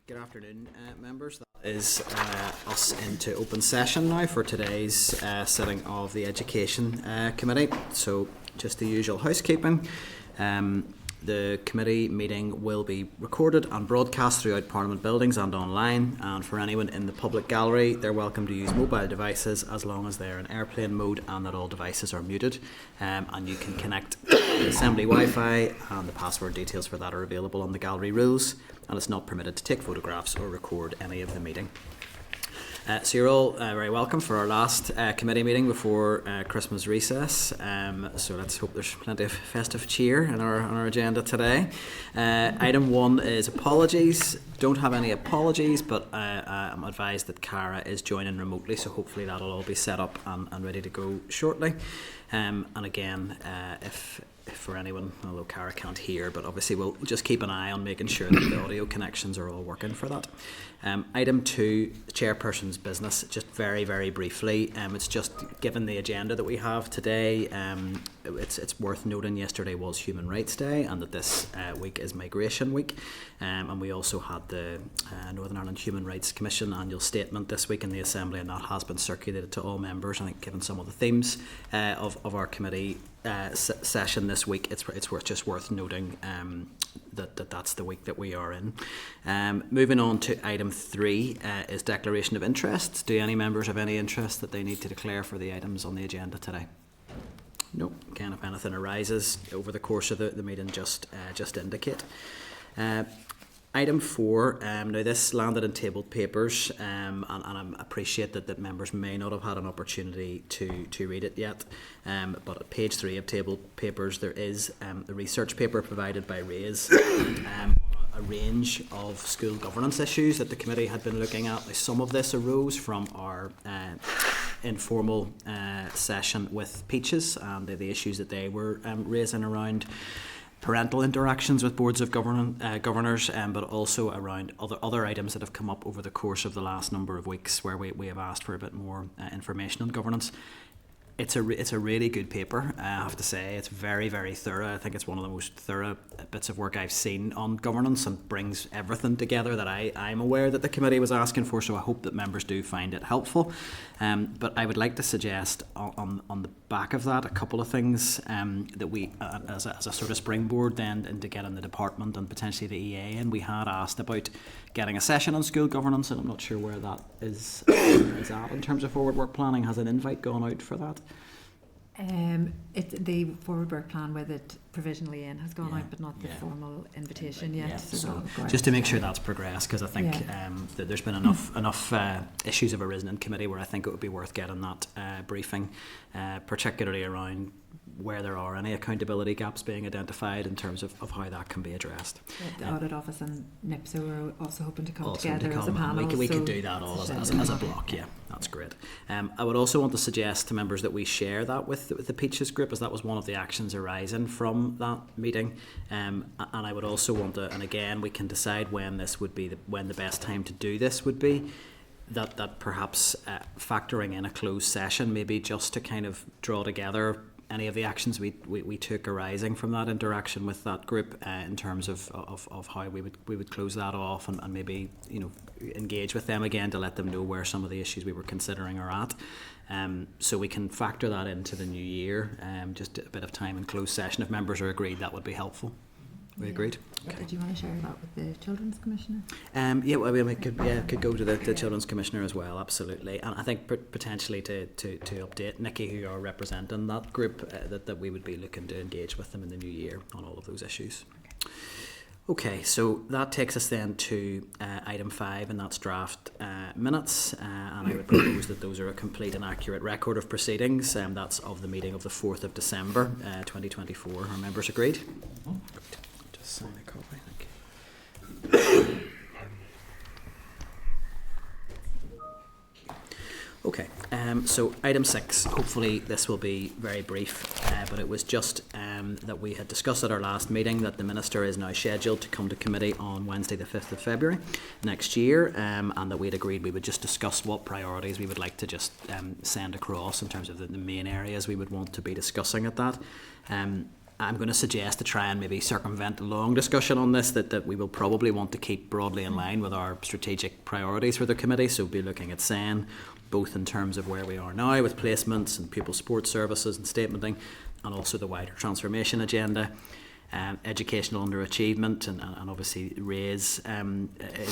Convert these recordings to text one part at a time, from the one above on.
Good afternoon, members. That is us into open session now for today's sitting of the Education Committee. So, just the usual housekeeping. The committee meeting will be recorded and broadcast throughout Parliament buildings and online. And for anyone in the public gallery, they're welcome to use mobile devices as long as they're in airplane mode and that all devices are muted. And you can connect the Assembly Wi-Fi, and the password details for that are available on the gallery rules. And it's not permitted to take photographs or record any of the meeting. So you're all very welcome for our last committee meeting before Christmas recess. So let's hope there's plenty of festive cheer on our agenda today. Item 1 is apologies. Don't have any apologies, but I'm advised that Cara is joining remotely, so hopefully that'll all be set up and ready to go shortly. And again, if for anyone, although Cara can't hear, but obviously we'll just keep an eye on making sure that the audio connections are all working for that. Item 2, chairperson's business, just very, very briefly. It's just given the agenda that we have today, it's worth noting yesterday was Human Rights Day and that this week is Migration Week. And we also had the Northern Ireland Human Rights Commission annual statement this week in the Assembly, and that has been circulated to all members. I think given some of the themes of our committee session this week, it's worth noting that's the week that we are in. Moving on to item 3 is declaration of interest. Do any members have any interest that they need to declare for the items on the agenda today? No. Again, if anything arises over the course of the meeting, just indicate. Item 4, now this landed in tabled papers, and I appreciate that members may not have had an opportunity to read it yet, but at page 3 of tabled papers there is the research paper provided by RAISE on a range of school governance issues that the committee had been looking at. Now, some of this arose from our informal session with Peaches and the issues that they were raising around parental interactions with boards of governors, but also around other items that have come up over the course of the last number of weeks where we have asked for a bit more information on governance. It's a really good paper, I have to say. It's very, very thorough. I think it's one of the most thorough bits of work I've seen on governance and brings everything together that I'm aware that the committee was asking for, so I hope that members do find it helpful. But I would like to suggest on the back of that a couple of things that we, as a sort of springboard then into getting the department and potentially the EA, and we had asked about getting a session on school governance, and I'm not sure where that is at in terms of forward work planning. Has an invite gone out for that? The forward work plan with it provisionally in has gone out, but not the formal invitation yet. Yeah. So just to make sure that's progressed, because I think that there's been enough issues have arisen in committee where I think it would be worth getting that briefing, particularly around where there are any accountability gaps being identified in terms of how that can be addressed. The Audit Office and NIPSO are also hoping to come together as a panel. We could do that all as a block, that's great. I would also want to suggest to members that we share that with the Peaches group, as that was one of the actions arising from that meeting. And I would also want to, and again we can decide when this would be when the best time to do this would be, that perhaps factoring in a closed session, maybe just to kind of draw together any of the actions we took arising from that interaction with that group in terms of how we would close that off and maybe engage with them again to let them know where some of the issues we were considering are at. So we can factor that into the new year. Just a bit of time in closed session. If members are agreed, that would be helpful. We agreed? Okay. Did you want to share that with the Children's Commissioner? We could go to the Children's Commissioner as well, absolutely. And I think potentially to update Nikki, who are representing that group, that we would be looking to engage with them in the new year on all of those issues. Okay, so that takes us then to item 5, and that's draft minutes. And I would propose that those are a complete and accurate record of proceedings. That's of the meeting of the 4th of December 2024. Are members agreed? Sign a copy, thank you. Okay, so item 6, hopefully this will be very brief, but it was just that we had discussed at our last meeting that the Minister is now scheduled to come to committee on Wednesday the 5th of February next year, and that we'd agreed we would just discuss what priorities we would like to just send across in terms of the main areas we would want to be discussing at that. I'm going to suggest to try and maybe circumvent a long discussion on this that we will probably want to keep broadly in line with our strategic priorities for the committee. So we'll be looking at SEN, both in terms of where we are now with placements and pupil support services and statementing, and also the wider transformation agenda. Educational underachievement and obviously RAISE in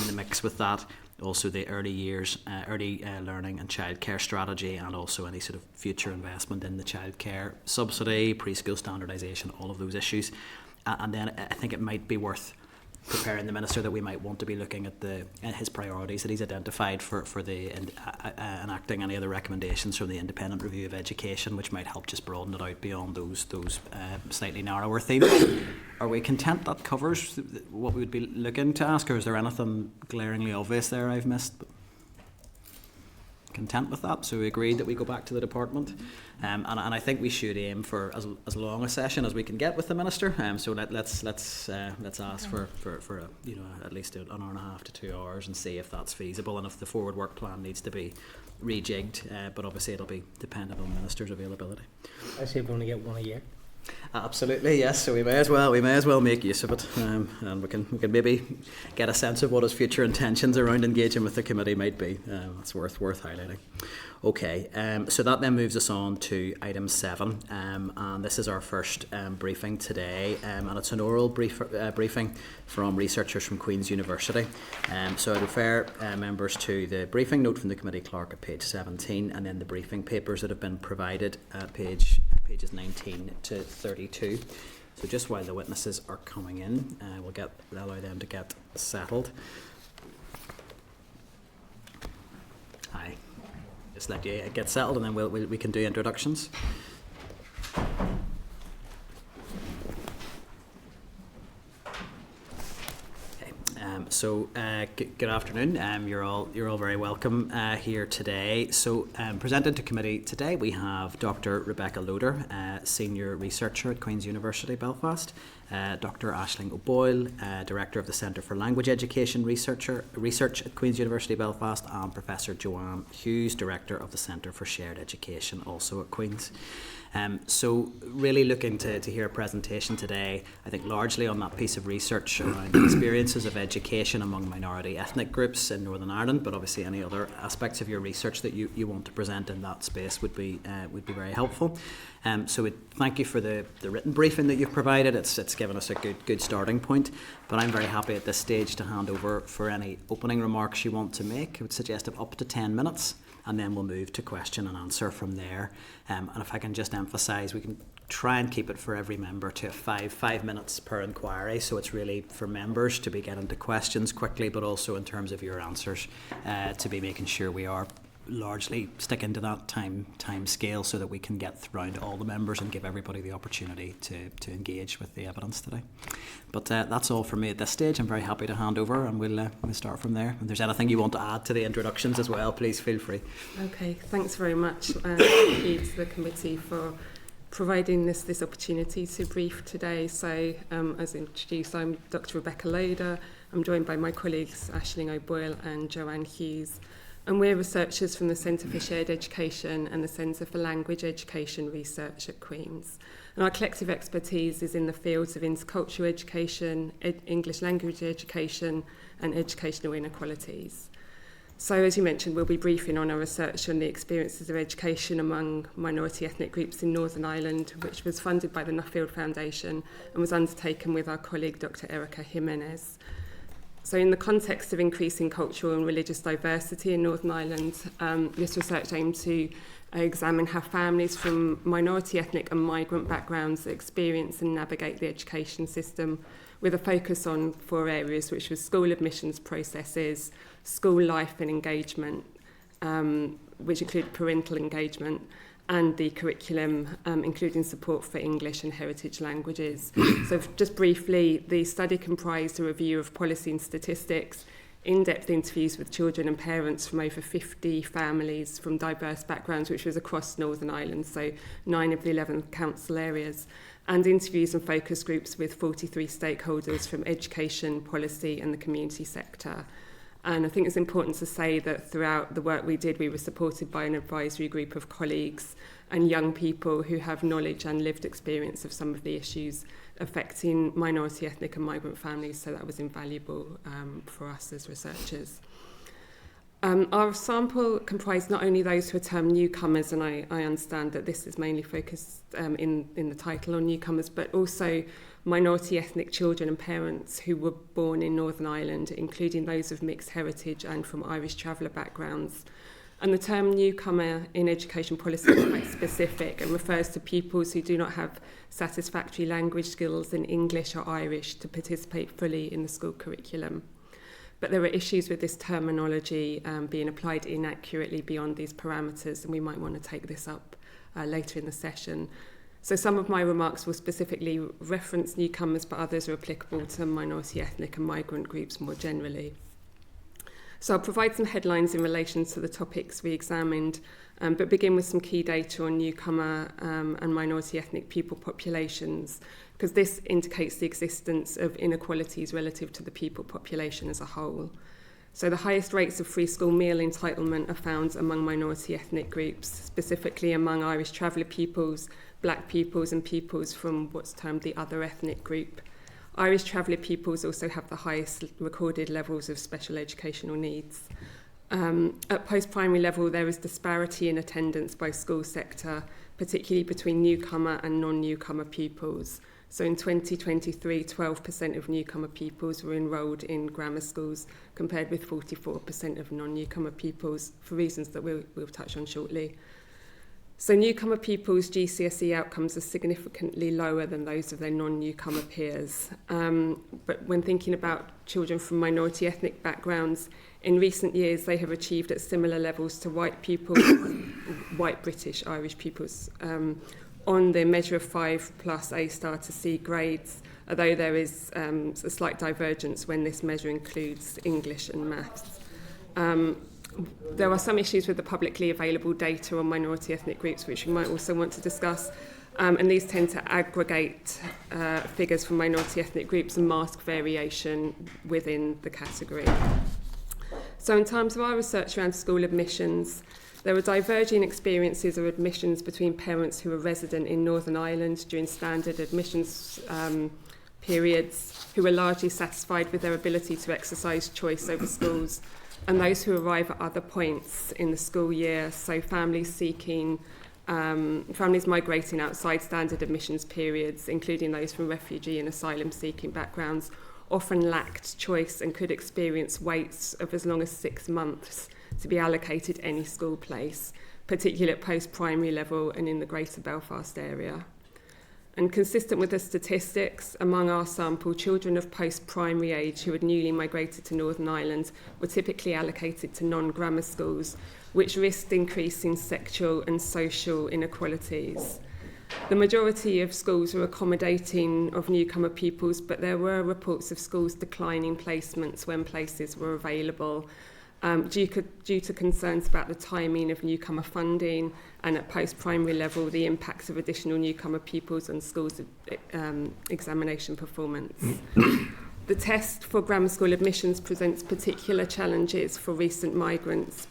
the mix with that. Also the early years, early learning and childcare strategy, and also any sort of future investment in the childcare subsidy, preschool standardisation, all of those issues. And then I think it might be worth preparing the Minister that we might want to be looking at his priorities that he's identified for the enacting any of the recommendations from the Independent Review of Education, which might help just broaden it out beyond those slightly narrower themes. Are we content that covers what we would be looking to ask, or is there anything glaringly obvious there I've missed? Content with that, so we agreed that we go back to the department, and I think we should aim for as long a session as we can get with the Minister. So let's ask for at least an hour and a half to 2 hours and see if that's feasible, and if the forward work plan needs to be rejigged. But obviously it'll be dependent on the Minister's availability. I say we only get one a year. Absolutely, yes. So we may as well make use of it, and we can maybe get a sense of what his future intentions around engaging with the committee might be. That's worth highlighting. Okay, so that then moves us on to item 7, and this is our first briefing today, and it's an oral briefing from researchers from Queen's University. So I refer members to the briefing note from the committee clerk at page 17, and then the briefing papers that have been provided at pages 19 to 32. So just while the witnesses are coming in, we'll allow them to get settled. Hi. Just let you get settled, and then we can do introductions. Good afternoon. You're all very welcome here today. So presented to committee today we have Dr. Rebecca Loader, Senior Researcher at Queen's University Belfast, Dr. Aisling O'Boyle, Director of the Centre for Language Education Research at Queen's University Belfast, and Professor Joanne Hughes, Director of the Centre for Shared Education, also at Queen's. So really looking to hear a presentation today, I think largely on that piece of research around the experiences of education among minority ethnic groups in Northern Ireland, but obviously any other aspects of your research that you want to present in that space would be very helpful. So we thank you for the written briefing that you've provided. It's given us a good starting point, but I'm very happy at this stage to hand over for any opening remarks you want to make. I would suggest up to 10 minutes. And then we'll move to question and answer from there. And if I can just emphasise, we can try and keep it for every member to 5 minutes per inquiry. So it's really for members to be getting to questions quickly, but also in terms of your answers, to be making sure we are largely sticking to that time scale so that we can get around all the members and give everybody the opportunity to engage with the evidence today. But that's all from me at this stage. I'm very happy to hand over, and we'll start from there. If there's anything you want to add to the introductions as well, please feel free. Okay, thanks very much. Thank you to the committee for providing this opportunity to brief today. So as introduced, I'm Dr. Rebecca Loader. I'm joined by my colleagues Aisling O'Boyle and Joanne Hughes. And we're researchers from the Centre for Shared Education and the Centre for Language Education Research at Queen's. And our collective expertise is in the fields of intercultural education, English language education, and educational inequalities. So, as you mentioned, we'll be briefing on our research on the experiences of education among minority ethnic groups in Northern Ireland, which was funded by the Nuffield Foundation and was undertaken with our colleague Dr. Erica Jimenez. So in the context of increasing cultural and religious diversity in Northern Ireland, this research aimed to examine how families from minority ethnic and migrant backgrounds experience and navigate the education system, with a focus on 4 areas, which was school admissions processes, school life and engagement, which include parental engagement, and the curriculum, including support for English and heritage languages. So just briefly, the study comprised a review of policy and statistics, in-depth interviews with children and parents from over 50 families from diverse backgrounds, which was across Northern Ireland, so 9 of the 11 council areas, and interviews and focus groups with 43 stakeholders from education, policy and the community sector. And I think it's important to say that throughout the work we did, we were supported by an advisory group of colleagues and young people who have knowledge and lived experience of some of the issues affecting minority, ethnic and migrant families, so that was invaluable for us as researchers. Our sample comprised not only those who are termed newcomers, and I understand that this is mainly focused in the title on newcomers, but also minority ethnic children and parents who were born in Northern Ireland, including those of mixed heritage and from Irish traveller backgrounds. And the term newcomer in education policy is quite specific and refers to pupils who do not have satisfactory language skills in English or Irish to participate fully in the school curriculum. But there are issues with this terminology being applied inaccurately beyond these parameters, and we might want to take this up later in the session. So some of my remarks will specifically reference newcomers, but others are applicable to minority, ethnic and migrant groups more generally. So I'll provide some headlines in relation to the topics we examined, but begin with some key data on newcomer and minority ethnic pupil populations, because this indicates the existence of inequalities relative to the pupil population as a whole. So the highest rates of free school meal entitlement are found among minority ethnic groups, specifically among Irish traveller pupils, black pupils and pupils from what's termed the other ethnic group. Irish traveller pupils also have the highest recorded levels of special educational needs. At post-primary level, there is disparity in attendance by school sector, particularly between newcomer and non-newcomer pupils. So in 2023, 12% of newcomer pupils were enrolled in grammar schools, compared with 44% of non-newcomer pupils, for reasons that we'll touch on shortly. So newcomer pupils' GCSE outcomes are significantly lower than those of their non-newcomer peers. But when thinking about children from minority ethnic backgrounds, in recent years they have achieved at similar levels to white pupils, white British Irish pupils, on the measure of 5+ A* to C grades, although there is a slight divergence when this measure includes English and maths. There are some issues with the publicly available data on minority ethnic groups, which we might also want to discuss, and these tend to aggregate figures from minority ethnic groups and mask variation within the category. So in terms of our research around school admissions, there are diverging experiences of admissions between parents who are resident in Northern Ireland during standard admissions periods, who are largely satisfied with their ability to exercise choice over schools, and those who arrive at other points in the school year, so families migrating outside standard admissions periods, including those from refugee and asylum seeking backgrounds, often lacked choice and could experience waits of as long as 6 months to be allocated any school place, particularly at post-primary level and in the Greater Belfast area. And consistent with the statistics, among our sample, children of post-primary age who had newly migrated to Northern Ireland were typically allocated to non-grammar schools, which risked increasing sexual and social inequalities. The majority of schools were accommodating of newcomer pupils, but there were reports of schools declining placements when places were available, due to concerns about the timing of newcomer funding, and at post-primary level, the impacts of additional newcomer pupils on schools' examination performance. The test for grammar school admissions presents particular challenges for recent migrants,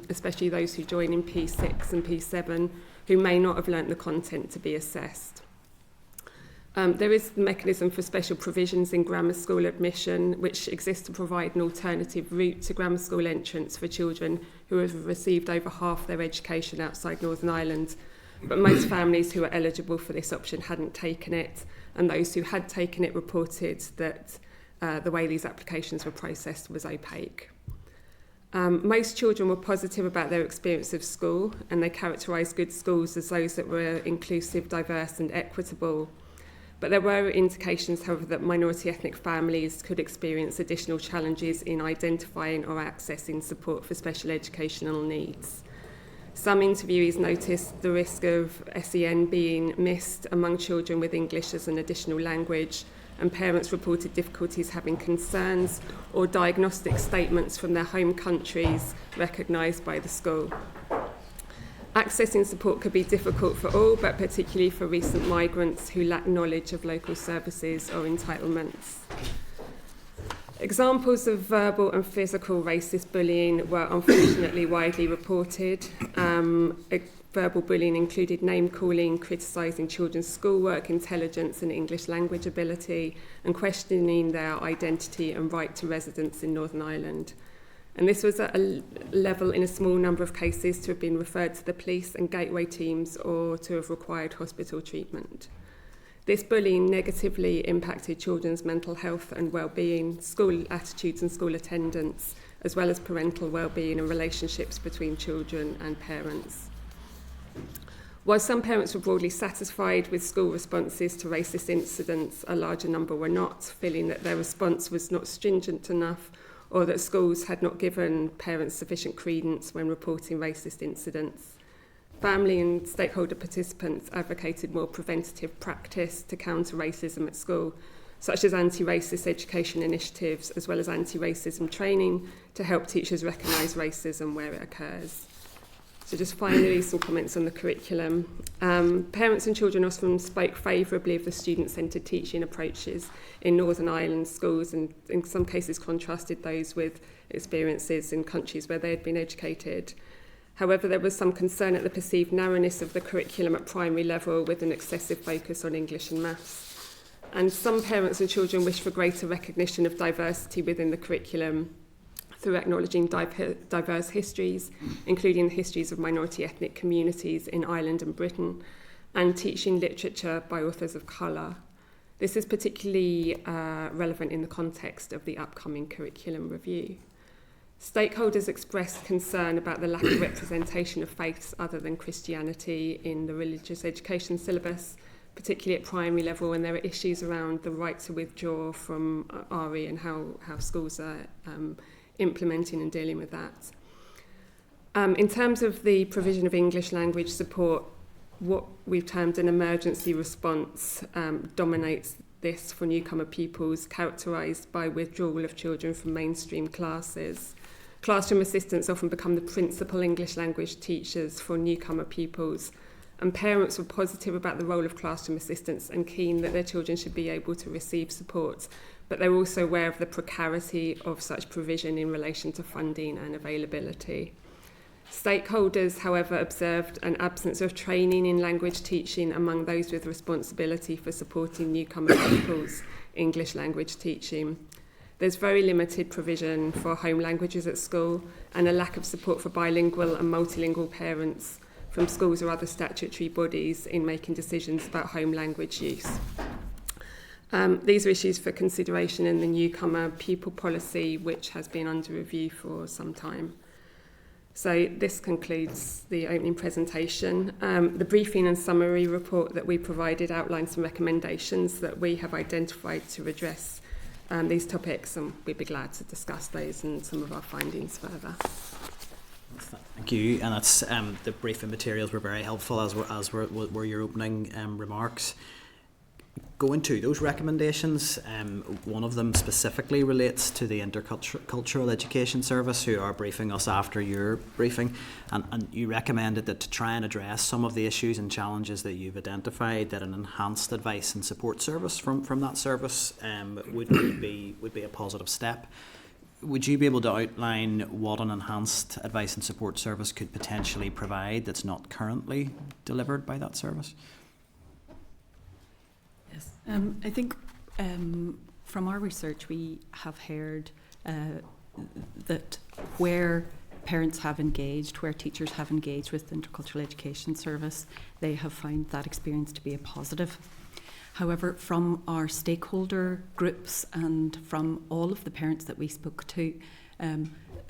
especially those who join in P6 and P7, who may not have learnt the content to be assessed. There is the mechanism for special provisions in grammar school admission, which exists to provide an alternative route to grammar school entrance for children who have received over half their education outside Northern Ireland. But most families who are eligible for this option hadn't taken it, and those who had taken it reported that the way these applications were processed was opaque. Most children were positive about their experience of school, and they characterised good schools as those that were inclusive, diverse and equitable. But there were indications, however, that minority ethnic families could experience additional challenges in identifying or accessing support for special educational needs. Some interviewees noticed the risk of SEN being missed among children with English as an additional language, and parents reported difficulties having concerns or diagnostic statements from their home countries recognised by the school. Accessing support could be difficult for all, but particularly for recent migrants who lack knowledge of local services or entitlements. Examples of verbal and physical racist bullying were unfortunately widely reported. Verbal bullying included name-calling, criticising children's schoolwork, intelligence and English language ability, and questioning their identity and right to residence in Northern Ireland. And this was at a level in a small number of cases to have been referred to the police and gateway teams or to have required hospital treatment. This bullying negatively impacted children's mental health and well-being, school attitudes and school attendance, as well as parental well-being and relationships between children and parents. While some parents were broadly satisfied with school responses to racist incidents, a larger number were not, feeling that their response was not stringent enough or that schools had not given parents sufficient credence when reporting racist incidents. Family and stakeholder participants advocated more preventative practice to counter racism at school, such as anti-racist education initiatives, as well as anti-racism training to help teachers recognise racism where it occurs. So just finally, some comments on the curriculum. Parents and children often spoke favourably of the student-centred teaching approaches in Northern Ireland schools, and in some cases contrasted those with experiences in countries where they had been educated. However, there was some concern at the perceived narrowness of the curriculum at primary level with an excessive focus on English and maths. And some parents and children wished for greater recognition of diversity within the curriculum through acknowledging diverse histories, including the histories of minority ethnic communities in Ireland and Britain, and teaching literature by authors of colour. This is particularly relevant in the context of the upcoming curriculum review. Stakeholders expressed concern about the lack of representation of faiths other than Christianity in the religious education syllabus, particularly at primary level, when there are issues around the right to withdraw from RE and how schools are implementing and dealing with that. In terms of the provision of English language support, what we've termed an emergency response dominates this for newcomer pupils, characterised by withdrawal of children from mainstream classes. Classroom assistants often become the principal English language teachers for newcomer pupils, and parents were positive about the role of classroom assistants and keen that their children should be able to receive support, but they're also aware of the precarity of such provision in relation to funding and availability. Stakeholders, however, observed an absence of training in language teaching among those with responsibility for supporting newcomer pupils' English language teaching. There's very limited provision for home languages at school and a lack of support for bilingual and multilingual parents from schools or other statutory bodies in making decisions about home language use. These are issues for consideration in the newcomer pupil policy, which has been under review for some time. So this concludes the opening presentation. The briefing and summary report that we provided outlines some recommendations that we have identified to address these topics, and we'd be glad to discuss those and some of our findings further. Thank you, and that's the briefing materials were very helpful, as were your opening remarks. Going to those recommendations, one of them specifically relates to the Intercultural Education Service, who are briefing us after your briefing, and you recommended that to try and address some of the issues and challenges that you've identified, that an enhanced advice and support service from that service would be a positive step. Would you be able to outline what an enhanced advice and support service could potentially provide that's not currently delivered by that service? Yes, I think from our research we have heard that where parents have engaged, where teachers have engaged with the Intercultural Education Service, they have found that experience to be a positive. However, from our stakeholder groups and from all of the parents that we spoke to,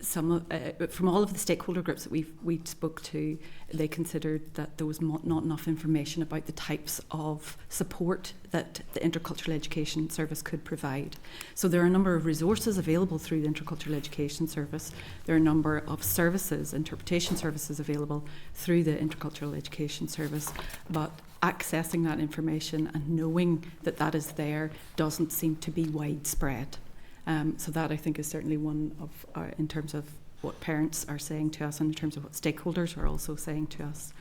from all of the stakeholder groups that we spoke to, they considered that there was not enough information about the types of support that the Intercultural Education Service could provide. So there are a number of resources available through the Intercultural Education Service. There are a number of services, interpretation services available through the Intercultural Education Service, but accessing that information and knowing that that is there doesn't seem to be widespread. So that, I think, is certainly one of, in terms of what parents are saying to us and in terms of what stakeholders are also saying to us.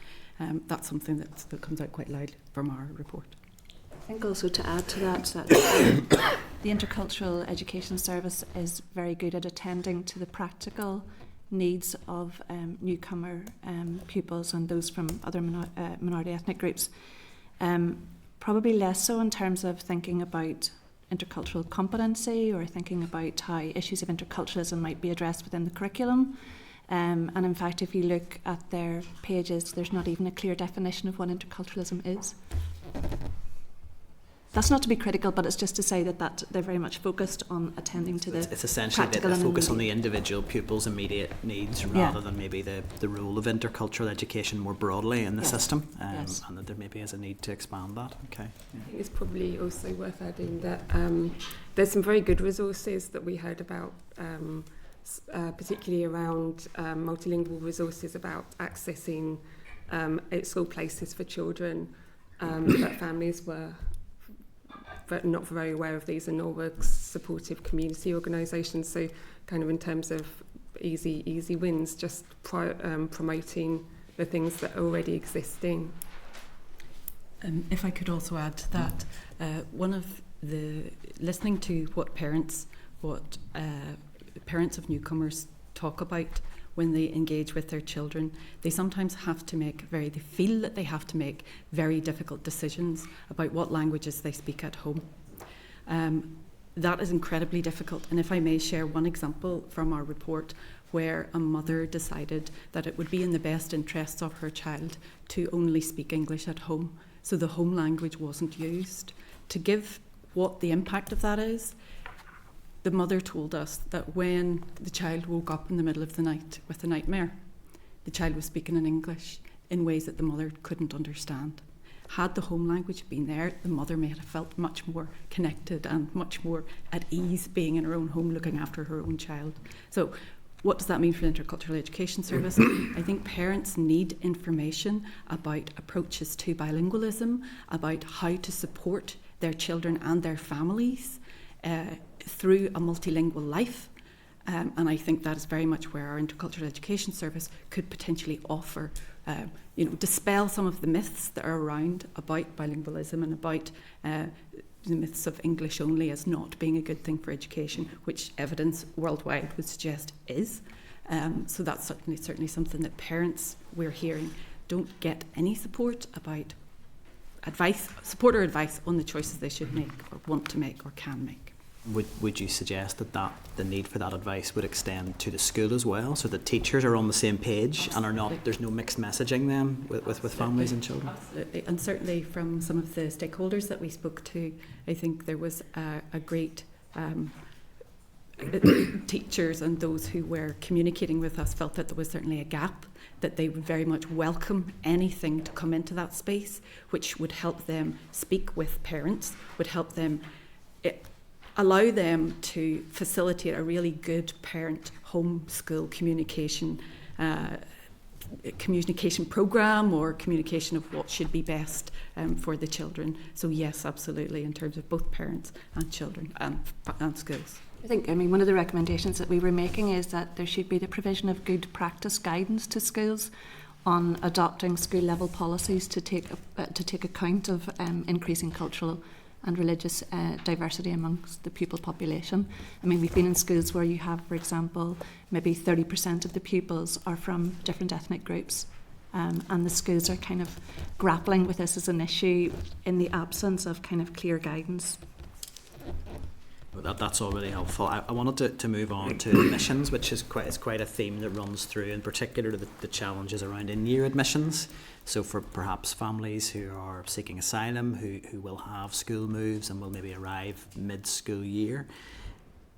That's something that comes out quite loud from our report. I think also to add to that the Intercultural Education Service is very good at attending to the practical needs of newcomer pupils and those from other minority ethnic groups. Probably less so in terms of thinking about intercultural competency or thinking about how issues of interculturalism might be addressed within the curriculum. And in fact, if you look at their pages, there's not even a clear definition of what interculturalism is. That's not to be critical, but it's just to say that they're very much focused on attending to the It's essentially the focus on the individual pupil's immediate needs rather than maybe the role of intercultural education more broadly in the system, and that there maybe is a need to expand that. Okay. Yeah. I think it's probably also worth adding that there's some very good resources that we heard about, particularly around multilingual resources about accessing school places for children, that families were not very aware of these, and nor were supportive community organisations. So kind of in terms of easy wins, just promoting the things that are already existing. If I could also add to that, one of the listening to what parents of newcomers talk about when they engage with their children, they sometimes have to they feel that they have to make very difficult decisions about what languages they speak at home. That is incredibly difficult. And if I may share one example from our report where a mother decided that it would be in the best interests of her child to only speak English at home, so the home language wasn't used. To give what the impact of that is, the mother told us that when the child woke up in the middle of the night with a nightmare, the child was speaking in English in ways that the mother couldn't understand. Had the home language been there, the mother may have felt much more connected and much more at ease being in her own home, looking after her own child. So what does that mean for the Intercultural Education Service? I think parents need information about approaches to bilingualism, about how to support their children and their families through a multilingual life, and I think that is very much where our Intercultural Education Service could potentially offer, dispel some of the myths that are around about bilingualism and about the myths of English only as not being a good thing for education, which evidence worldwide would suggest is. So that's certainly something that parents, we're hearing, don't get any support about support or advice on the choices they should make or want to make or can make. Would you suggest that the need for that advice would extend to the school as well, so that teachers are on the same page and there's no mixed messaging then with families and children? Absolutely, and certainly from some of the stakeholders that we spoke to, I think there was a great teachers and those who were communicating with us felt that there was certainly a gap, that they would very much welcome anything to come into that space which would help them speak with parents, would help them allow them to facilitate a really good parent home-school communication program or communication of what should be best for the children. So yes, absolutely, in terms of both parents and children and schools. One of the recommendations that we were making is that there should be the provision of good practice guidance to schools on adopting school-level policies to take account of increasing cultural and religious diversity amongst the pupil population. We've been in schools where you have, for example, maybe 30% of the pupils are from different ethnic groups, and the schools are kind of grappling with this as an issue in the absence of kind of clear guidance. That's all really helpful. I wanted to move on to admissions, which is quite a theme that runs through, in particular the challenges around in-year admissions. So for perhaps families who are seeking asylum, who will have school moves and will maybe arrive mid-school year,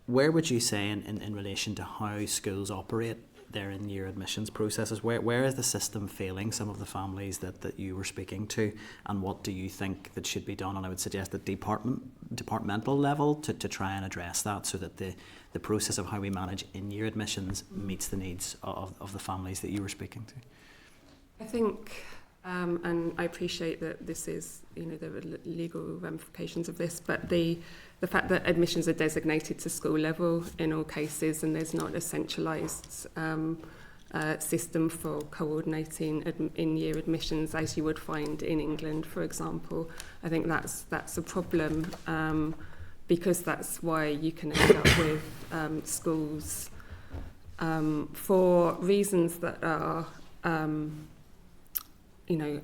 where would you say in relation to how schools operate their in-year admissions processes, where is the system failing some of the families that you were speaking to, and what do you think that should be done? And I would suggest at departmental level to try and address that, so that the process of how we manage in-year admissions meets the needs of the families that you were speaking to. I think, and I appreciate that this is, there are legal ramifications of this, but the fact that admissions are designated to school level in all cases, and there's not a centralised system for coordinating in-year admissions as you would find in England, for example, I think that's a problem. because that's why you can end up with schools for reasons that are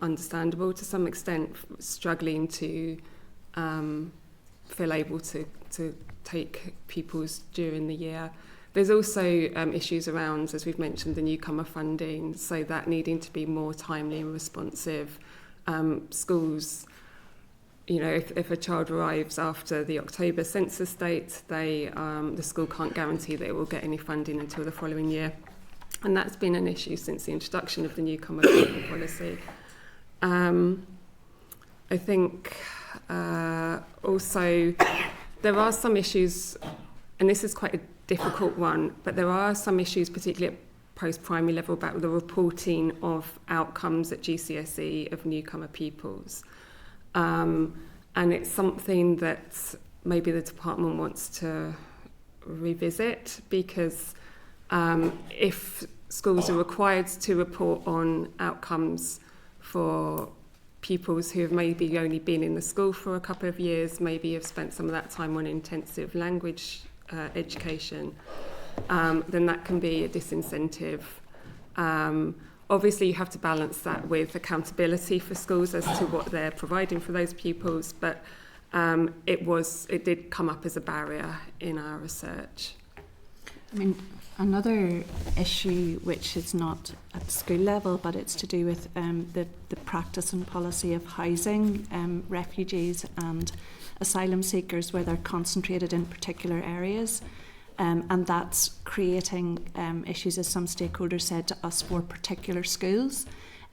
understandable to some extent, struggling to feel able to take pupils during the year. There's also issues around, as we've mentioned, the newcomer funding, so that needing to be more timely and responsive. Schools, if a child arrives after the October census date, the school can't guarantee that it will get any funding until the following year. And that's been an issue since the introduction of the newcomer funding policy. I think also there are some issues, and this is quite a difficult one, but there are some issues, particularly at post-primary level, about the reporting of outcomes at GCSE of newcomer pupils. And it's something that maybe the department wants to revisit, because if schools are required to report on outcomes for pupils who have maybe only been in the school for a couple of years, maybe have spent some of that time on intensive language education, then that can be a disincentive. Obviously, you have to balance that with accountability for schools as to what they're providing for those pupils, but it did come up as a barrier in our research. I mean, another issue which is not at school level, but it's to do with the practice and policy of housing refugees and asylum seekers, where they're concentrated in particular areas. And that's creating issues, as some stakeholders said to us, for particular schools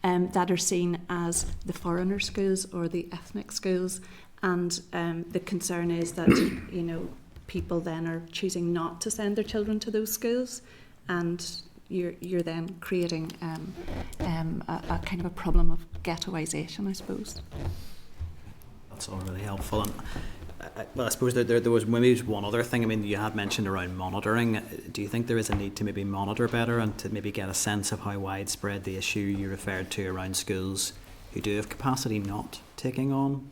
that are seen as the foreigner schools or the ethnic schools. And the concern is that, people then are choosing not to send their children to those schools, and you're then creating a kind of a problem of ghettoisation, I suppose. That's all really helpful. And I suppose there was maybe one other thing. I mean, you had mentioned around monitoring. Do you think there is a need to maybe monitor better and to maybe get a sense of how widespread the issue you referred to around schools who do have capacity not taking on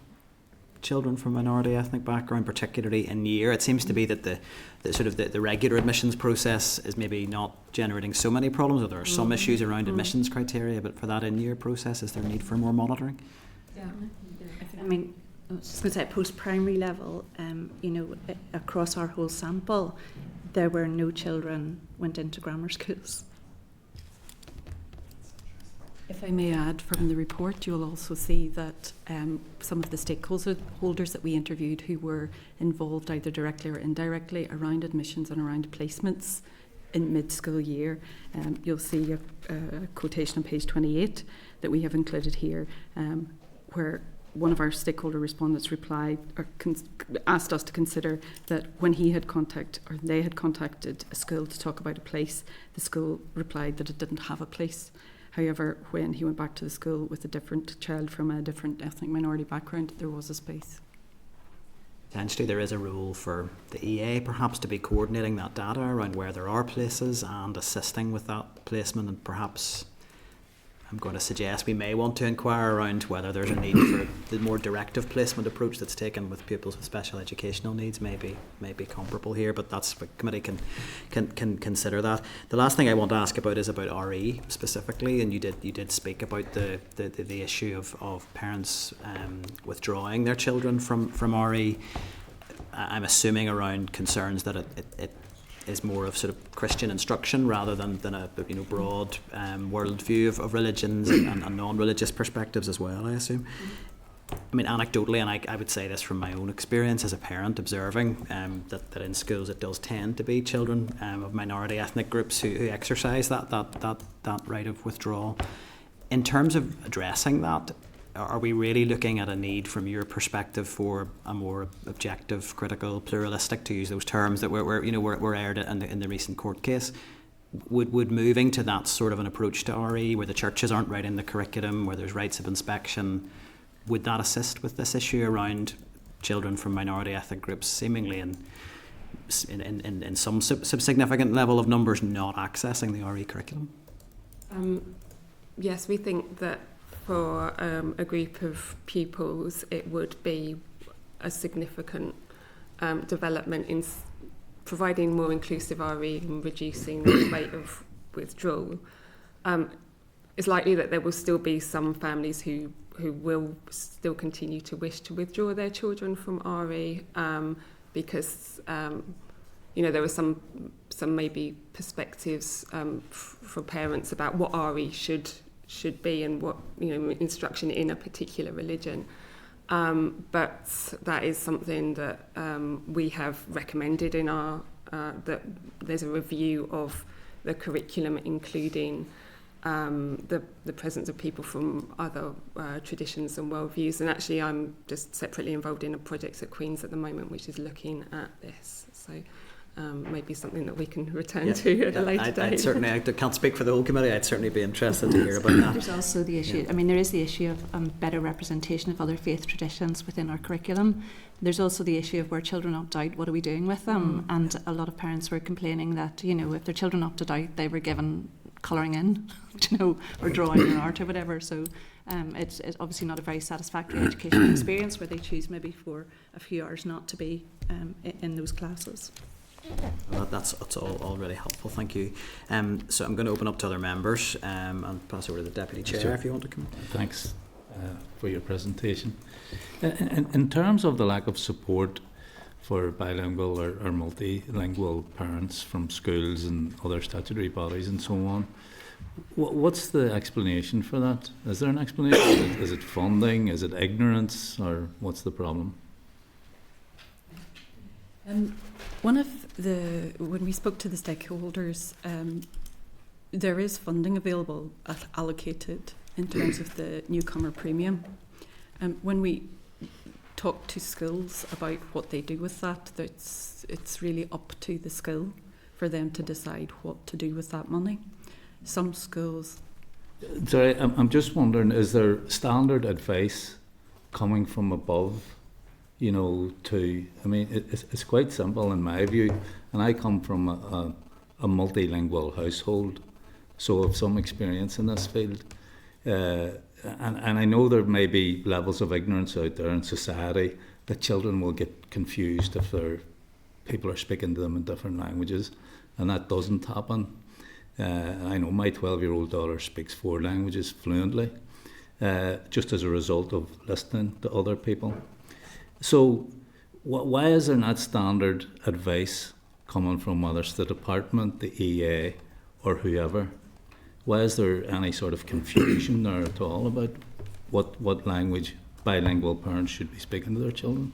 children from minority ethnic background, particularly in year? It seems to be that the regular admissions process is maybe not generating so many problems, or there are some issues around admissions criteria, but for that in-year process, is there a need for more monitoring? Yeah. I mean, I was just going to say, at post-primary level, across our whole sample, there were no children went into grammar schools. If I may add, from the report, you'll also see that some of the stakeholders that we interviewed who were involved either directly or indirectly around admissions and around placements in mid-school year, you'll see a quotation on page 28 that we have included here, where one of our stakeholder respondents replied or asked us to consider that when they had contacted a school to talk about a place, the school replied that it didn't have a place. However, when he went back to the school with a different child from a different ethnic minority background, there was a space. Potentially there is a role for the EA perhaps to be coordinating that data around where there are places and assisting with that placement, and perhaps I'm going to suggest we may want to inquire around whether there's a need for the more directive placement approach that's taken with pupils with special educational needs may be comparable here, but that's what committee can consider that. The last thing I want to ask about is about RE specifically, and you did speak about the issue of parents withdrawing their children from RE. I'm assuming around concerns that it is more of sort of Christian instruction rather than a broad world view of religions and non-religious perspectives as well, I assume. I mean, anecdotally, and I would say this from my own experience as a parent observing that in schools it does tend to be children of minority ethnic groups who exercise that right of withdrawal. In terms of addressing that, are we really looking at a need from your perspective for a more objective, critical, pluralistic, to use those terms that were aired in the recent court case? Would moving to that sort of an approach to RE, where the churches aren't writing the curriculum, where there's rights of inspection, would that assist with this issue around children from minority ethnic groups seemingly in some significant level of numbers not accessing the RE curriculum? Yes, we think that for a group of pupils, it would be a significant development in providing more inclusive RE and reducing the rate of withdrawal, it's likely that there will still be some families who will still continue to wish to withdraw their children from RE because there are some maybe perspectives for parents about what RE should be and what instruction in a particular religion. But that is something that we have recommended in our that there's a review of the curriculum, including the presence of people from other traditions and worldviews. And actually, I'm just separately involved in a project at Queen's at the moment, which is looking at this. So maybe something that we can return to at a later date. I can't speak for the whole committee. I'd certainly be interested to hear about that. There's also the issue, there is the issue of better representation of other faith traditions within our curriculum. There's also the issue of where children opt out, what are we doing with them? And a lot of parents were complaining that, if their children opted out, they were given colouring in, or drawing or art or whatever. So it's obviously not a very satisfactory educational experience where they choose maybe for a few hours not to be in those classes. Well, that's all really helpful, thank you. So I'm going to open up to other members and pass over to the Deputy Chair if you want to come. Thanks for your presentation. In terms of the lack of support for bilingual or multilingual parents from schools and other statutory bodies and so on, what's the explanation for that? Is there an explanation? Is it funding? Is it ignorance? Or what's the problem? When we spoke to the stakeholders, there is funding available allocated in terms of the newcomer premium. When we talk to schools about what they do with that, it's really up to the school for them to decide what to do with that money. Some schools... Sorry, I'm just wondering, is there standard advice coming from above? It's quite simple in my view, and I come from a multilingual household, so I have some experience in this field. And I know there may be levels of ignorance out there in society that children will get confused if people are speaking to them in different languages, and that doesn't happen. I know my 12-year-old daughter speaks 4 languages fluently, just as a result of listening to other people. So why is there not standard advice coming from whether it's the department, the EA or whoever? Why is there any sort of confusion there at all about what language bilingual parents should be speaking to their children?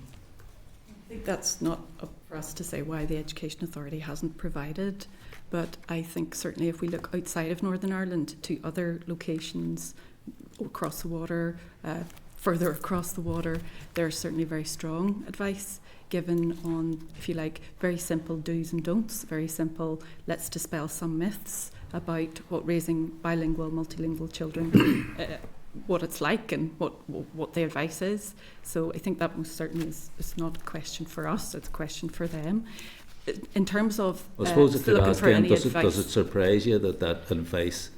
I think that's not up for us to say why the Education Authority hasn't provided, but I think certainly if we look outside of Northern Ireland to other locations across the water, further across the water, there's certainly very strong advice given on, if you like, very simple do's and don'ts, very simple, let's dispel some myths about what raising bilingual, multilingual children, what it's like and what the advice is. So I think that most certainly is not a question for us, it's a question for them. In terms of I suppose I could ask them, does it surprise you that advice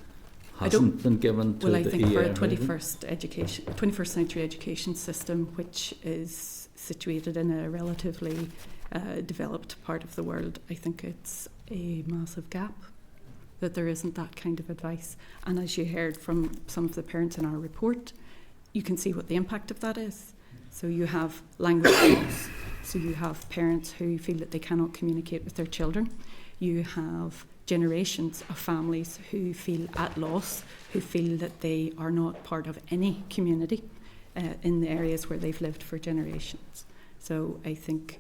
hasn't been given to the EA? Well, I think for a 21st century education system, which is situated in a relatively developed part of the world, I think it's a massive gap that there isn't that kind of advice. And as you heard from some of the parents in our report, you can see what the impact of that is. So you have language loss, so you have parents who feel that they cannot communicate with their children. You have generations of families who feel at loss, who feel that they are not part of any community in the areas where they've lived for generations. So I think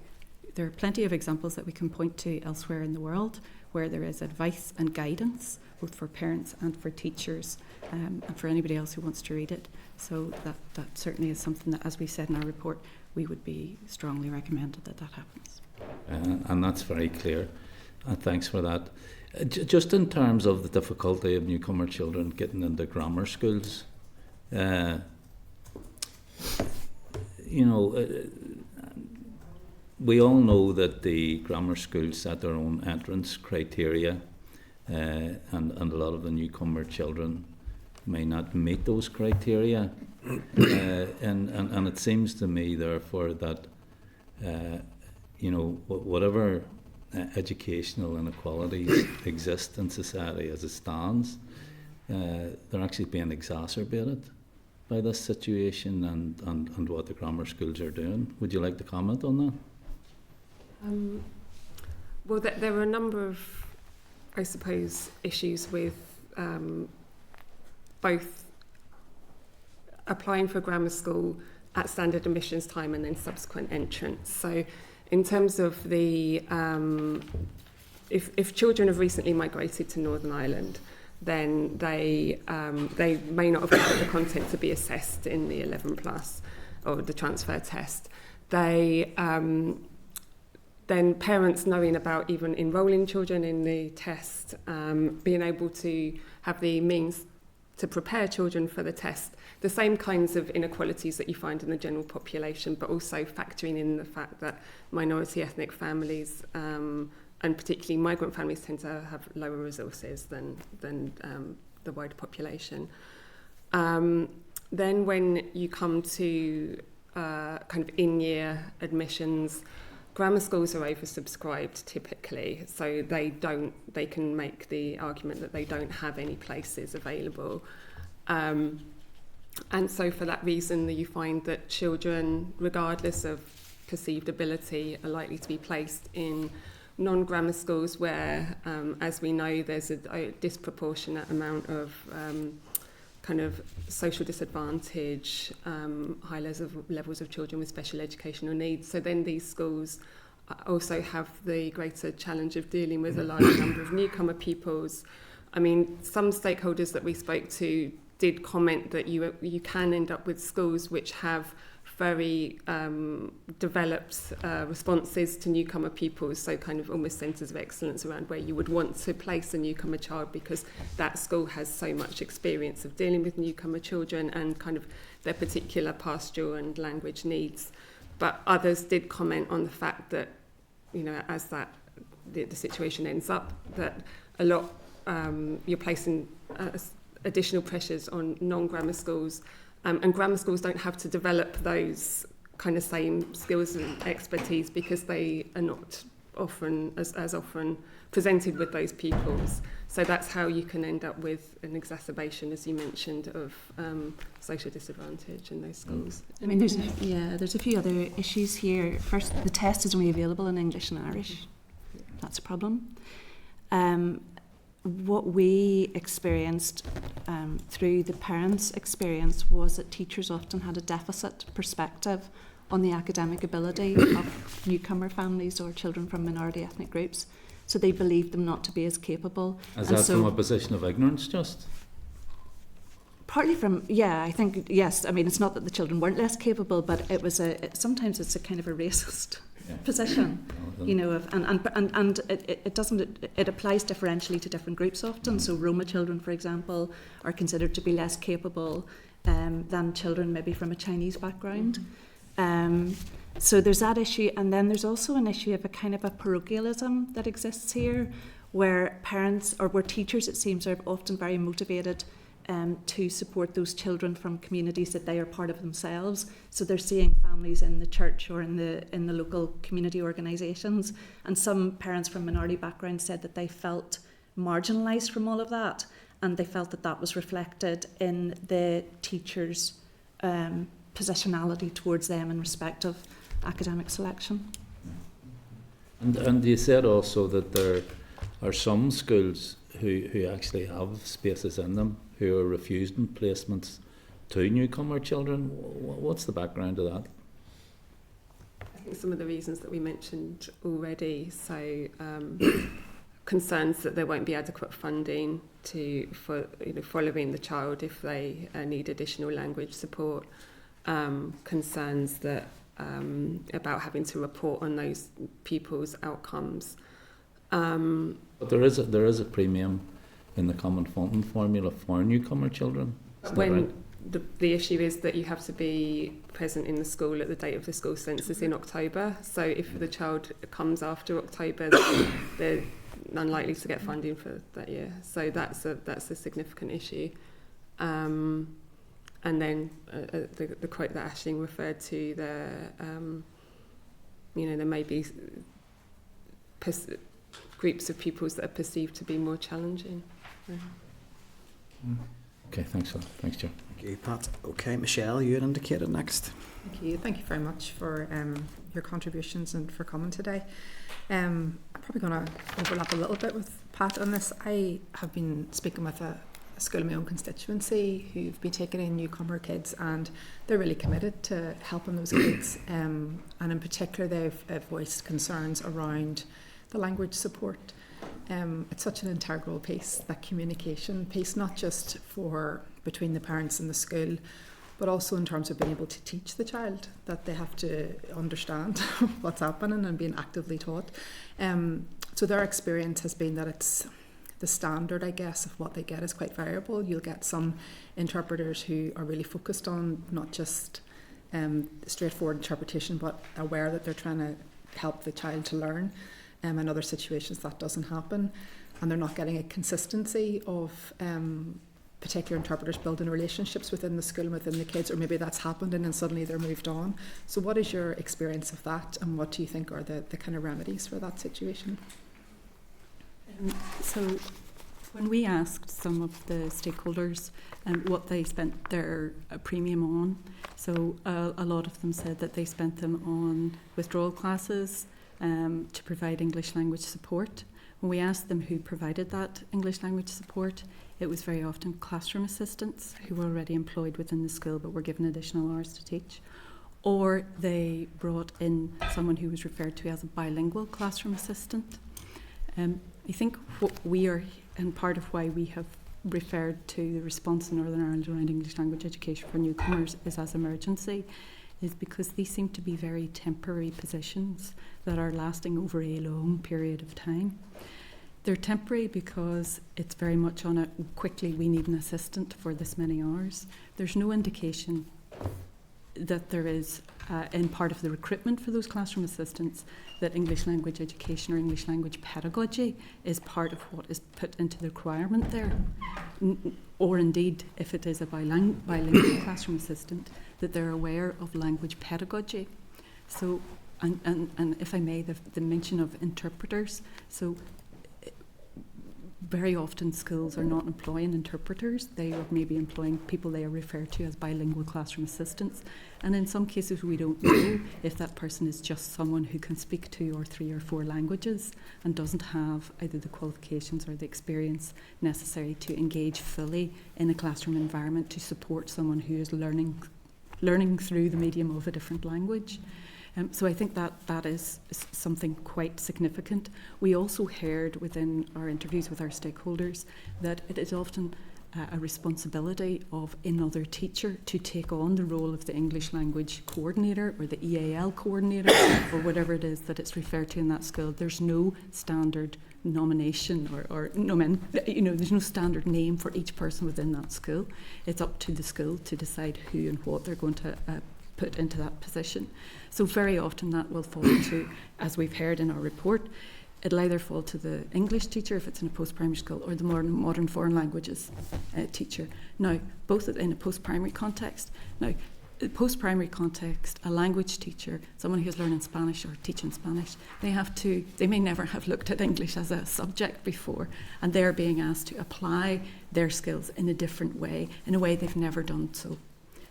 there are plenty of examples that we can point to elsewhere in the world where there is advice and guidance, both for parents and for teachers, and for anybody else who wants to read it. So that certainly is something that, as we said in our report, we would be strongly recommended that happens. And that's very clear. And thanks for that. Just in terms of the difficulty of newcomer children getting into grammar schools, we all know that the grammar schools set their own entrance criteria, and a lot of the newcomer children may not meet those criteria. And it seems to me, therefore, that you know, whatever educational inequalities exist in society as it stands, they're actually being exacerbated by this situation and what the grammar schools are doing. Would you like to comment on that? Well, there are a number of, I suppose, issues with both applying for grammar school at standard admissions time and then subsequent entrance. So in terms of the, if children have recently migrated to Northern Ireland, then they may not have got the content to be assessed in the 11 plus or the transfer test. They then parents knowing about even enrolling children in the test, being able to have the means to prepare children for the test, the same kinds of inequalities that you find in the general population, but also factoring in the fact that minority ethnic families and particularly migrant families tend to have lower resources than the wider population. Then when you come to kind of in-year admissions, grammar schools are oversubscribed typically, so they can make the argument that they don't have any places available. And so for that reason, you find that children, regardless of perceived ability, are likely to be placed in non-grammar schools where, as we know, there's a disproportionate amount of kind of social disadvantage, high levels of children with special educational needs. So then these schools also have the greater challenge of dealing with a large number of newcomer pupils. I mean, some stakeholders that we spoke to did comment that you can end up with schools which have very developed responses to newcomer pupils, so kind of almost centres of excellence around where you would want to place a newcomer child because that school has so much experience of dealing with newcomer children and kind of their particular pastoral and language needs. But others did comment on the fact that, you know, as the situation ends up, that a lot you're placing additional pressures on non-grammar schools. And grammar schools don't have to develop those kind of same skills and expertise because they are not often as often presented with those pupils. So that's how you can end up with an exacerbation, as you mentioned, of social disadvantage in those schools. I mean, there's a few other issues here. First, the test is only available in English and Irish. That's a problem. What we experienced through the parents' experience was that teachers often had a deficit perspective on the academic ability of newcomer families or children from minority ethnic groups. So they believed them not to be as capable. Is that from a position of ignorance just? Partly from, I think, yes. I mean, it's not that the children weren't less capable, but it was sometimes it's a kind of a racist position, you know, and it doesn't, it applies differentially to different groups often. So Roma children, for example, are considered to be less capable than children maybe from a Chinese background. So there's that issue, and then there's also an issue of a kind of a parochialism that exists here, where parents or where teachers, it seems, are often very motivated to support those children from communities that they are part of themselves. So they're seeing families in the church or in the local community organisations. And some parents from minority backgrounds said that they felt marginalised from all of that, and they felt that that was reflected in the teachers' positionality towards them in respect of academic selection. And you said also that there are some schools who actually have spaces in them who are refusing placements to newcomer children. What's the background to that? I think some of the reasons that we mentioned already, so concerns that there won't be adequate funding for following the child if they need additional language support, concerns that about having to report on those pupils' outcomes. But there is a premium in the common funding formula for newcomer children. When the issue is that you have to be present in the school at the date of the school census in October. So if the child comes after October, they're unlikely to get funding for that year. So that's a significant issue. And then the quote that Aisling referred to, there may be groups of pupils that are perceived to be more challenging. Okay, thanks a lot. Thanks, Joe. Thank you, Pat. Okay, Michelle, you had indicated next. Thank you very much for your contributions and for coming today. I'm probably going to overlap a little bit with Pat on this. I have been speaking with a school in my own constituency who've been taking in newcomer kids, and they're really committed to helping those kids. And in particular, they've voiced concerns around the language support. It's such an integral piece, that communication piece, not just between the parents and the school, but also in terms of being able to teach the child, that they have to understand what's happening and being actively taught. So their experience has been that it's the standard, I guess, of what they get is quite variable. You'll get some interpreters who are really focused on not just straightforward interpretation, but aware that they're trying to help the child to learn. In other situations that doesn't happen, and they're not getting a consistency of particular interpreters building relationships within the school and within the kids, or maybe that's happened and then suddenly they're moved on. So what is your experience of that, and what do you think are the kind of remedies for that situation? So when we asked some of the stakeholders what they spent their premium on, so a lot of them said that they spent them on withdrawal classes, to provide English language support. When we asked them who provided that English language support, it was very often classroom assistants who were already employed within the school but were given additional hours to teach. Or they brought in someone who was referred to as a bilingual classroom assistant. I think what we are, and part of why we have referred to the response in Northern Ireland around English language education for newcomers is as emergency, is because these seem to be very temporary positions that are lasting over a long period of time. They're temporary because it's very much on a quickly, we need an assistant for this many hours. There's no indication that there is, in part of the recruitment for those classroom assistants, that English language education or English language pedagogy is part of what is put into the requirement there. Or indeed, if it is a bilingual classroom assistant, that they're aware of language pedagogy. So, and if I may, the mention of interpreters. So very often schools are not employing interpreters. They are maybe employing people they are referred to as bilingual classroom assistants. And in some cases we don't know if that person is just someone who can speak 2 or 3 or 4 languages and doesn't have either the qualifications or the experience necessary to engage fully in a classroom environment to support someone who is learning through the medium of a different language. So I think that is something quite significant. We also heard within our interviews with our stakeholders that it is often a responsibility of another teacher to take on the role of the English language coordinator or the EAL coordinator or whatever it is that it's referred to in that school. There's no standard nomination or there's no standard name for each person within that school. It's up to the school to decide who and what they're going to put into that position. So very often that will fall to, as we've heard in our report, it'll either fall to the English teacher if it's in a post-primary school or the modern foreign languages teacher. Now, both in a post-primary context. Now, post-primary context, a language teacher, someone who's learning Spanish or teaching Spanish, they may never have looked at English as a subject before, and they're being asked to apply their skills in a different way, in a way they've never done so.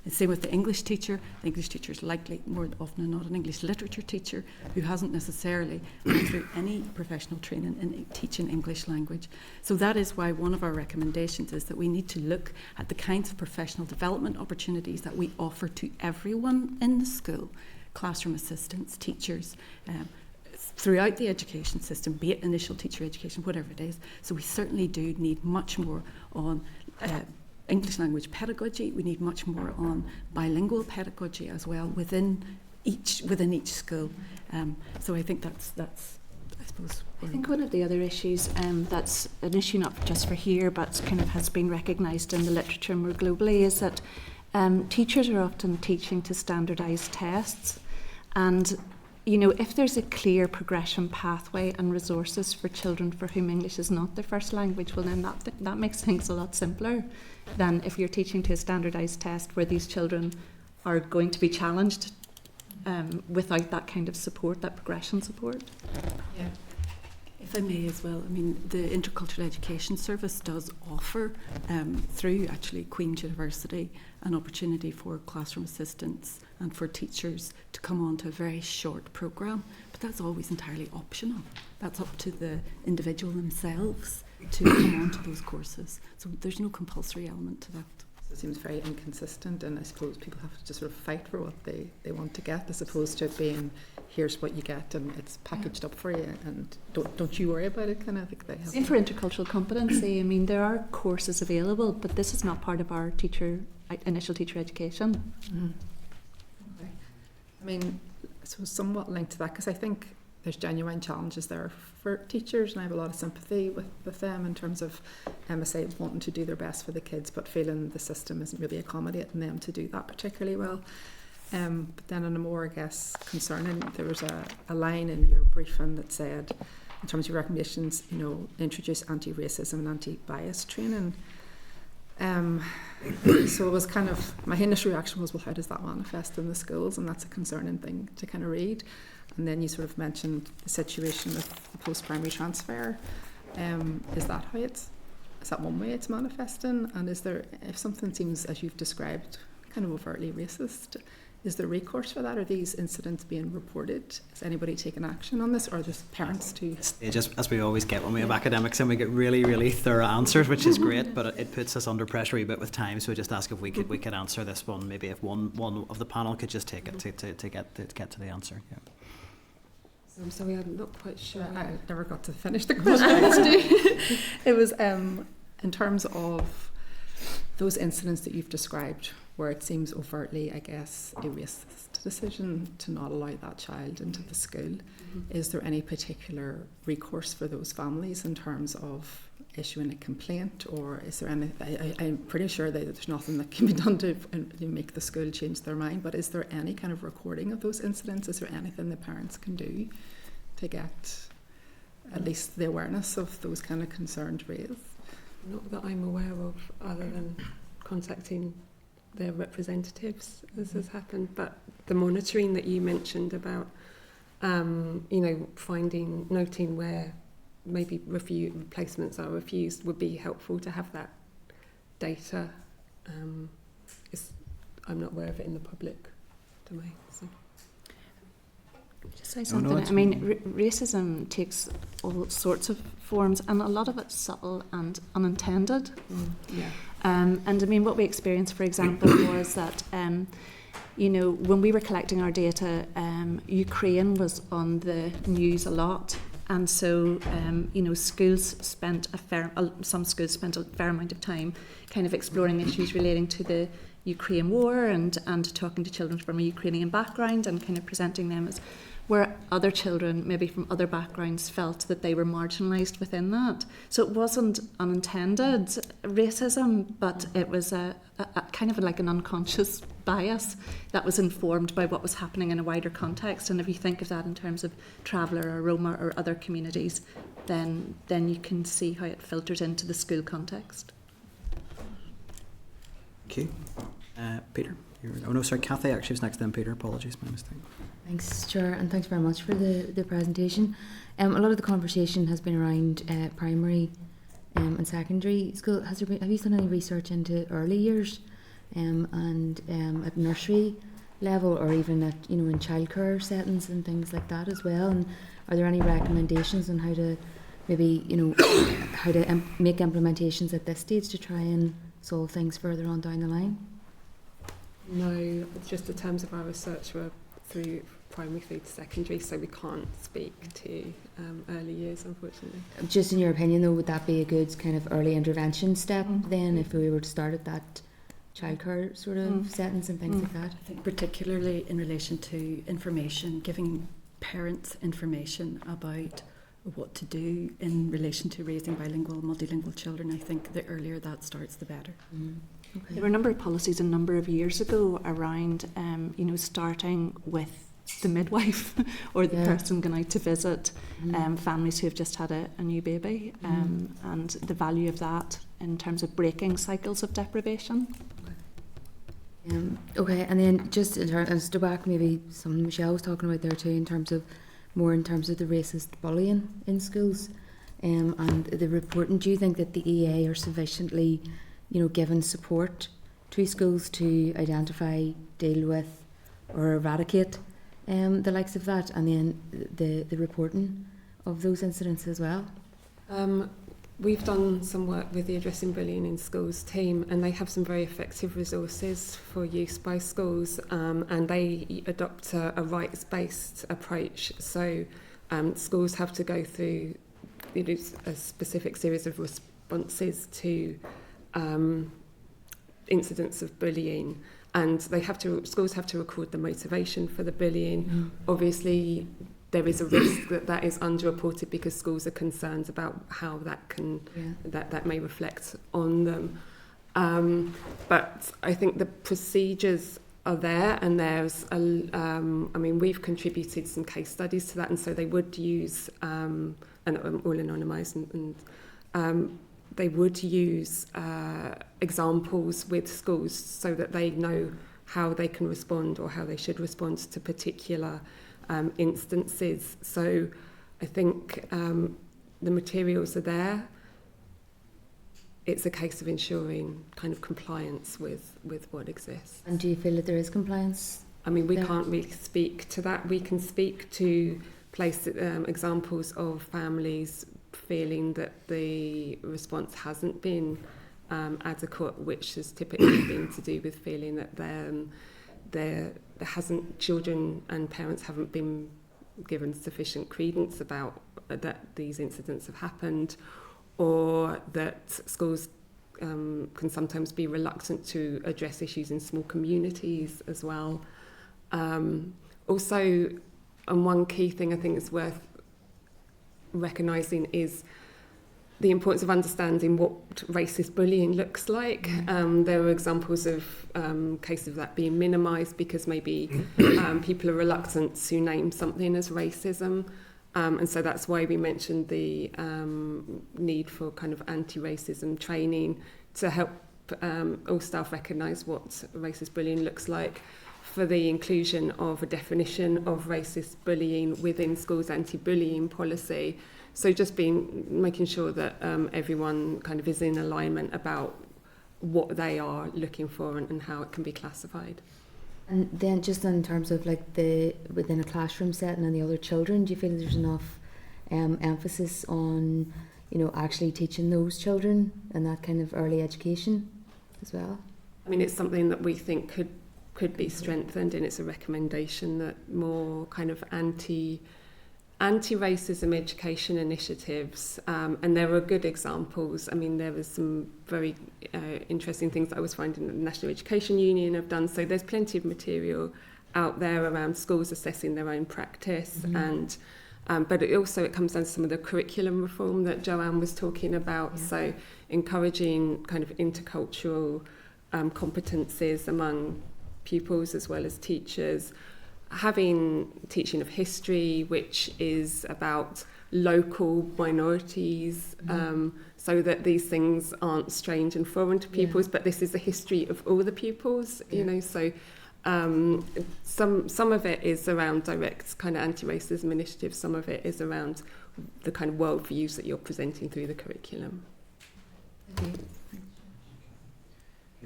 The same with the English teacher. The English teacher is likely more often than not an English literature teacher who hasn't necessarily gone through any professional training in teaching English language. So that is why one of our recommendations is that we need to look at the kinds of professional development opportunities that we offer to everyone in the school, classroom assistants, teachers, throughout the education system, be it initial teacher education, whatever it is. So we certainly do need much more on English language pedagogy. We need much more on bilingual pedagogy as well within each school. So I think that's I suppose. I think one of the other issues that's an issue not just for here, but kind of has been recognised in the literature more globally, is that teachers are often teaching to standardised tests, and if there's a clear progression pathway and resources for children for whom English is not their first language, well then that makes things a lot simpler than if you're teaching to a standardised test where these children are going to be challenged without that kind of support, that progression support. Yeah. If I may as well, I mean, the Intercultural Education Service does offer, through actually Queen's University, an opportunity for classroom assistants and for teachers to come on to a very short programme, but that's always entirely optional. That's up to the individual themselves to come on to those courses. So there's no compulsory element to that. So it seems very inconsistent, and I suppose people have to just sort of fight for what they want to get, as opposed to it being, here's what you get and it's packaged up for you, and don't you worry about it, kind of. I think they have. Same for intercultural competency. I mean, there are courses available, but this is not part of our initial teacher education. Mm-hmm. Okay. I mean, so somewhat linked to that, because I think there's genuine challenges there for teachers, and I have a lot of sympathy with them in terms of MSA wanting to do their best for the kids, but feeling the system isn't really accommodating them to do that particularly well. But then on a more, I guess, concerning, there was a line in your briefing that said, in terms of your recommendations, introduce anti-racism and anti-bias training. So it was kind of, my initial reaction was, well, how does that manifest in the schools? And that's a concerning thing to kind of read. And then you sort of mentioned the situation with the post-primary transfer. Is that one way it's manifesting? And is there, if something seems, as you've described, kind of overtly racist, is there recourse for that? Are these incidents being reported? Is anybody taking action on this, or just parents too? Just as we always get when we have academics, and we get really, really thorough answers, which is great, but it puts us under pressure a wee bit with time. So we just ask if we could answer this one. Maybe if one of the panel could just take it to get to the answer. Yeah. So I'm sorry, I'm not quite sure. I never got to finish the question. It was in terms of those incidents that you've described, where it seems overtly, I guess, a racist decision to not allow that child into the school. Mm-hmm. Is there any particular recourse for those families in terms of issuing a complaint, or is there any? I'm pretty sure that there's nothing that can be done to make the school change their mind, but is there any kind of recording of those incidents? Is there anything the parents can do to get at least the awareness of those kind of concerns raised? Not that I'm aware of, other than contacting their representatives as has happened, but the monitoring that you mentioned about, noting where maybe placements are refused would be helpful to have that data. I'm not aware of it in the public domain. So. Just say something. I mean, racism takes all sorts of forms, and a lot of it's subtle and unintended. Yeah. And I mean, what we experienced, for example, was that, when we were collecting our data, Ukraine was on the news a lot. And so, schools spent some schools spent a fair amount of time kind of exploring issues relating to the Ukraine war and talking to children from a Ukrainian background and kind of presenting them as where other children, maybe from other backgrounds, felt that they were marginalised within that. So it wasn't unintended racism, but it was a kind of like an unconscious bias that was informed by what was happening in a wider context. And if you think of that in terms of Traveller or Roma or other communities, then you can see how it filters into the school context. Okay. Peter. Kathy actually was next then. Peter, apologies, my mistake. Thanks, Chair, and thanks very much for the presentation. A lot of the conversation has been around primary and secondary school. Have you done any research into early years and at nursery level, or even at in childcare settings and things like that as well? And are there any recommendations on how to maybe how to make implementations at this stage to try and solve things further on down the line? No, it's just the terms of our research were through primary through to secondary, so we can't speak to early years, unfortunately. Just in your opinion, though, would that be a good kind of early intervention step then, if we were to start at that childcare sort of settings and things like that? I think particularly in relation to information, giving parents information about what to do in relation to raising bilingual, multilingual children. I think the earlier that starts, the better. Okay. There were a number of policies a number of years ago around, starting with the midwife or the person going out to visit families who have just had a new baby, and the value of that in terms of breaking cycles of deprivation. Okay, and then just in terms, and to back maybe something Michelle was talking about there too, in terms of the racist bullying in schools, and the reporting. Do you think that the EA are sufficiently, given support to schools to identify, deal with, or eradicate the likes of that, and then the reporting of those incidents as well? We've done some work with the Addressing Bullying in Schools team, and they have some very effective resources for use by schools, and they adopt a rights-based approach. So schools have to go through a specific series of responses to incidents of bullying, and schools have to record the motivation for the bullying. Obviously, there is a risk that is underreported because schools are concerned about how that may reflect on them. But I think the procedures are there, and there's we've contributed some case studies to that, and so they would use and all anonymised, and they would use examples with schools so that they know how they can respond or how they should respond to particular instances. So I think the materials are there. It's a case of ensuring kind of compliance with what exists. And do you feel that there is compliance? I mean, we can't really speak to that. We can speak to examples of families feeling that the response hasn't been adequate, which has typically been to do with feeling that children and parents haven't been given sufficient credence about that these incidents have happened, or that schools can sometimes be reluctant to address issues in small communities as well. Also, and one key thing I think is worth recognising is the importance of understanding what racist bullying looks like. There are examples of cases of that being minimised because maybe people are reluctant to name something as racism. And so that's why we mentioned the need for kind of anti-racism training to help all staff recognise what racist bullying looks like, for the inclusion of a definition of racist bullying within schools' anti-bullying policy. So just making sure that everyone kind of is in alignment about what they are looking for and how it can be classified. And then just in terms of within a classroom setting and the other children, do you feel there's enough emphasis on, actually teaching those children and that kind of early education as well? I mean, it's something that we think could be strengthened, and it's a recommendation that more kind of anti-racism education initiatives, and there are good examples. I mean, there was some very interesting things that I was finding that the National Education Union have done. So there's plenty of material out there around schools assessing their own practice, and but it comes down to some of the curriculum reform that Joanne was talking about. Yeah. So encouraging kind of intercultural competencies among pupils as well as teachers, having teaching of history, which is about local minorities, so that these things aren't strange and foreign to pupils, but this is the history of all the pupils, so some of it is around direct kind of anti-racism initiatives, some of it is around the kind of worldviews that you're presenting through the curriculum. Okay.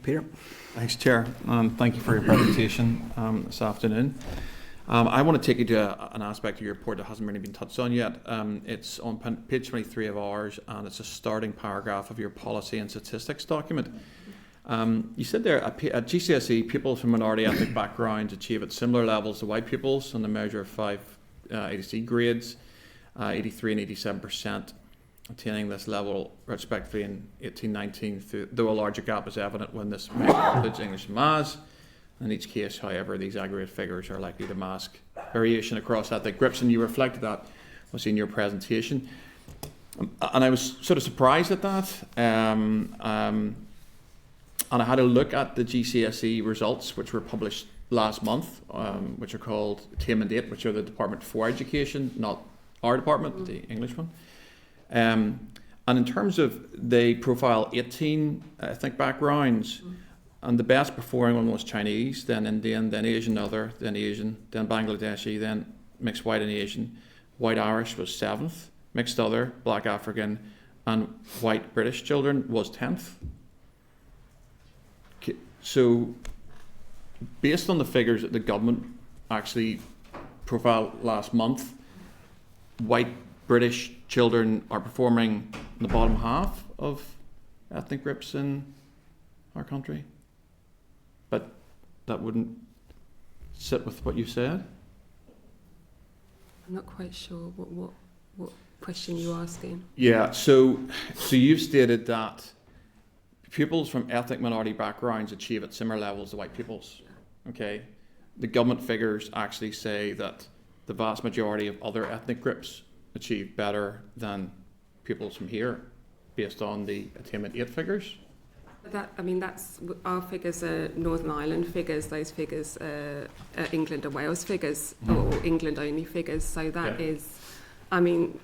Peter. Thanks, Chair, and thank you for your presentation this afternoon. I want to take you to an aspect of your report that hasn't really been touched on yet. It's on page 23 of ours, and it's a starting paragraph of your policy and statistics document. You said there, at GCSE, pupils from minority ethnic backgrounds achieve at similar levels to white pupils on the measure of 5 ADC grades, 83 and 87%. Attaining this level respectively in 18-19, though a larger gap is evident when this measure includes English and Maths. In each case, however, these aggregate figures are likely to mask variation across ethnic groups, and you reflected that, was in your presentation. And I was sort of surprised at that. And I had a look at the GCSE results, which were published last month, which are called Attainment 8, which are the Department for Education, not our department, the English one. And in terms of they profile 18 ethnic backgrounds, And the best performing one was Chinese, then Indian, then Asian other, then Asian, then Bangladeshi, then mixed white and Asian. White Irish was 7th, mixed other, black African, and white British children was 10th. So, based on the figures that the government actually profiled last month, white British children are performing in the bottom half of ethnic groups in our country. But that wouldn't sit with what you said. I'm not quite sure what question you're asking. Yeah, so you've stated that pupils from ethnic minority backgrounds achieve at similar levels to white pupils. Okay, the government figures actually say that the vast majority of other ethnic groups achieve better than pupils from here, based on the Attainment 8 figures. That's our figures are Northern Ireland figures. Those figures are England and Wales figures, or England only figures. So that is. I think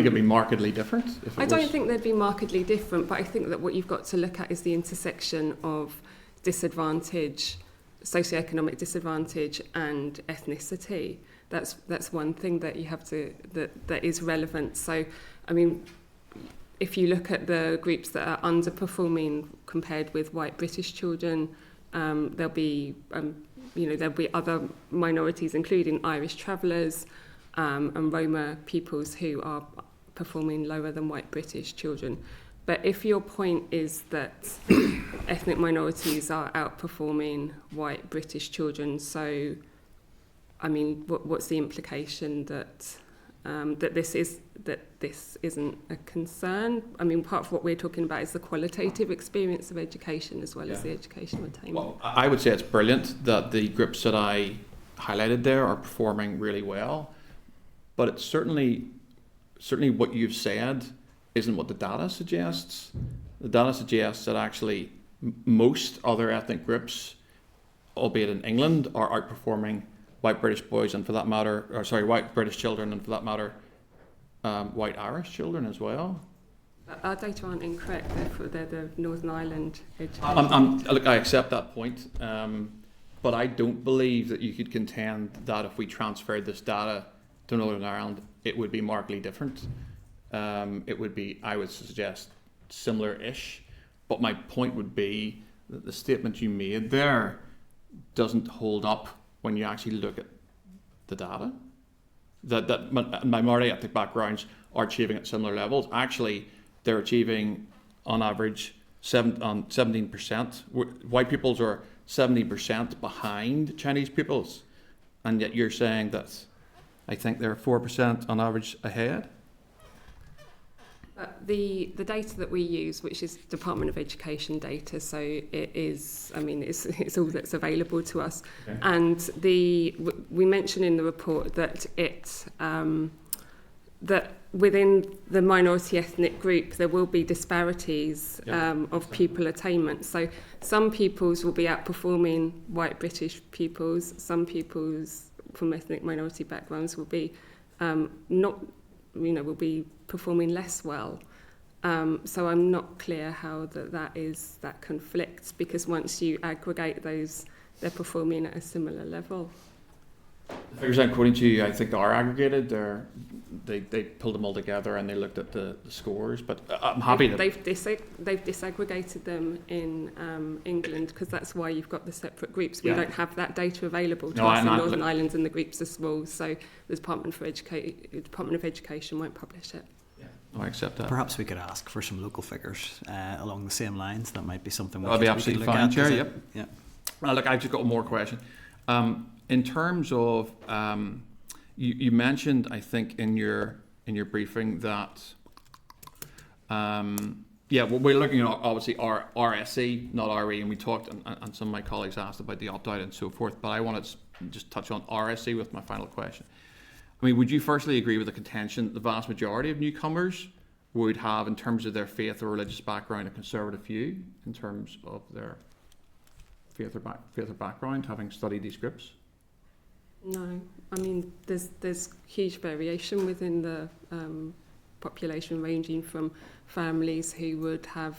it'd be markedly different? I don't think they'd be markedly different, but I think that what you've got to look at is the intersection of disadvantage, socioeconomic disadvantage, and ethnicity. That's one thing that you have to that is relevant. So, if you look at the groups that are underperforming compared with white British children, there'll be other minorities, including Irish travellers. And Roma peoples who are performing lower than white British children. But if your point is that ethnic minorities are outperforming white British children, so, what's the implication that this isn't a concern? Part of what we're talking about is the qualitative experience of education as well as the educational attainment. Well, I would say it's brilliant that the groups that I highlighted there are performing really well. But it's certainly what you've said isn't what the data suggests. The data suggests that actually most other ethnic groups, albeit in England, are outperforming white British boys and white British children, and for that matter, white Irish children as well. Our data aren't incorrect. They're the Northern Ireland education. Look, I accept that point, but I don't believe that you could contend that if we transferred this data to Northern Ireland, it would be markedly different. It would be, I would suggest, similar-ish. But my point would be that the statement you made there doesn't hold up when you actually look at the data. That minority ethnic backgrounds are achieving at similar levels. Actually, they're achieving, on average, 17%. White pupils are 70% behind Chinese pupils. And yet you're saying that I think they're 4% on average ahead. The data that we use, which is Department of Education data, so it is. It's all that's available to us. Okay. And we mention in the report that that within the minority ethnic group there will be disparities of pupil attainment. So some pupils will be outperforming white British pupils. Some pupils from ethnic minority backgrounds will be will be performing less well. So I'm not clear how that conflicts, because once you aggregate those, they're performing at a similar level. The figures I'm quoting to you, I think, are aggregated. They pulled them all together and they looked at the scores. But I'm happy that they've disaggregated them in England, because that's why you've got the separate groups. We don't have that data available to us in Northern Ireland, and the groups are small, so the Department of Education won't publish it. I accept that. Perhaps we could ask for some local figures along the same lines. That might be something we could look at. That'd be absolutely fine, Chair. Yep. Yeah. Well, look, I've just got one more question. In terms of, you mentioned, I think, in your briefing that, we're looking at obviously RSE, not RE, and we talked, and some of my colleagues asked about the opt-out and so forth, but I wanted to just touch on RSE with my final question. Would you firstly agree with the contention that the vast majority of newcomers would have, in terms of their faith or religious background, a conservative view in terms of their faith or background, having studied these groups? No, there's huge variation within the population, ranging from families who would have,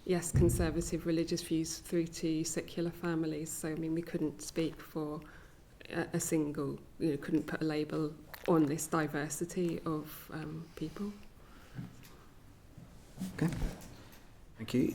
yes, conservative religious views through to secular families. So, I mean, we couldn't speak for a single, couldn't put a label on this diversity of people. Okay. Thank you.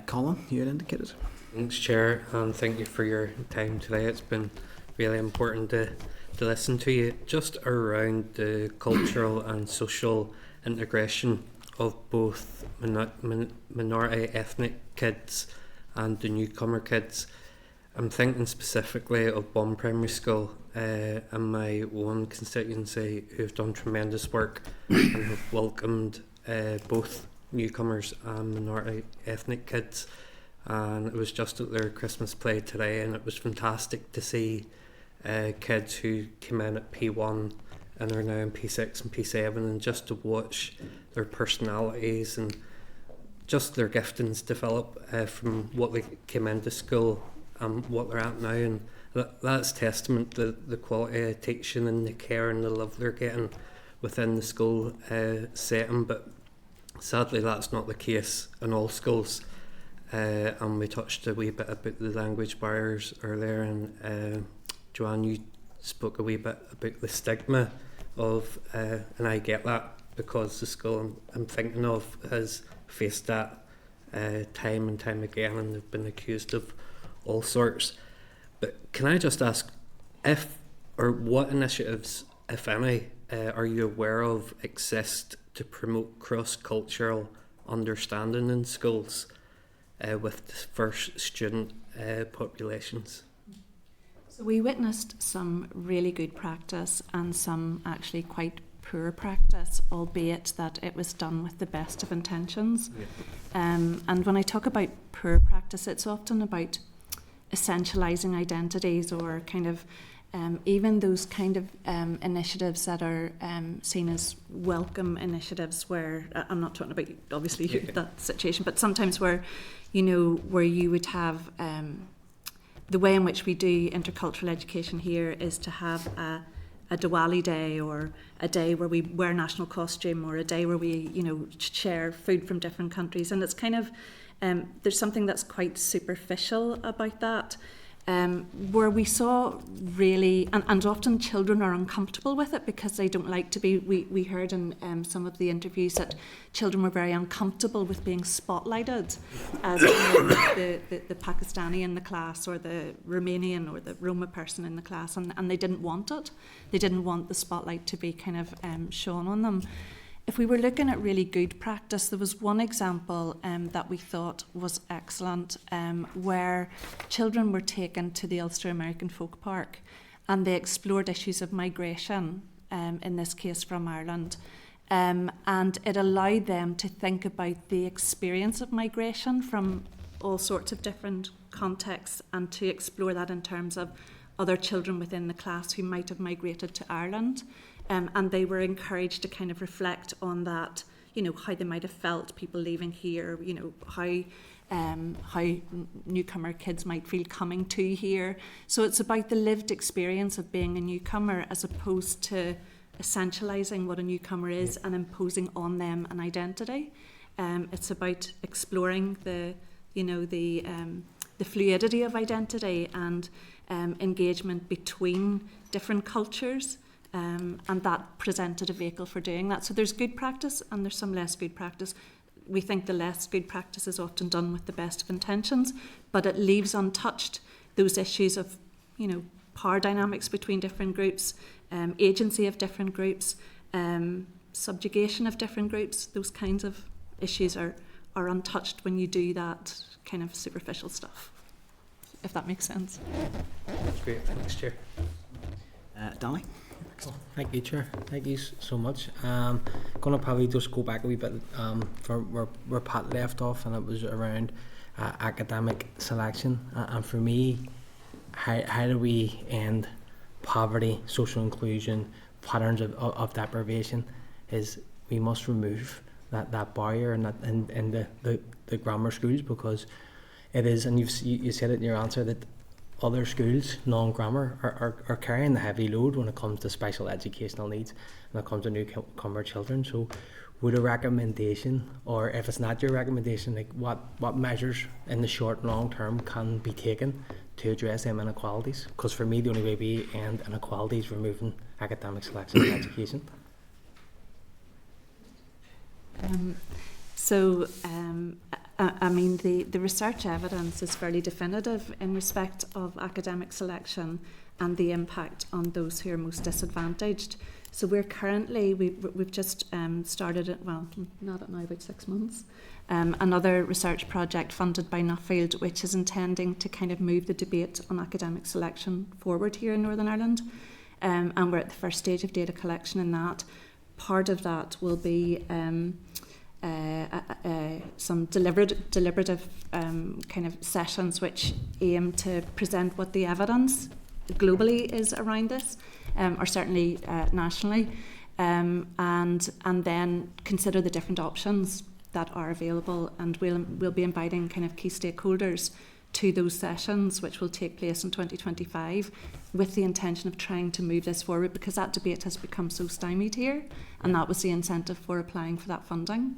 Colin, you had indicated. Thanks, Chair, and thank you for your time today. It's been really important to listen to you. Just around the cultural and social integration of both minority ethnic kids and the newcomer kids. I'm thinking specifically of Bunn Primary School and my own constituency, who've done tremendous work and have welcomed both newcomers and minority ethnic kids. And it was just at their Christmas play today, and it was fantastic to see kids who came in at P1 and are now in P6 and P7, and just to watch their personalities and just their giftings develop from what they came into school and what they're at now. And that's testament to the quality of teaching and the care and the love they're getting within the school setting. But sadly, that's not the case in all schools. And we touched a wee bit about the language barriers earlier, and Joanne, you spoke a wee bit about the stigma of, and I get that because the school I'm thinking of has faced that time and time again, and they've been accused of all sorts. But can I just ask what initiatives, if any, are you aware of exist to promote cross-cultural understanding in schools with diverse student populations? So we witnessed some really good practice and some actually quite poor practice, albeit that it was done with the best of intentions. And when I talk about poor practice, it's often about essentialising identities, or kind of even those kind of initiatives that are seen as welcome initiatives, where I'm not talking about obviously that situation, but sometimes where where you would have the way in which we do intercultural education here is to have a Diwali day, or a day where we wear national costume, or a day where we share food from different countries. And it's kind of there's something that's quite superficial about that, where we saw really, and often children are uncomfortable with it because they don't like to be, we heard in some of the interviews that children were very uncomfortable with being spotlighted as the Pakistani in the class, or the Romanian or the Roma person in the class, and they didn't want it. They didn't want the spotlight to be kind of shown on them. If we were looking at really good practice, there was one example that we thought was excellent, where children were taken to the Ulster American Folk Park, and they explored issues of migration, in this case from Ireland, and it allowed them to think about the experience of migration from all sorts of different contexts, and to explore that in terms of other children within the class who might have migrated to Ireland. And they were encouraged to kind of reflect on that, how they might have felt, people leaving here, how newcomer kids might feel coming to here. So it's about the lived experience of being a newcomer, as opposed to essentialising what a newcomer is and imposing on them an identity. It's about exploring the fluidity of identity and engagement between different cultures. And that presented a vehicle for doing that. So there's good practice and there's some less good practice. We think the less good practice is often done with the best of intentions, but it leaves untouched those issues of, power dynamics between different groups, agency of different groups, subjugation of different groups. Those kinds of issues are untouched when you do that kind of superficial stuff, if that makes sense. That's great. Thanks, Chair. Danny? Oh, thank you, Chair. Thank you so much. Going to probably just go back a wee bit for where Pat left off, and it was around academic selection. And for me, how do we end poverty, social inclusion, patterns of deprivation? Is we must remove that barrier in the grammar schools, because it is, and you said it in your answer, that other schools, non-grammar, are carrying the heavy load when it comes to special educational needs, when it comes to newcomer children. So would a recommendation, or if it's not your recommendation, like what measures in the short and long term can be taken to address them inequalities? Because for me, the only way we end inequality is removing academic selection in education. I mean, the research evidence is fairly definitive in respect of academic selection and the impact on those who are most disadvantaged. So we're currently, we've just started it, well, not at now, about 6 months, another research project funded by Nuffield, which is intending to kind of move the debate on academic selection forward here in Northern Ireland. And we're at the first stage of data collection in that. Part of that will be some deliberative kind of sessions which aim to present what the evidence globally is around this, or certainly nationally, and then consider the different options that are available, and we'll be inviting kind of key stakeholders to those sessions, which will take place in 2025, with the intention of trying to move this forward, because that debate has become so stymied here, and that was the incentive for applying for that funding.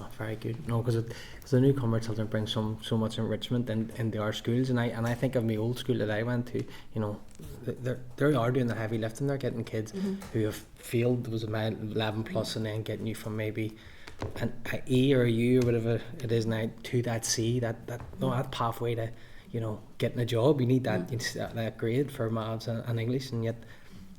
Oh, very good. No, because the newcomer children bring so much enrichment into our schools, and I think of my old school that I went to. You know, they are doing the heavy lifting. They're getting kids who have failed, was a 11 plus, and then getting you from maybe an E or a U or whatever it is now to that C, that pathway to, you know, getting a job. You need that that grade for maths and English, and yet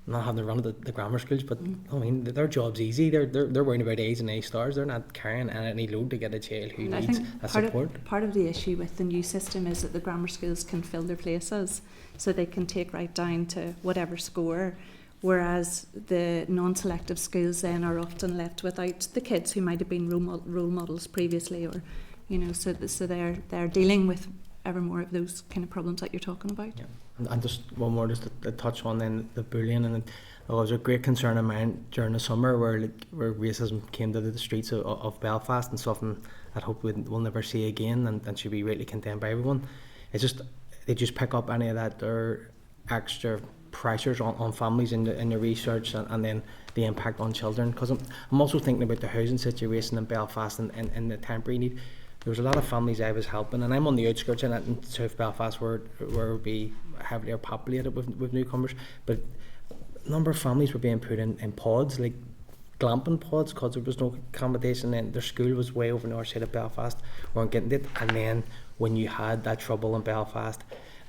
not having to run at the grammar schools. But I mean, their job's easy. They're worrying about A's and A stars. They're not carrying any load to get a child who needs a support. Part of the issue with the new system is that the grammar schools can fill their places, so they can take right down to whatever score, whereas the non-selective schools then are often left without the kids who might have been role models previously, or, you know, so they're dealing with ever more of those kind of problems that you're talking about. Yeah. And just one more, just to touch on then the bullying, and it was a great concern of mine during the summer where racism came to the streets of Belfast, and something I hope we'll never see again, and should be rightly condemned by everyone. It's just, they just pick up any of that or extra pressures on families in the research, and then the impact on children. Because I'm also thinking about the housing situation in Belfast and the temporary need. There was a lot of families I was helping, and I'm on the outskirts in South Belfast where it would be heavily populated with newcomers, but a number of families were being put in pods, like glamping pods, because there was no accommodation, and their school was way over north side of Belfast, weren't getting it. And then when you had that trouble in Belfast,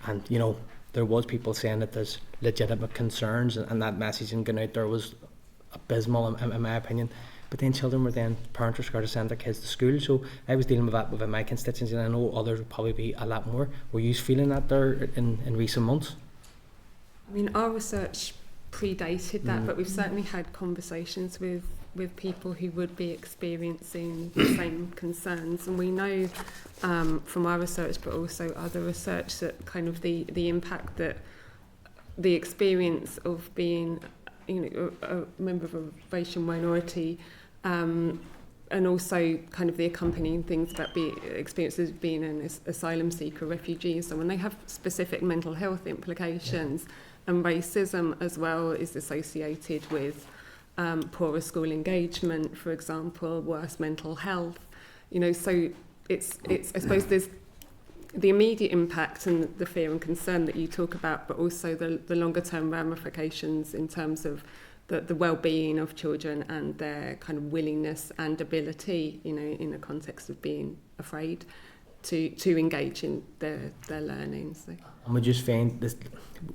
and you know, there was people saying that there's legitimate concerns, and that messaging going out there was abysmal in my opinion. But then parents were scared to send their kids to school. So I was dealing with that within my constituency, and I know others would probably be a lot more. Were you feeling that there in recent months? I mean, our research predated that, but we've certainly had conversations with people who would be experiencing the same concerns. And we know from our research, but also other research, that kind of the impact that the experience of being, you know, a member of a racial minority, and also kind of the accompanying things about experiences of being an asylum seeker, refugee, and so when they have specific mental health implications, and racism as well is associated with poorer school engagement, for example, worse mental health, you know. So it's I suppose there's the immediate impact and the fear and concern that you talk about, but also the longer term ramifications in terms of the well-being of children and their kind of willingness and ability, you know, in the context of being afraid to engage in their learning. So. And we just find this,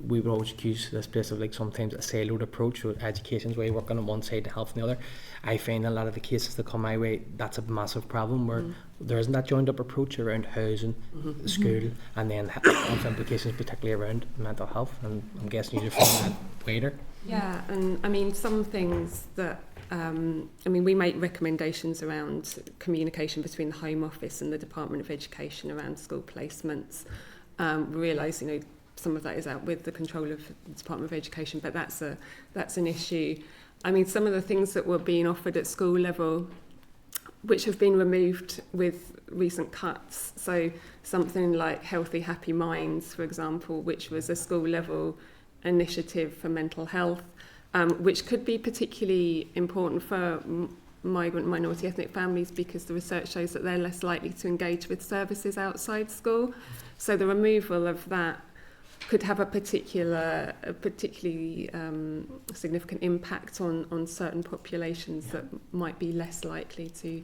we would always accuse this place of like sometimes a siloed approach, with education's way working on one side, health on the other. I find a lot of the cases that come my way, that's a massive problem, where there isn't that joined up approach around housing, school, and then health implications, particularly around mental health. And I'm guessing you find that wider. Yeah, and I mean, some things that I mean, we make recommendations around communication between the Home Office and the Department of Education around school placements. We realise, you know, some of that is out with the control of the Department of Education, but that's an issue. I mean, some of the things that were being offered at school level, which have been removed with recent cuts. So something like Healthy Happy Minds, for example, which was a school level initiative for mental health, which could be particularly important for migrant minority ethnic families, because the research shows that they're less likely to engage with services outside school. So the removal of that could have a particularly significant impact on certain populations that might be less likely to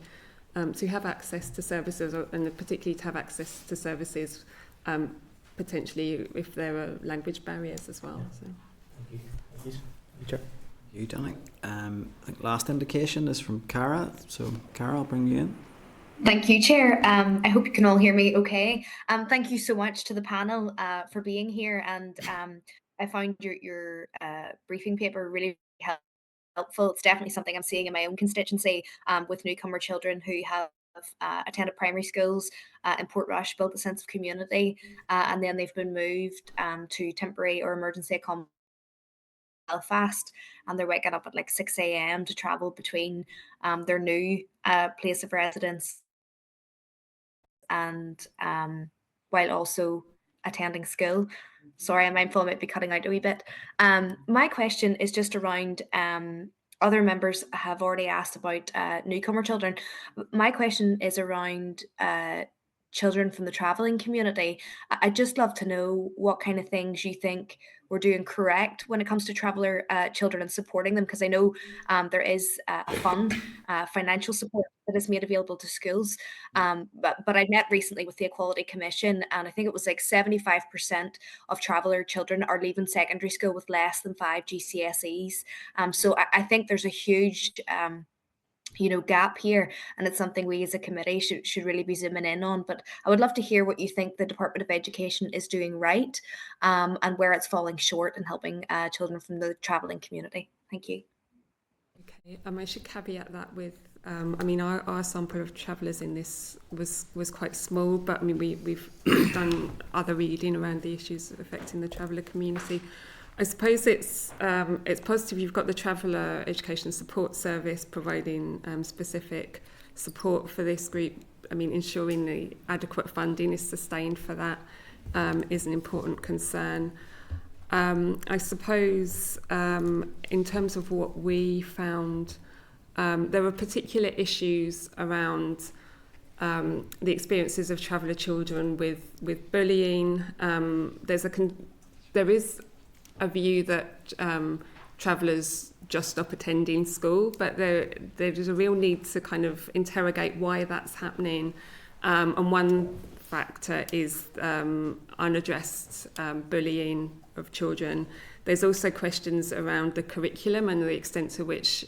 have access to services, and particularly to have access to services potentially if there are language barriers as well. So. Thank you. Chair. You, Danny. I think last indication is from Cara. So, Cara, I'll bring you in. Thank you, Chair. I hope you can all hear me okay. Thank you so much to the panel for being here, and I found your briefing paper really helpful. It's definitely something I'm seeing in my own constituency with newcomer children who have attended primary schools in Portrush, built a sense of community, and then they've been moved to temporary or emergency accommodation Belfast, and they're waking up at like 6 a.m. to travel between their new place of residence and while also attending school. Sorry, I'm mindful I might be cutting out a wee bit. My question is just around, other members have already asked about newcomer children. My question is around children from the travelling community. I'd just love to know what kind of things you think we're doing correct when it comes to traveller children and supporting them, because I know there is a fund, financial support that is made available to schools. But I met recently with the Equality Commission, and I think it was like 75% of traveller children are leaving secondary school with less than 5 GCSEs. So I think there's a huge gap here, and it's something we as a committee should really be zooming in on. But I would love to hear what you think the Department of Education is doing right, and where it's falling short in helping children from the travelling community. Thank you. Okay, I should caveat that with, our sample of travellers in this was quite small, but we've done other reading around the issues affecting the traveller community. I suppose it's positive you've got the Traveller Education Support Service providing specific support for this group. Ensuring the adequate funding is sustained for that is an important concern. I suppose in terms of what we found, there were particular issues around the experiences of traveller children with bullying. There is a view that travellers just stop attending school, but there's a real need to kind of interrogate why that's happening. And one factor is unaddressed bullying of children. There's also questions around the curriculum and the extent to which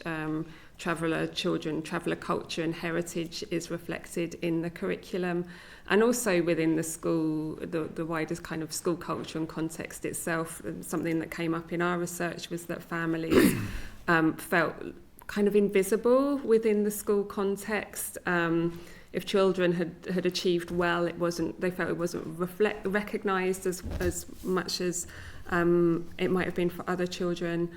traveller children, traveller culture and heritage is reflected in the curriculum. And also within the school, the wider kind of school culture and context itself. Something that came up in our research was that families felt kind of invisible within the school context. If children had achieved well, they felt it wasn't recognised as much as it might have been for other children.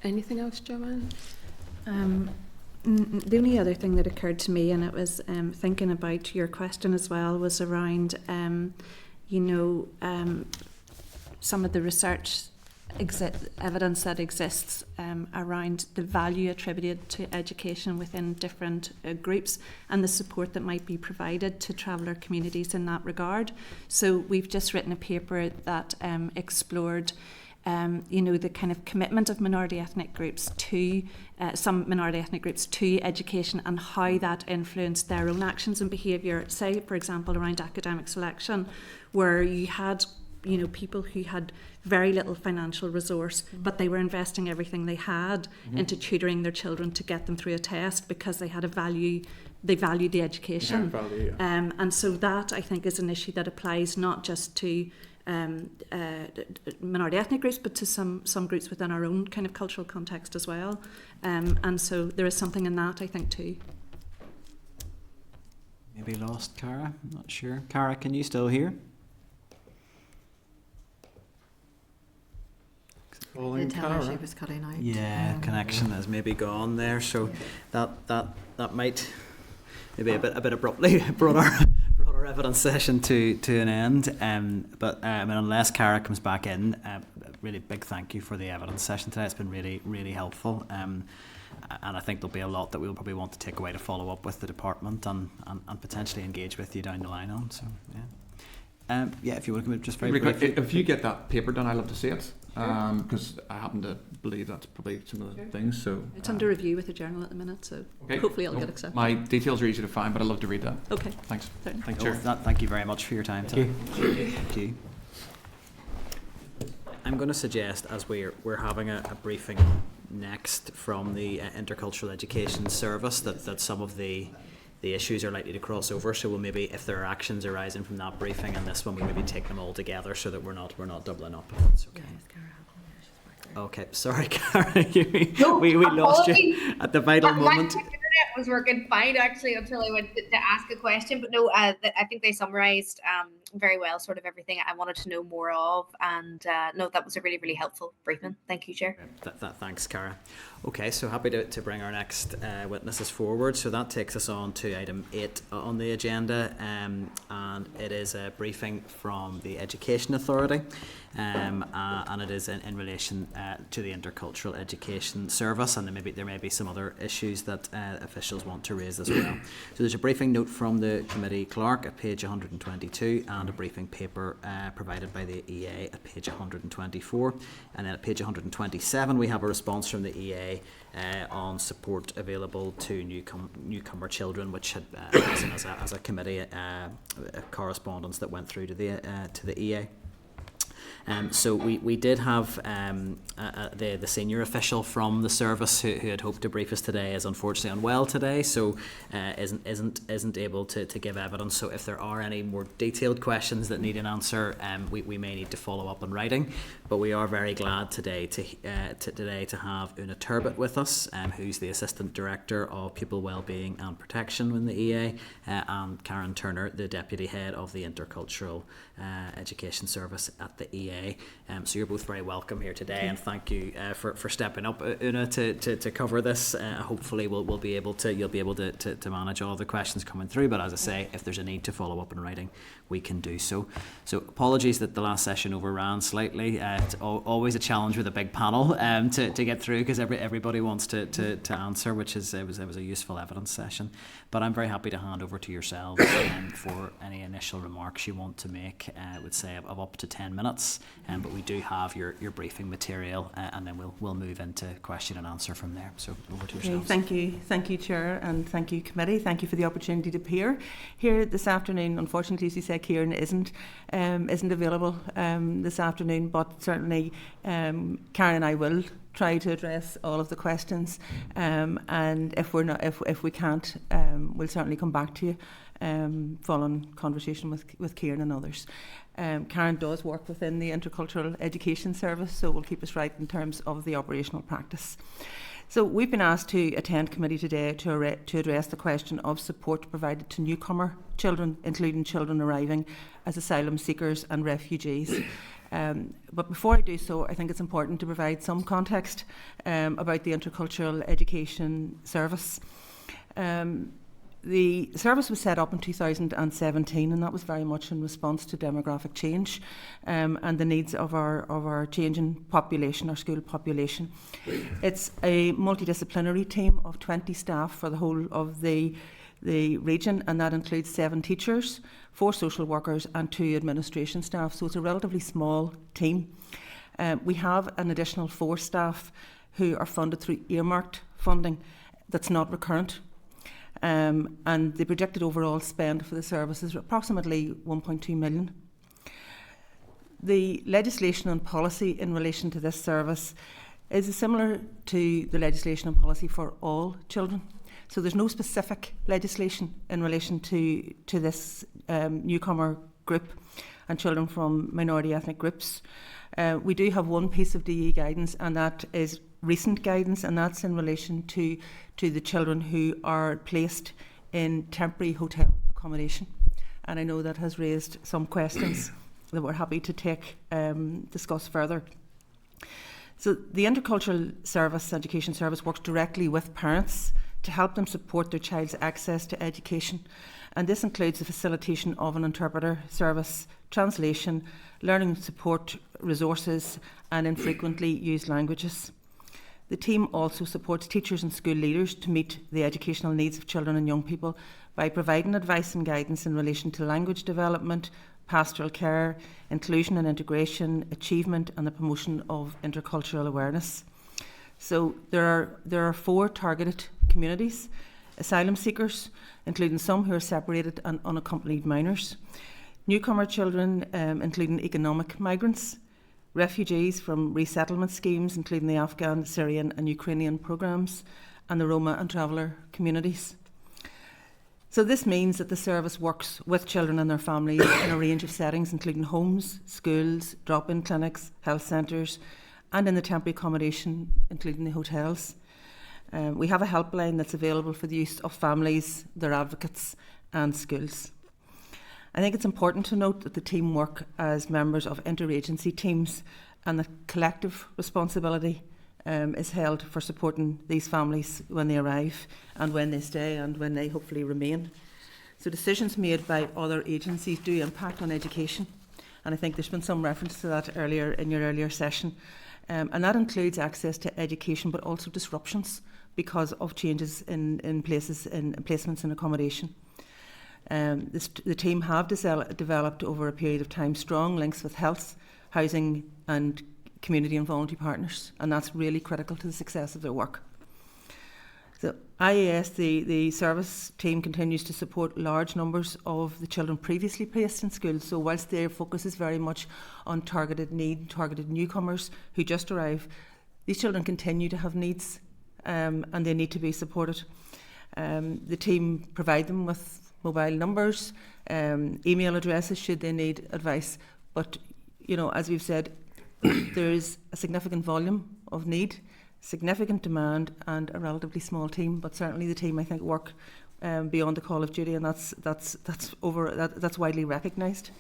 Anything else, Joanne? The only other thing that occurred to me, and it was thinking about your question as well, was around, some of the research evidence that exists around the value attributed to education within different groups and the support that might be provided to traveller communities in that regard. So we've just written a paper that explored the kind of commitment of minority ethnic groups to some minority ethnic groups to education and how that influenced their own actions and behaviour. Say, for example, around academic selection, where you had people who had very little financial resource, but they were investing everything they had into tutoring their children to get them through a test because they had they valued the education. And so that, I think, is an issue that applies not just to minority ethnic groups, but to some groups within our own kind of cultural context as well. And so there is something in that, I think, too. Maybe lost Cara, I'm not sure. Cara, can you still hear? The teller, she was cutting out. Yeah, connection has maybe gone there, so that might maybe a bit abruptly brought our evidence session to an end. But unless Cara comes back in, really big thank you for the evidence session today. It's been really, really helpful. and I think there'll be a lot that we'll probably want to take away to follow up with the department and potentially engage with you down the line on. So yeah, if you want to come in just very briefly. If you get that paper done, I'd love to see it, because I happen to believe that's probably some of the things. So it's under review with the journal at the minute, so hopefully it'll get accepted. My details are easy to find, but I'd love to read that. Okay. Thanks. Thank you. Thank you very much for your time today. Thank you. I'm going to suggest, as we're having a briefing next from the Intercultural Education Service, that some of the issues are likely to cross over. So we'll maybe, if there are actions arising from that briefing and this one, we maybe take them all together so that we're not doubling up. If that's okay. Okay, sorry, Cara, we lost you at the vital moment. My internet was working fine actually until I went to ask a question, but no, I think they summarised very well sort of everything I wanted to know more of, and no, that was a really, really helpful briefing. Thank you, Chair. Thanks, Cara. Okay, so happy to bring our next witnesses forward. So that takes us on to item 8 on the agenda, and it is a briefing from the Education Authority, and it is in relation to the Intercultural Education Service, and there may be some other issues that officials want to raise as well. So there's a briefing note from the committee clerk at page 122, and a briefing paper provided by the EA at page 124, and then at page 127 we have a response from the EA on support available to newcomer children, which had arisen as a committee a correspondence that went through to the EA. So we did have the senior official from the service who had hoped to brief us today is unfortunately unwell today, so isn't able to give evidence. So if there are any more detailed questions that need an answer, we may need to follow up in writing. But we are very glad today to have Una Turbot with us, who's the Assistant Director of Pupil Wellbeing and Protection in the EA, and Karen Turner, the Deputy Head of the Intercultural Education Service at the EA. So you're both very welcome here today, and thank you for stepping up, Una, to cover this. Hopefully you'll be able to manage all the questions coming through, but as I say, if there's a need to follow up in writing, we can do so. So apologies that the last session overran slightly. It's always a challenge with a big panel to get through, because everybody wants to answer, which is it was a useful evidence session. But I'm very happy to hand over to yourselves for any initial remarks you want to make. I would say of up to 10 minutes, but we do have your briefing material, and then we'll move into question and answer from there. So over to yourselves. Thank you, Chair, and thank you, Committee. Thank you for the opportunity to appear here this afternoon. Unfortunately, as you said, Kieran isn't available this afternoon, but certainly Karen and I will try to address all of the questions, and if we can't, we'll certainly come back to you following conversation with Kieran and others. Karen does work within the Intercultural Education Service, so will keep us right in terms of the operational practice. So we've been asked to attend committee today to address the question of support provided to newcomer children, including children arriving as asylum seekers and refugees. But before I do so, I think it's important to provide some context about the Intercultural Education Service. The service was set up in 2017, and that was very much in response to demographic change and the needs of our changing population, our school population. It's a multidisciplinary team of 20 staff for the whole of the region, and that includes 7 teachers, 4 social workers and 2 administration staff, so it's a relatively small team. We have an additional 4 staff who are funded through earmarked funding that's not recurrent. And the projected overall spend for the service is approximately 1.2 million. The legislation and policy in relation to this service is similar to the legislation and policy for all children. So there's no specific legislation in relation to this newcomer group and children from minority ethnic groups. We do have one piece of DE guidance, and that is recent guidance, and that's in relation to the children who are placed in temporary hotel accommodation. And I know that has raised some questions that we're happy to discuss further. So the Intercultural Education Service works directly with parents to help them support their child's access to education. And this includes the facilitation of an interpreter service, translation, learning support resources, and infrequently used languages. The team also supports teachers and school leaders to meet the educational needs of children and young people by providing advice and guidance in relation to language development, pastoral care, inclusion and integration, achievement and the promotion of intercultural awareness. So there are 4 targeted communities: asylum seekers, including some who are separated and unaccompanied minors; newcomer children, including economic migrants; refugees from resettlement schemes, including the Afghan, Syrian and Ukrainian programmes; and the Roma and traveller communities. So this means that the service works with children and their families in a range of settings, including homes, schools, drop-in clinics, health centres, and in the temporary accommodation, including the hotels. We have a helpline that's available for the use of families, their advocates and schools. I think it's important to note that the team work as members of interagency teams, and the collective responsibility is held for supporting these families when they arrive and when they stay and when they hopefully remain. So decisions made by other agencies do impact on education, and I think there's been some reference to that earlier in your earlier session, and that includes access to education but also disruptions because of changes in placements and accommodation. The team have developed over a period of time strong links with health, housing and community and voluntary partners, and that's really critical to the success of their work. So IAS, the service team, continues to support large numbers of the children previously placed in schools. So whilst their focus is very much on targeted newcomers who just arrive, these children continue to have needs, and they need to be supported. The team provide them with mobile numbers, email addresses should they need advice. But, you know, as we've said, there is a significant volume of need, significant demand, and a relatively small team. But certainly the team, I think, work beyond the call of duty, and that's widely recognised.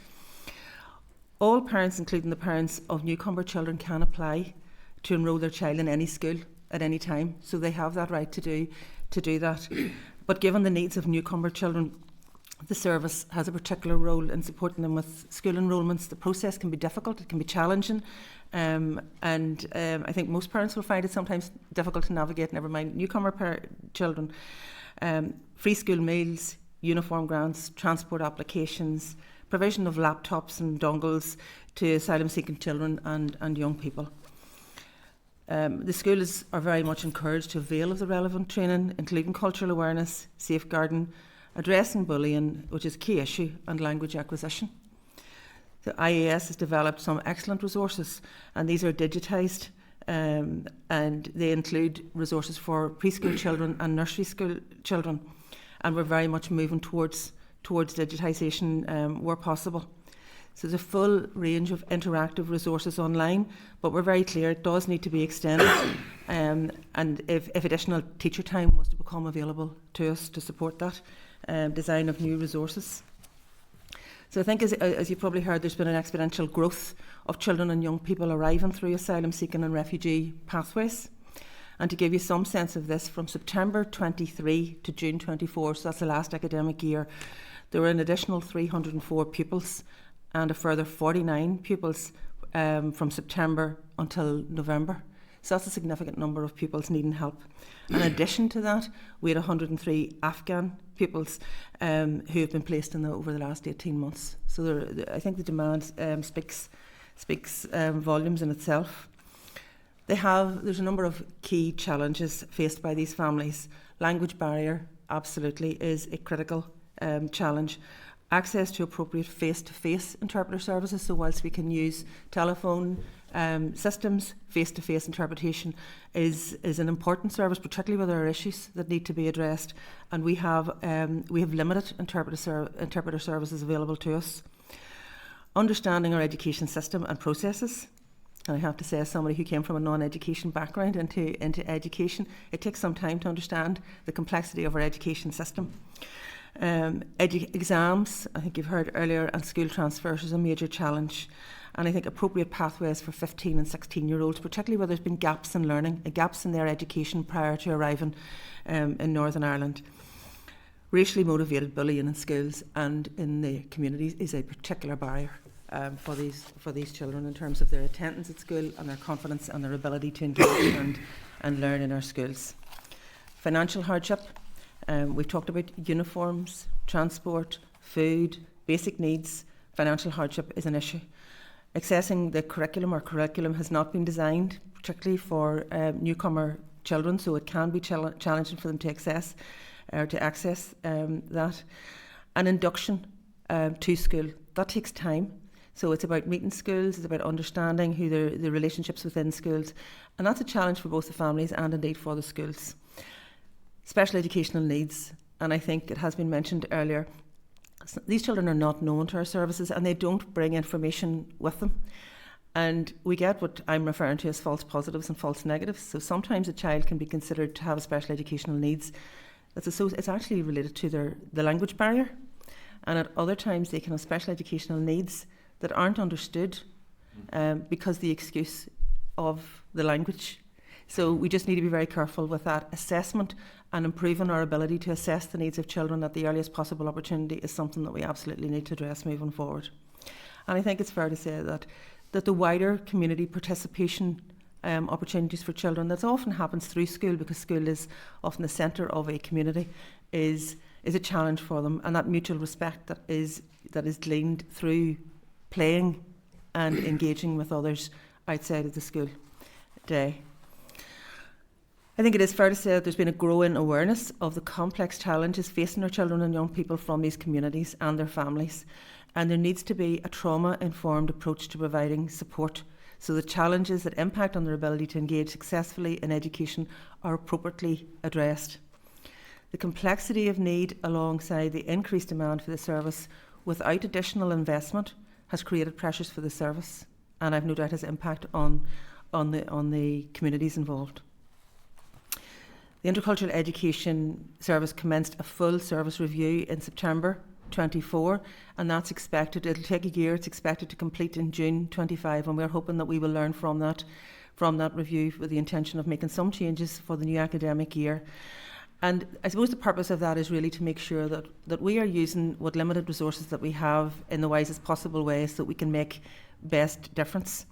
All parents, including the parents of newcomer children, can apply to enrol their child in any school at any time, so they have that right to do that. But given the needs of newcomer children, the service has a particular role in supporting them with school enrolments. The process can be difficult, it can be challenging, and I think most parents will find it sometimes difficult to navigate, never mind newcomer children. Free school meals, uniform grants, transport applications, provision of laptops and dongles to asylum-seeking children and young people. The schools are very much encouraged to avail of the relevant training, including cultural awareness, safeguarding, addressing bullying, which is a key issue, and language acquisition. The IAS has developed some excellent resources, and these are digitised, and they include resources for preschool children and nursery school children, and we're very much moving towards digitisation where possible. So there's a full range of interactive resources online, but we're very clear it does need to be extended, and if additional teacher time was to become available to us to support that design of new resources. So I think, as you probably heard, there's been an exponential growth of children and young people arriving through asylum seeking and refugee pathways. And to give you some sense of this, from September 23 to June 24, so that's the last academic year, there were an additional 304 pupils and a further 49 pupils from September until November. So that's a significant number of pupils needing help. In addition to that, we had 103 Afghan pupils who have been placed over the last 18 months. So I think the demand speaks volumes in itself. There's a number of key challenges faced by these families. Language barrier absolutely is a critical challenge. Access to appropriate face-to-face interpreter services, so whilst we can use telephone systems, face-to-face interpretation is an important service, particularly where there are issues that need to be addressed, and we have limited interpreter services available to us. Understanding our education system and processes, and I have to say, as somebody who came from a non-education background into education, it takes some time to understand the complexity of our education system. Exams, I think you've heard earlier, and school transfers is a major challenge, and I think appropriate pathways for 15 and 16-year-olds, particularly where there's been gaps in learning, gaps in their education prior to arriving in Northern Ireland. Racially motivated bullying in schools and in the communities is a particular barrier for these children in terms of their attendance at school and their confidence and their ability to engage and learn in our schools. Financial hardship, we've talked about uniforms, transport, food, basic needs. Financial hardship is an issue. Accessing the curriculum has not been designed particularly for newcomer children, so it can be challenging for them to access that. And induction to school, that takes time. So it's about meeting schools, it's about understanding who the relationships within schools, and that's a challenge for both the families and indeed for the schools. Special educational needs, and I think it has been mentioned earlier, these children are not known to our services and they don't bring information with them. And we get what I'm referring to as false positives and false negatives. So sometimes a child can be considered to have special educational needs. It's actually related to the language barrier. And at other times they can have special educational needs that aren't understood because the excuse of the language. So we just need to be very careful with that assessment, and improving our ability to assess the needs of children at the earliest possible opportunity is something that we absolutely need to address moving forward. And I think it's fair to say that the wider community participation opportunities for children, that often happens through school, because school is often the centre of a community, is a challenge for them, and that mutual respect that is gleaned through playing and engaging with others outside of the school day. I think it is fair to say that there's been a growing awareness of the complex challenges facing our children and young people from these communities and their families, and there needs to be a trauma-informed approach to providing support so the challenges that impact on their ability to engage successfully in education are appropriately addressed. The complexity of need alongside the increased demand for the service without additional investment has created pressures for the service, and I've no doubt has impact on the communities involved. The Intercultural Education Service commenced a full service review in September 24, and that's expected, it'll take a year, it's expected to complete in June 25, and we're hoping that we will learn from that review with the intention of making some changes for the new academic year. And I suppose the purpose of that is really to make sure that we are using what limited resources that we have in the wisest possible way so that we can make best difference.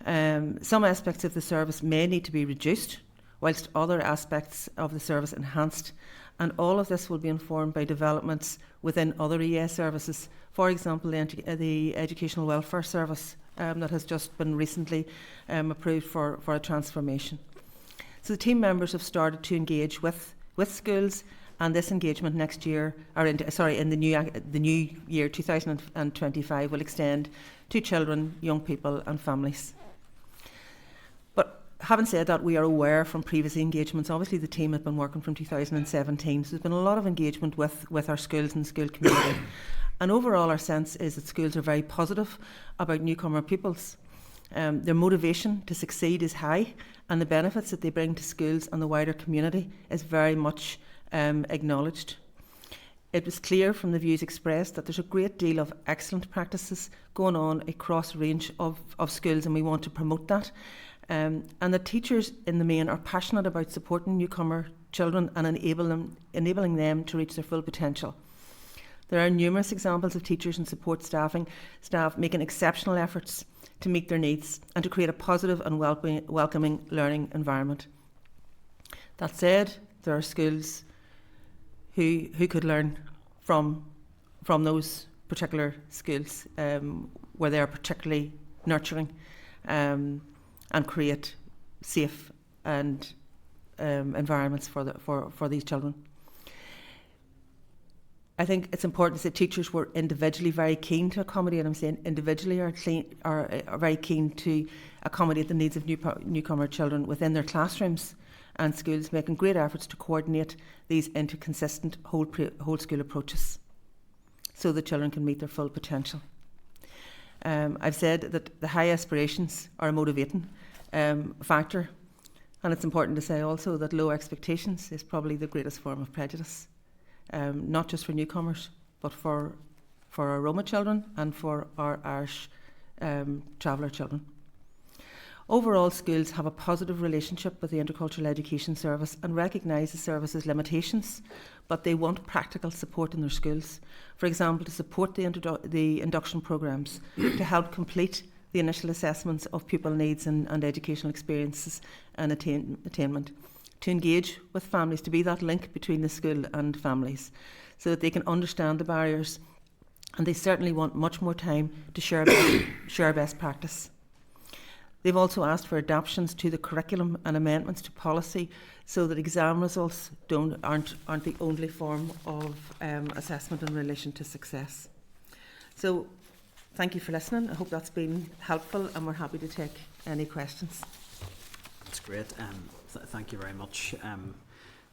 Some aspects of the service may need to be reduced, whilst other aspects of the service enhanced, and all of this will be informed by developments within other ES services. For example, the Educational Welfare Service that has just been recently approved for a transformation. So the team members have started to engage with schools, and this engagement next year, in the new year 2025, will extend to children, young people and families. But having said that, we are aware from previous engagements, obviously the team has been working from 2017, so there's been a lot of engagement with our schools and school community. And overall our sense is that schools are very positive about newcomer pupils. Their motivation to succeed is high, and the benefits that they bring to schools and the wider community is very much acknowledged. It was clear from the views expressed that there's a great deal of excellent practices going on across a range of schools, and we want to promote that. And the teachers in the main are passionate about supporting newcomer children and enabling them to reach their full potential. There are numerous examples of teachers and support staff making exceptional efforts to meet their needs and to create a positive and welcoming learning environment. That said, there are schools who could learn from those particular schools where they are particularly nurturing and create safe and environments for these children. I think it's important that teachers were individually very keen to accommodate. I'm saying individually are very keen to accommodate the needs of newcomer children within their classrooms and schools, making great efforts to coordinate these into consistent whole school approaches so that children can meet their full potential. I've said that the high aspirations are a motivating factor, and it's important to say also that low expectations is probably the greatest form of prejudice. Not just for newcomers, but for our Roma children and for our Irish traveller children. Overall, schools have a positive relationship with the Intercultural Education Service and recognise the service's limitations, but they want practical support in their schools. For example, to support the induction programmes, to help complete the initial assessments of pupil needs and educational experiences and attainment, to engage with families, to be that link between the school and families, so that they can understand the barriers, and they certainly want much more time to share best practice. They've also asked for adaptations to the curriculum and amendments to policy, so that exam results aren't the only form of assessment in relation to success. So thank you for listening. I hope that's been helpful, and we're happy to take any questions. That's great. Thank you very much.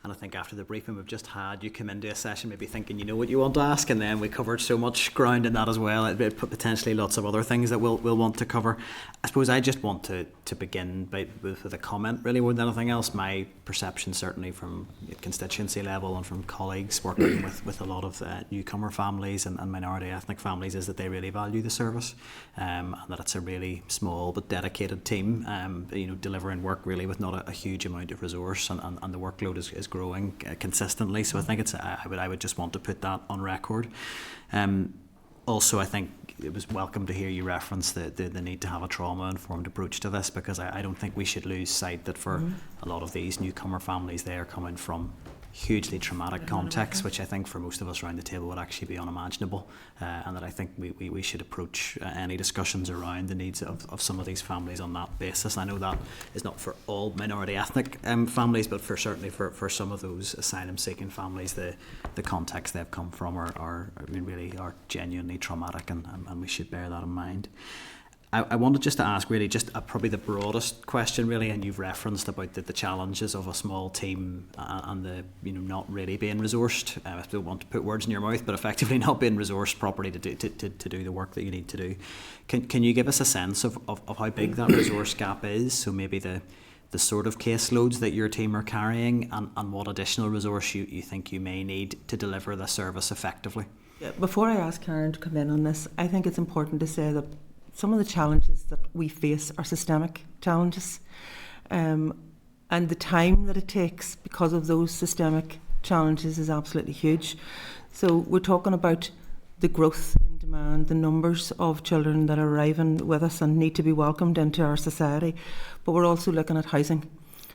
And I think after the briefing we've just had, you come into a session maybe thinking you know what you want to ask, and then we covered so much ground in that as well. It put potentially lots of other things that we'll want to cover. I suppose I just want to begin with a comment really more than anything else. My perception, certainly from constituency level and from colleagues working with a lot of newcomer families and minority ethnic families, is that they really value the service, and that it's a really small but dedicated team, delivering work really with not a huge amount of resource, and the workload is growing consistently. So I think I would just want to put that on record. Also, I think it was welcome to hear you reference the need to have a trauma-informed approach to this, because I don't think we should lose sight that for a lot of these newcomer families, they are coming from hugely traumatic contexts, which I think for most of us around the table would actually be unimaginable, and that I think we should approach any discussions around the needs of some of these families on that basis. I know that is not for all minority ethnic families, but certainly for some of those asylum-seeking families, the context they've come from are genuinely traumatic, and we should bear that in mind. I wanted just to ask really just probably the broadest question really, and you've referenced about the challenges of a small team and the not really being resourced. I don't want to put words in your mouth, but effectively not being resourced properly to do the work that you need to do. Can you give us a sense of how big that resource gap is? So maybe the sort of caseloads that your team are carrying, and what additional resource you think you may need to deliver the service effectively. Yeah, before I ask Karen to come in on this, I think it's important to say that some of the challenges that we face are systemic challenges, and the time that it takes because of those systemic challenges is absolutely huge. So we're talking about the growth in demand, the numbers of children that are arriving with us and need to be welcomed into our society, but we're also looking at housing.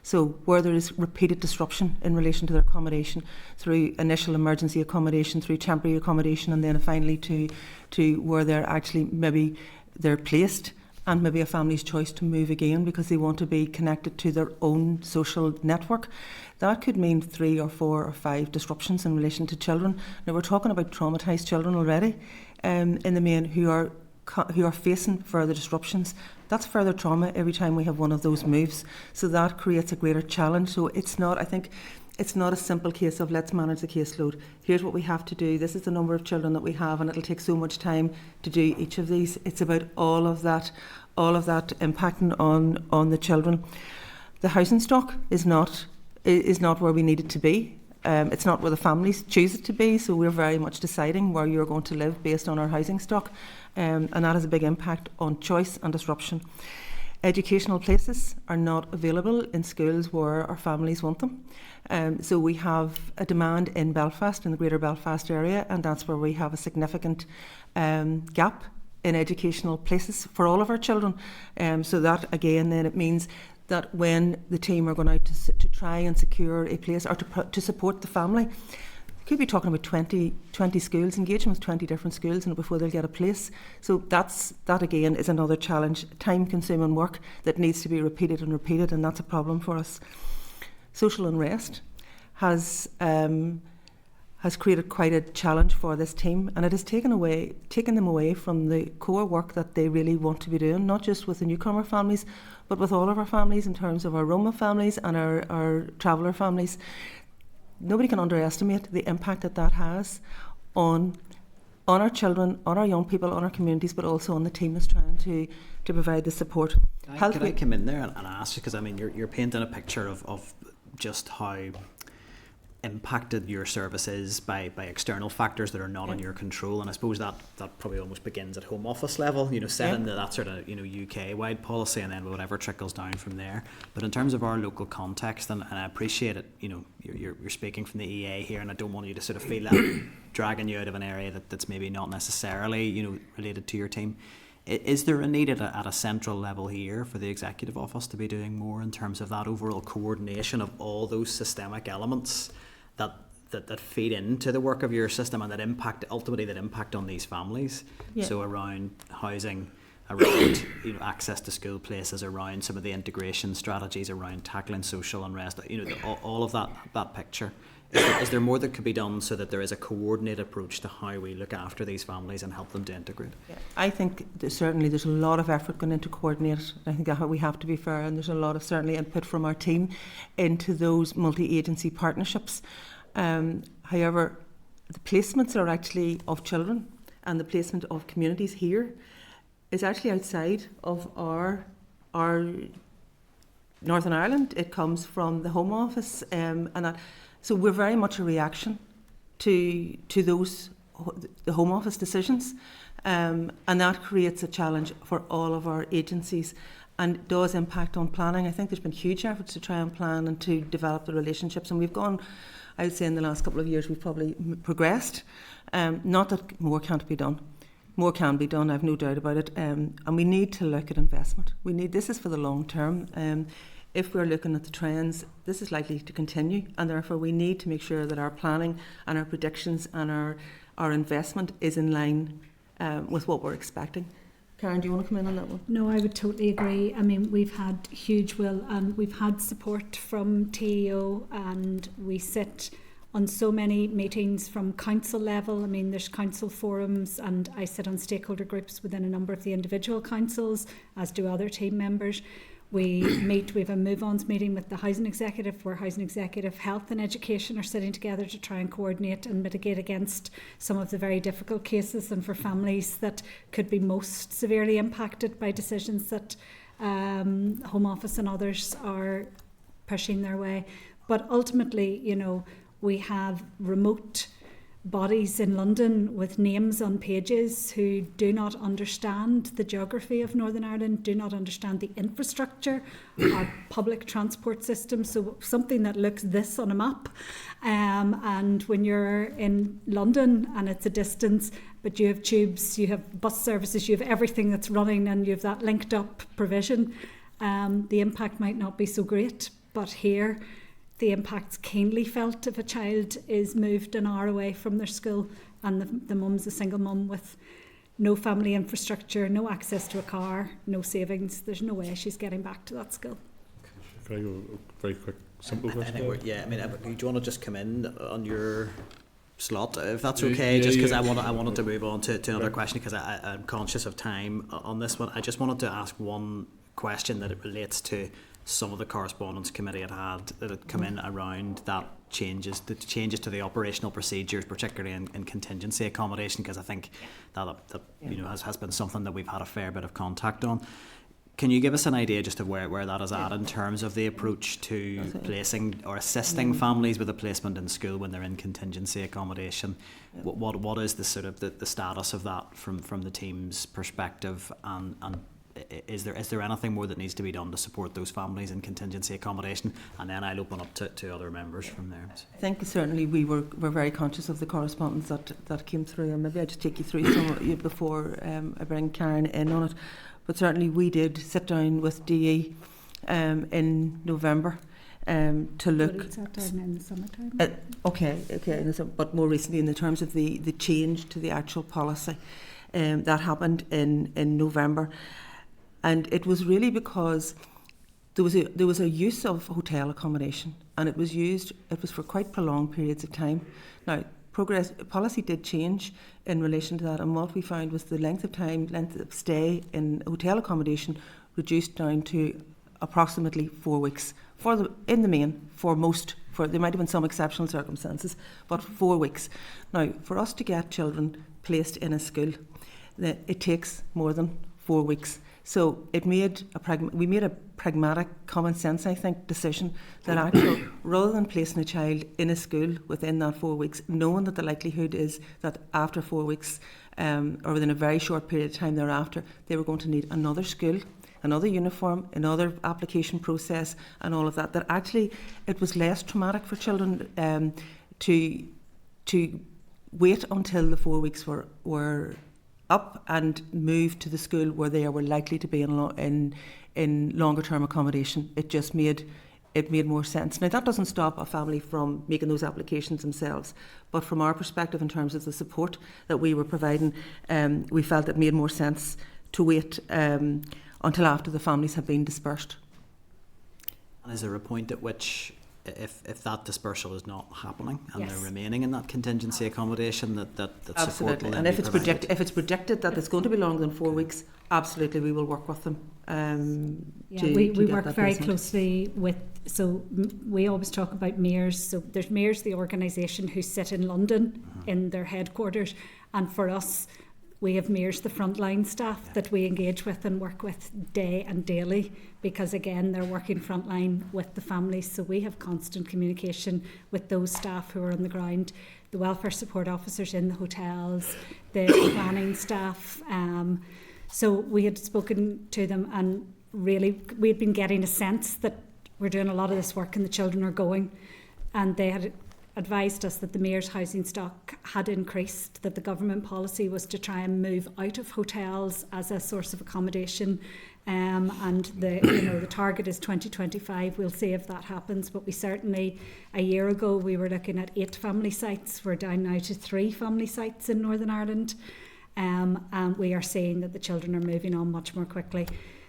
So where there is repeated disruption in relation to their accommodation, through initial emergency accommodation, through temporary accommodation, and then finally to where they're actually maybe they're placed, and maybe a family's choice to move again because they want to be connected to their own social network. That could mean 3 or 4 or 5 disruptions in relation to children. Now we're talking about traumatised children already, in the main, who are facing further disruptions. That's further trauma every time we have one of those moves. So that creates a greater challenge. So it's not a simple case of let's manage the caseload. Here's what we have to do. This is the number of children that we have, and it'll take so much time to do each of these. It's about all of that impacting on the children. The housing stock is not where we need it to be. It's not where the families choose it to be. So we're very much deciding where you're going to live based on our housing stock, and that has a big impact on choice and disruption. Educational places are not available in schools where our families want them. So we have a demand in Belfast, in the Greater Belfast area, and that's where we have a significant gap in educational places for all of our children. So that, again, then it means that when the team are going out to try and secure a place or to support the family, could be talking about 20 schools, engaging with 20 different schools and before they'll get a place. So that again is another challenge, time-consuming work that needs to be repeated, and that's a problem for us. Social unrest has created quite a challenge for this team, and it has taken them away from the core work that they really want to be doing, not just with the newcomer families, but with all of our families in terms of our Roma families and our traveller families. Nobody can underestimate the impact that has on our children, on our young people, on our communities, but also on the team that's trying to provide the support. Can I come in there and ask you, because I mean you're painting a picture of just how impacted your service is by external factors that are not in your control, and I suppose that probably almost begins at Home Office level, setting that sort of UK wide policy, and then whatever trickles down from there. But in terms of our local context, and I appreciate it, you're speaking from the EA here, and I don't want you to sort of feel that dragging you out of an area that's maybe not necessarily related to your team. Is there a need at a central level here for the Executive Office to be doing more in terms of that overall coordination of all those systemic elements that feed into the work of your system and that impact on these families? Yeah. So around housing, around access to school places, around some of the integration strategies, around tackling social unrest, all of that picture. Is there more that could be done so that there is a coordinated approach to how we look after these families and help them to integrate? Yeah. I think certainly there's a lot of effort going into coordinate. I think we have to be fair, and there's a lot of certainly input from our team into those multi-agency partnerships. However, the placements are actually of children, and the placement of communities here is actually outside of our Northern Ireland. It comes from the Home Office, so we're very much a reaction to the Home Office decisions, and that creates a challenge for all of our agencies and does impact on planning. I think there's been huge efforts to try and plan and to develop the relationships, and we've gone, I would say in the last couple of years we've probably progressed. Not that more can't be done. More can be done, I've no doubt about it, and we need to look at investment. This is for the long term. If we're looking at the trends, this is likely to continue, and therefore we need to make sure that our planning and our predictions and our investment is in line with what we're expecting. Karen, do you want to come in on that one? No, I would totally agree. I mean, we've had huge will and we've had support from TEO, and we sit on so many meetings from council level. I mean, there's council forums, and I sit on stakeholder groups within a number of the individual councils, as do other team members. We have a move-ons meeting with the Housing Executive, where Housing Executive, Health and Education are sitting together to try and coordinate and mitigate against some of the very difficult cases, and for families that could be most severely impacted by decisions that Home Office and others are pushing their way. But ultimately, we have remote bodies in London with names on pages who do not understand the geography of Northern Ireland, do not understand the infrastructure, our public transport system. So something that looks this on a map, and when you're in London and it's a distance, but you have tubes, you have bus services, you have everything that's running, and you have that linked up provision, the impact might not be so great. But here, the impact's keenly felt if a child is moved an hour away from their school, and the mum's a single mum with no family infrastructure, no access to a car, no savings. There's no way she's getting back to that school. Can I go a very quick, simple question? Do you want to just come in on your slot, if that's okay? Just because I wanted to move on to another question, because I'm conscious of time on this one. I just wanted to ask one question that it relates to some of the correspondence committee had come in around the changes to the operational procedures, particularly in contingency accommodation, because I think that has been something that we've had a fair bit of contact on. Can you give us an idea just of where that is at in terms of the approach to placing or assisting families with a placement in school when they're in contingency accommodation? What is the sort of the status of that from the team's perspective, and is there anything more that needs to be done to support those families in contingency accommodation? And then I'll open up to other members from there. I think certainly we're very conscious of the correspondence that came through, and maybe I'll just take you through some before I bring Karen in on it. But certainly we did sit down with DE in November to look. But sat down in the summertime. But more recently, in the terms of the change to the actual policy, that happened in November. And it was really because there was a use of hotel accommodation, and it was for quite prolonged periods of time. Now, policy did change in relation to that, and what we found was the length of stay in hotel accommodation reduced down to approximately 4 weeks in the main for most. There might have been some exceptional circumstances, but 4 weeks. Now, for us to get children placed in a school, it takes more than 4 weeks. So we made a pragmatic, common sense, I think, decision that actually, rather than placing a child in a school within that 4 weeks, knowing that the likelihood is that after 4 weeks, or within a very short period of time thereafter, they were going to need another school, another uniform, another application process, and all of that, that actually it was less traumatic for children to wait until the 4 weeks were up and moved to the school where they were likely to be in longer term accommodation. It just made more sense. Now, that doesn't stop a family from making those applications themselves, but from our perspective, in terms of the support that we were providing, we felt it made more sense to wait until after the families have been dispersed. And is there a point at which, if that dispersal is not happening and Yes. they're remaining in that contingency accommodation, that support will Absolutely. then And be if it's provided? predicted that it's going to be longer than 4 weeks, absolutely we will work with them. We get work that very placement. closely with, we always talk about mayors. So there's mayors, the organisation, who sit in London in their headquarters, and for us, we have mayors, the frontline staff that we engage with and work with day and daily, because again, they're working frontline with the families. So we have constant communication with those staff who are on the ground, the welfare support officers in the hotels, the planning staff. So we had spoken to them, and really we had been getting a sense that we're doing a lot of this work and the children are going, and they had advised us that the mayor's housing stock had increased, that the government policy was to try and move out of hotels as a source of accommodation, and the target is 2025. We'll see if that happens, but we certainly, a year ago we were looking at 8 family sites. We're down now to 3 family sites in Northern Ireland, and we are seeing that the children are moving on much more quickly.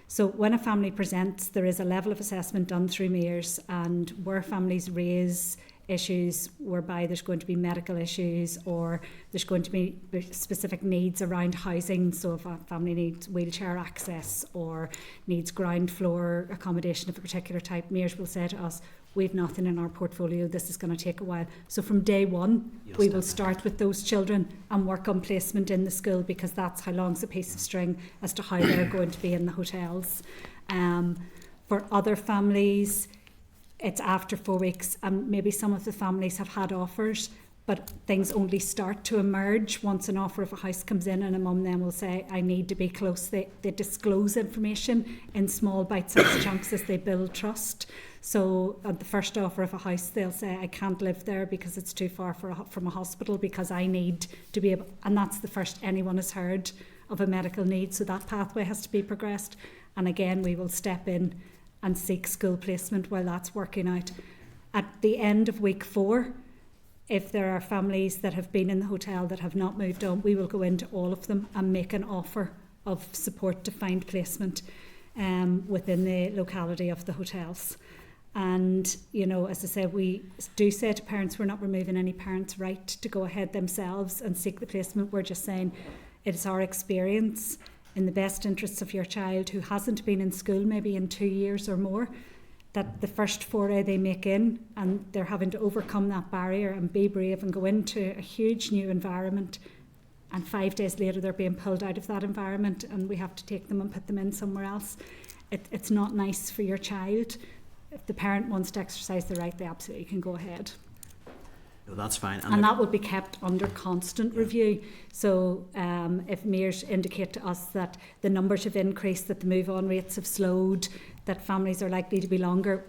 So when a family presents, there is a level of assessment done through mayors, and where families raise issues whereby there's going to be medical issues or there's going to be specific needs around housing. So if a family needs wheelchair access or needs ground floor accommodation of a particular type, mayors will say to us, we've nothing in our portfolio, this is going to take a while. So from day one, we will start with those children and work on placement in the school, because that's how long's a piece of string as to how they're going to be in the hotels. For other families, it's after 4 weeks, and maybe some of the families have had offers, but things only start to emerge once an offer of a house comes in, and a mum then will say, I need to be close. They disclose information in small bite-sized chunks as they build trust. So at the first offer of a house, they'll say, I can't live there because it's too far from a hospital, because I need to be able, and that's the first anyone has heard of a medical need. So that pathway has to be progressed. And again, we will step in and seek school placement while that's working out. At the end of week 4, if there are families that have been in the hotel that have not moved on, we will go into all of them and make an offer of support to find placement within the locality of the hotels. And, you know, as I said, we do say to parents, we're not removing any parents' right to go ahead themselves and seek the placement. We're just saying it's our experience, in the best interests of your child who hasn't been in school maybe in 2 years or more, that the first foray they make in, and they're having to overcome that barrier and be brave and go into a huge new environment, and 5 days later they're being pulled out of that environment and we have to take them and put them in somewhere else. It's not nice for your child. If the parent wants to exercise the right, they absolutely can go ahead. No, that's fine. And that would be kept under constant review. So if mayors indicate to us that the numbers have increased, that the move-on rates have slowed, that families are likely to be longer,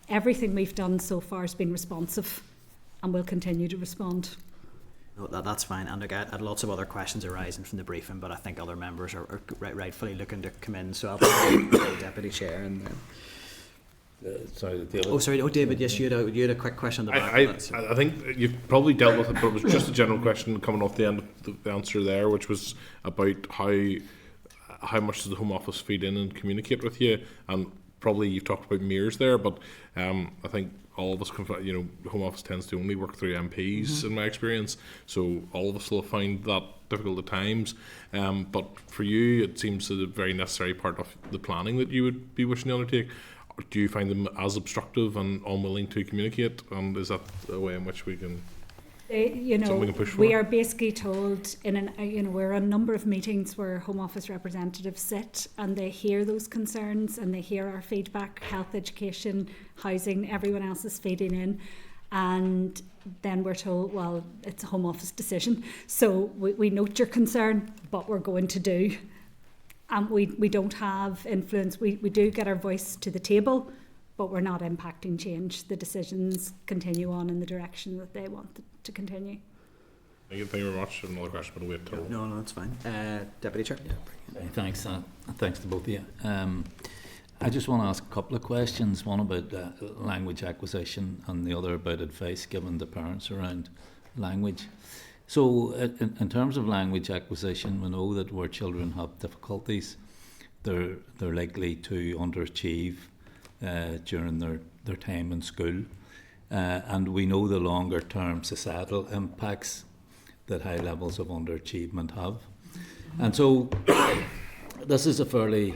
everything we've done so far has been responsive, and we'll continue to respond. No, that's fine. And I had lots of other questions arising from the briefing, but I think other members are rightfully looking to come in. So I'll put the Deputy Chair in there. Sorry, David. Oh, sorry. Oh, David, yes, you had a quick question. I think you've probably dealt with it, but it was just a general question coming off the end of the answer there, which was about how much does the Home Office feed in and communicate with you, and probably you've talked about mayors there, but I think all of us, Home Office tends to only work through MPs in my experience, so all of us will find that difficult at times. But for you, it seems a very necessary part of the planning that you would be wishing to undertake. Do you find them as obstructive and unwilling to communicate? And is that a way in which we can? Something we can push for? We are basically told we're a number of meetings where Home Office representatives sit and they hear those concerns and they hear our feedback, health, education, housing, everyone else is feeding in, and then we're told, well, it's a Home Office decision, so we note your concern, but we're going to do. And we don't have influence. We do get our voice to the table, but we're not impacting change. The decisions continue on in the direction that they want to continue. Thank you very much. Another question, but we'll wait till. No, it's fine. Deputy Chair. Thanks, thanks to both of you. I just want to ask a couple of questions, one about language acquisition and the other about advice given to parents around language. So in terms of language acquisition, we know that where children have difficulties, they're likely to underachieve during their time in school. And we know the longer term societal impacts that high levels of underachievement have. And so this is a fairly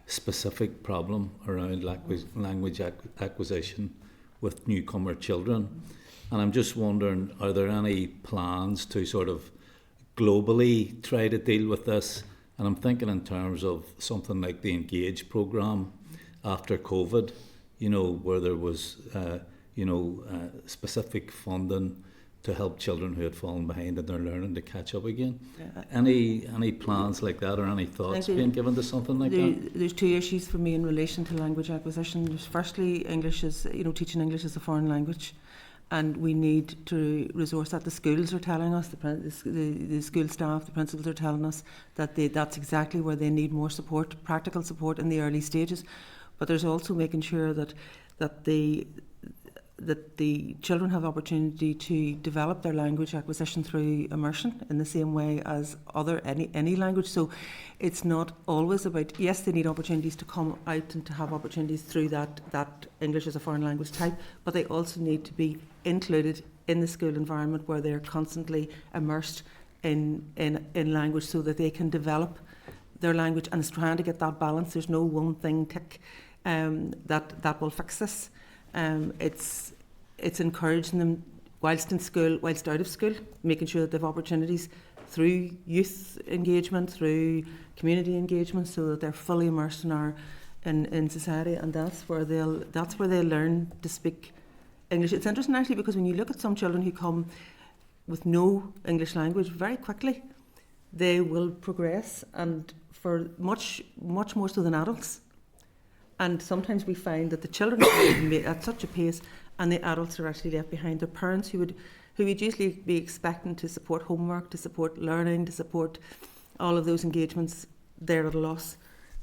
specific problem around language acquisition with newcomer children. And I'm just wondering, are there any plans to sort of globally try to deal with this? And I'm thinking in terms of something like the Engage programme after COVID, where there was, specific funding to help children who had fallen behind in their learning to catch up again. Any plans like that, or any thoughts being given to something like that? There's two issues for me in relation to language acquisition. There's firstly, English is, teaching English as a foreign language, and we need to resource that. The schools are telling us, the school staff, the principals are telling us that that's exactly where they need more support, practical support in the early stages. But there's also making sure that the children have opportunity to develop their language acquisition through immersion in the same way as any language. So it's not always about, yes, they need opportunities to come out and to have opportunities through that English as a foreign language type, but they also need to be included in the school environment where they're constantly immersed in language so that they can develop their language. And it's trying to get that balance. There's no one thing tick that will fix this. It's encouraging them whilst in school, whilst out of school, making sure that they have opportunities through youth engagement, through community engagement, so that they're fully immersed in society, and that's where they'll learn to speak English. It's interesting actually, because when you look at some children who come with no English language, very quickly they will progress, and for much more so than adults. And sometimes we find that the children are at such a pace, and the adults are actually left behind. Their parents who would usually be expecting to support homework, to support learning, to support all of those engagements, they're at a loss.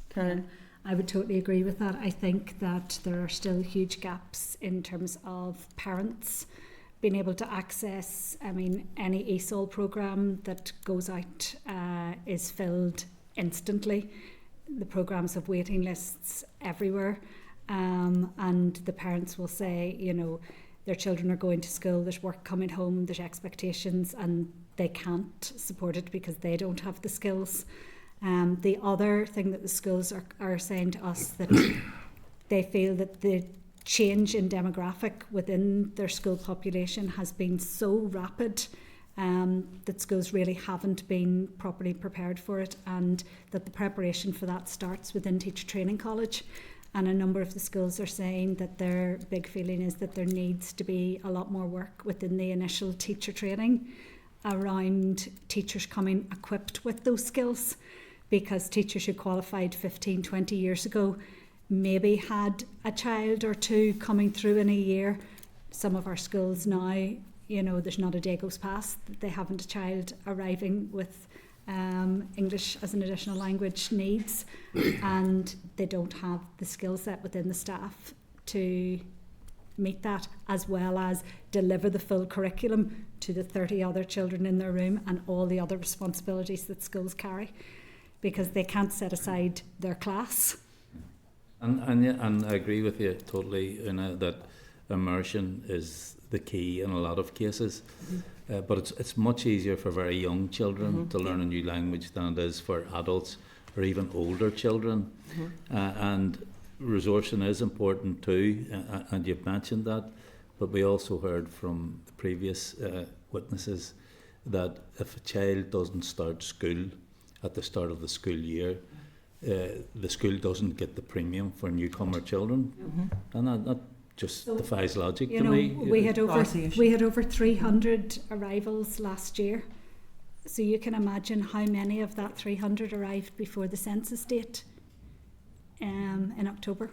Karen? I would totally agree with that. I think that there are still huge gaps in terms of parents being able to access. Any ESOL programme that goes out is filled instantly. The programmes have waiting lists everywhere, and the parents will say, their children are going to school, there's work coming home, there's expectations, and they can't support it because they don't have the skills. The other thing that the schools are saying to us, that they feel that the change in demographic within their school population has been so rapid that schools really haven't been properly prepared for it, and that the preparation for that starts within Teacher Training College. And a number of the schools are saying that their big feeling is that there needs to be a lot more work within the initial teacher training around teachers coming equipped with those skills, because teachers who qualified 15, 20 years ago maybe had a child or two coming through in a year. Some of our schools now, there's not a day goes past that they haven't a child arriving with English as an additional language needs, and they don't have the skill set within the staff to meet that, as well as deliver the full curriculum to the 30 other children in their room and all the other responsibilities that schools carry, because they can't set aside their class. And I agree with you totally, that immersion is the key in a lot of cases. But it's much easier for very young children to learn a new language than it is for adults or even older children. And resourcing is important too, and you've mentioned that. But we also heard from the previous witnesses that if a child doesn't start school at the start of the school year, the school doesn't get the premium for newcomer children. And that just defies logic to me. We had over 300 arrivals last year, so you can imagine how many of that 300 arrived before the census date in October.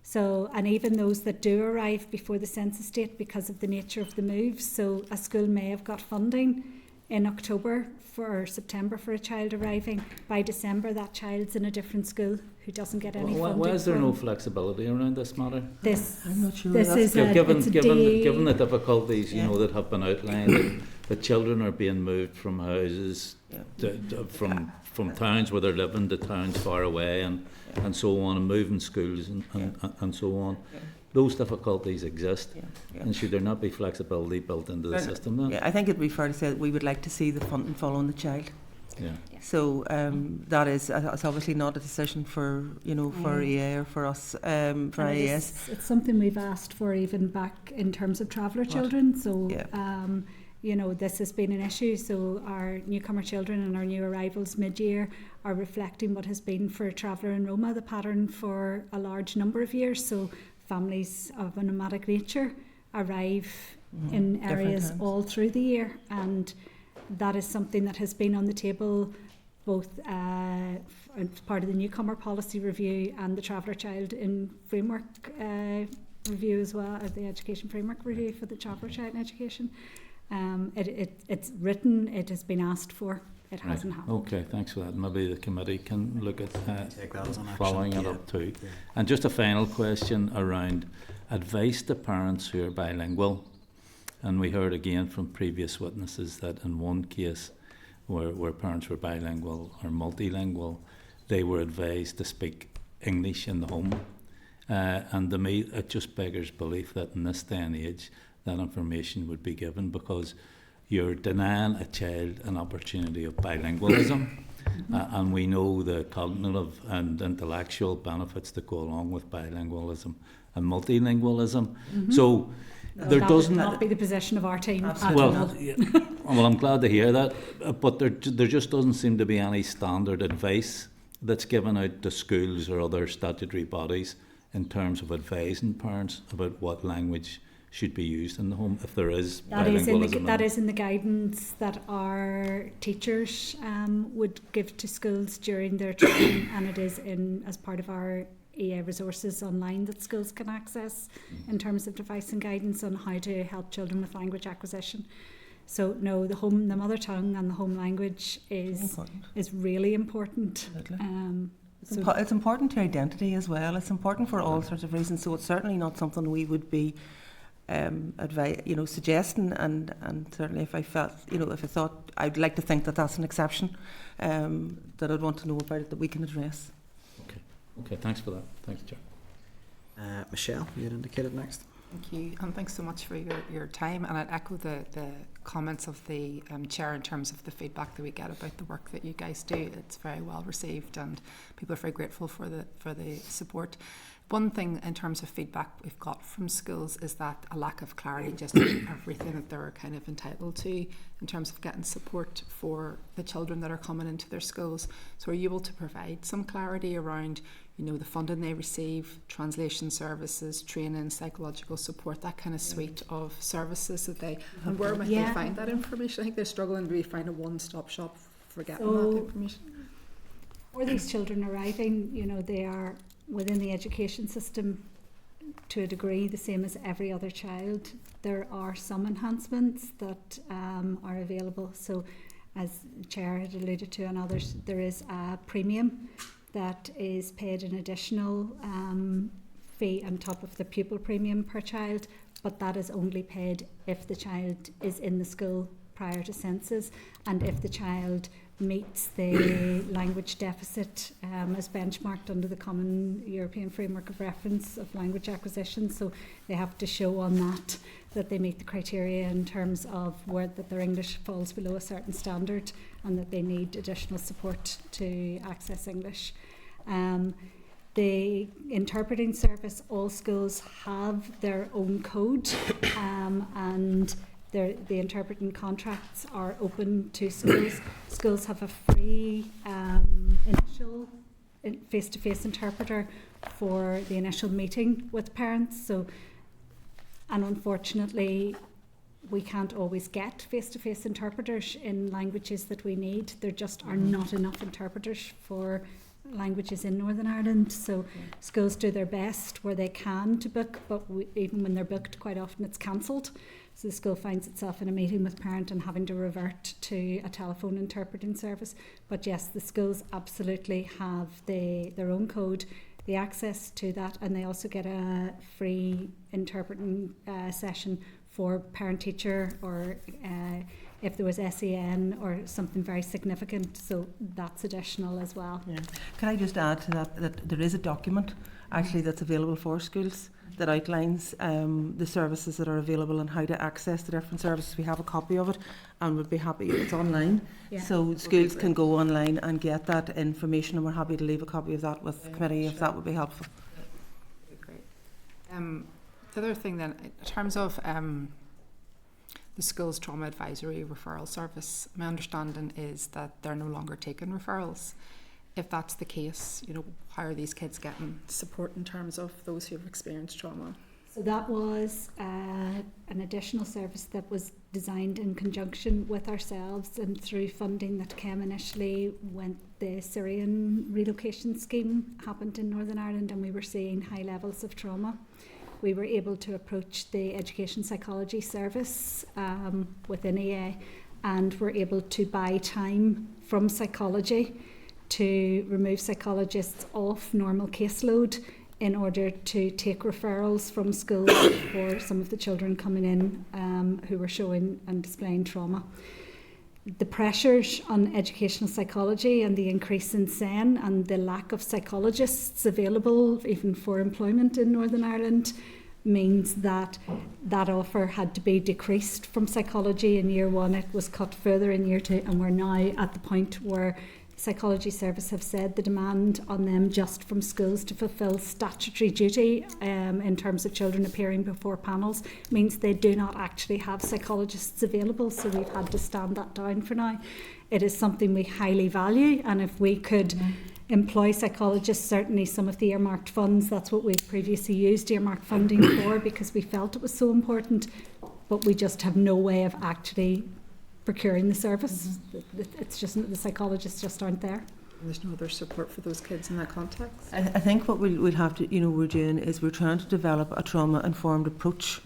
So, and even those that do arrive before the census date because of the nature of the move. So a school may have got funding in October or September for a child arriving. By December, that child's in a different school who doesn't get any funding. Why is there from no flexibility around this matter? I'm not sure. This is given it's a given the difficulties that have been outlined, that children are being moved from houses from towns where they're living to towns far away and so on, and moving schools and so on. Those difficulties exist, and should there not be flexibility built into the system then? Yeah, I think it'd be fair to say that we would like to see the funding following the child. Yeah. So that is it's obviously not a decision for for EA or for us for IAS. It's something we've asked for even back in terms of traveller children. So this has been an issue. So our newcomer children and our new arrivals mid-year are reflecting what has been for traveller and Roma, the pattern for a large number of years. So families of a nomadic nature arrive in areas all through the year, and that is something that has been on the table both as part of the newcomer policy review and the traveller child in framework review as well, as the education framework review for the traveller child in education. It's written, it has been asked for, it hasn't happened. Okay, thanks for that. Maybe the committee can look at Take that as an action. following it up too. And just a final question around advice to parents who are bilingual. And we heard again from previous witnesses that in one case where parents were bilingual or multilingual, they were advised to speak English in the home. And to me, it just beggars belief that in this day and age, that information would be given, because you're denying a child an opportunity of bilingualism. And we know the cognitive and intellectual benefits that go along with bilingualism and multilingualism. So there that doesn't would not be the position of our team at all. Well, I'm glad to hear that, but there just doesn't seem to be any standard advice that's given out to schools or other statutory bodies in terms of advising parents about what language should be used in the home, if there is bilingualism. That is in the guidance that our teachers would give to schools during their training, and it is as part of our EA resources online that schools can access in terms of advice and guidance on how to help children with language acquisition. So no, the mother tongue and the home language is really important. It's important to identity as well. It's important for all sorts of reasons. So it's certainly not something we would be suggesting, and certainly if I felt, if I thought, I'd like to think that that's an exception that I'd want to know about it, that we can address. Okay, thanks for that. Thanks, Chair. Michelle, you had indicated next. Thank you, and thanks so much for your time. And I'd echo the comments of the Chair in terms of the feedback that we get about the work that you guys do. It's very well received, and people are very grateful for the support. One thing in terms of feedback we've got from schools is that a lack of clarity just in everything that they're kind of entitled to in terms of getting support for the children that are coming into their schools. So are you able to provide some clarity around, the funding they receive, translation services, training, psychological support, that kind of suite of services that they... And where might they find that information? I think they're struggling to really find a one-stop shop for getting that information. For these children arriving, they are within the education system to a degree the same as every other child. There are some enhancements that are available. So as the Chair had alluded to and others, there is a premium that is paid an additional fee on top of the pupil premium per child, but that is only paid if the child is in the school prior to census and if the child meets the language deficit as benchmarked under the Common European Framework of Reference of Language Acquisition. So they have to show on that they meet the criteria in terms of that their English falls below a certain standard and that they need additional support to access English. The interpreting service, all schools have their own code and the interpreting contracts are open to schools. Schools have a free initial face-to-face interpreter for the initial meeting with parents. And unfortunately, we can't always get face-to-face interpreters in languages that we need. There just are not enough interpreters for languages in Northern Ireland, so schools do their best where they can to book, but even when they're booked, quite often it's cancelled. So the school finds itself in a meeting with parent and having to revert to a telephone interpreting service. But yes, the schools absolutely have their own code, the access to that, and they also get a free interpreting session for parent-teacher, or if there was SEN or something very significant, so that's additional as well. Yeah. Can I just add to that there is a document actually that's available for schools that outlines the services that are available and how to access the different services. We have a copy of it and would be happy, it's online, so schools can go online and get that information, and we're happy to leave a copy of that with the committee if that would be helpful. Great. The other thing then, in terms of the school's trauma advisory referral service, my understanding is that they're no longer taking referrals. If that's the case, how are these kids getting support in terms of those who have experienced trauma? So that was an additional service that was designed in conjunction with ourselves and through funding that came initially when the Syrian relocation scheme happened in Northern Ireland, and we were seeing high levels of trauma. We were able to approach the education psychology service within EA, and were able to buy time from psychology to remove psychologists off normal caseload in order to take referrals from schools for some of the children coming in who were showing and displaying trauma. The pressures on educational psychology and the increase in SEN and the lack of psychologists available even for employment in Northern Ireland means that offer had to be decreased from psychology in year 1. It was cut further in year 2, and we're now at the point where psychology service have said the demand on them just from schools to fulfil statutory duty in terms of children appearing before panels means they do not actually have psychologists available, so we've had to stand that down for now. It is something we highly value, and if we could employ psychologists, certainly some of the earmarked funds, that's what we've previously used earmarked funding for, because we felt it was so important, but we just have no way of actually procuring the service. It's just the psychologists just aren't there. There's no other support for those kids in that context. I think what we'll have to, we're doing is we're trying to develop a trauma-informed approach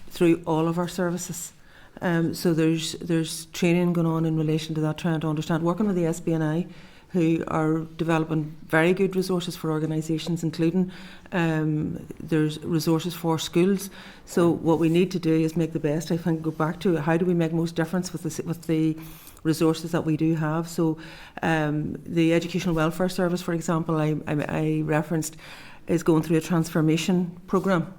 through all of our services. So there's training going on in relation to that, trying to understand, working with the SBNI, who are developing very good resources for organisations, including there's resources for schools. So what we need to do is make the best, I think, go back to how do we make most difference with the resources that we do have. So the Educational Welfare Service, for example, I referenced, is going through a transformation programme,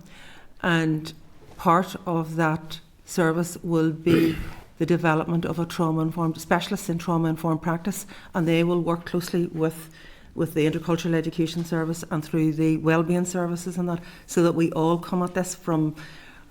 and part of that service will be the development of a trauma-informed specialist in trauma-informed practice, and they will work closely with the Intercultural Education Service and through the wellbeing services and that, so that we all come at this from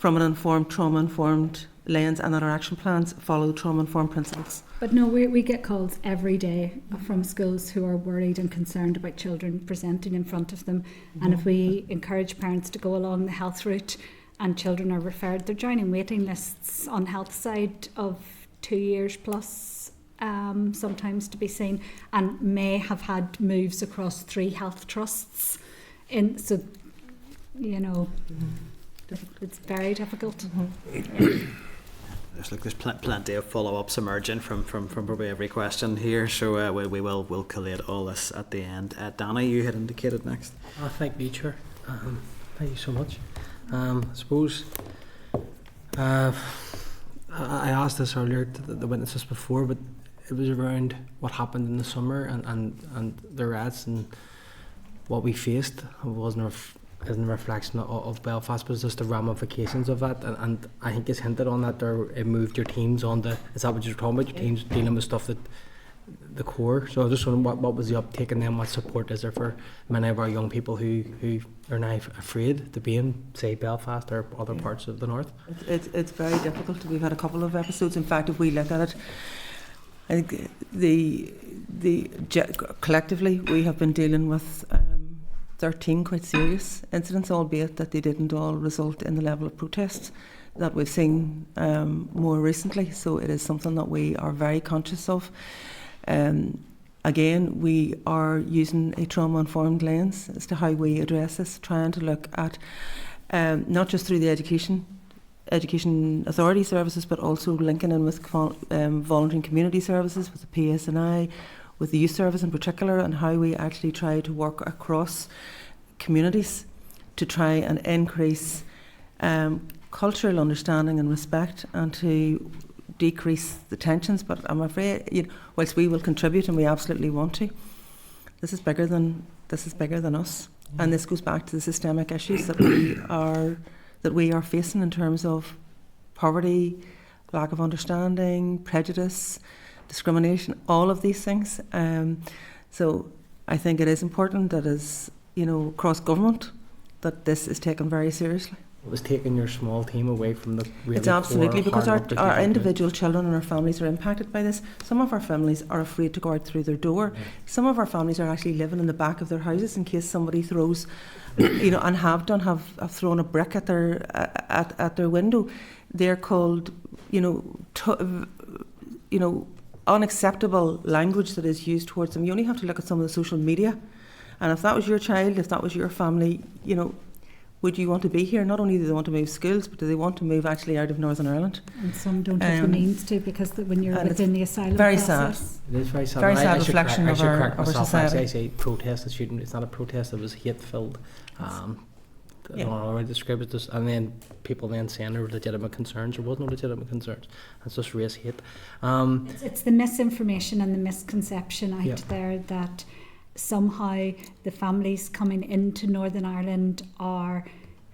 an informed, trauma-informed lens, and that our action plans follow trauma-informed principles. But no, we get calls every day from schools who are worried and concerned about children presenting in front of them, and if we encourage parents to go along the health route and children are referred, they're joining waiting lists on health side of 2 years plus sometimes to be seen, and may have had moves across 3 health trusts. So, it's very difficult. There's plenty of follow-ups emerging from probably every question here, so we'll collate all this at the end. Danny, you had indicated next. Thank you, Chair. Thank you so much. I suppose I asked this earlier to the witnesses before, but it was around what happened in the summer and the riots and what we faced. It wasn't isn't a reflection of Belfast, but it's just the ramifications of that. And I think it's hinted on that it moved your teams on to, is that what you're talking about? Your teams dealing with stuff that the core. So I was just wondering what was the uptake, and then what support is there for many of our young people who are now afraid to be in, say, Belfast or other parts of the north? It's very difficult. We've had a couple of episodes. In fact, if we look at it, I think collectively we have been dealing with 13 quite serious incidents, albeit that they didn't all result in the level of protests that we've seen more recently. So it is something that we are very conscious of. Again, we are using a trauma-informed lens as to how we address this, trying to look at not just through the education authority services, but also linking in with volunteering community services, with the PSNI, with the youth service in particular, and how we actually try to work across communities to try and increase cultural understanding and respect, and to decrease the tensions. But I'm afraid, whilst we will contribute and we absolutely want to, this is bigger than us, and this goes back to the systemic issues that we are facing in terms of poverty, lack of understanding, prejudice, discrimination, all of these things. So I think it is important that as across government, that this is taken very seriously. It was taking your small team away from the really It's absolutely, core because hard work that our you have to do. individual children and our families are impacted by this. Some of our families are afraid to go out through their door. Yeah. Some of our families are actually living in the back of their houses in case somebody throws, and have thrown a brick at their window. They're called, unacceptable language that is used towards them. You only have to look at some of the social media, and if that was your child, if that was your family, would you want to be here? Not only do they want to move schools, but do they want to move actually out of Northern Ireland? And some don't have the means to, because when you're within the asylum very process. sad. It is very sad. Very And sad I should reflection correct- of I should our- correct of our myself. society. I say protest. It's not a protest. It was hate-filled. I don't know how to describe it. And then people then saying there were legitimate concerns. There was no legitimate concerns. It's just race hate. It's the misinformation and the misconception out there that somehow the families coming into Northern Ireland are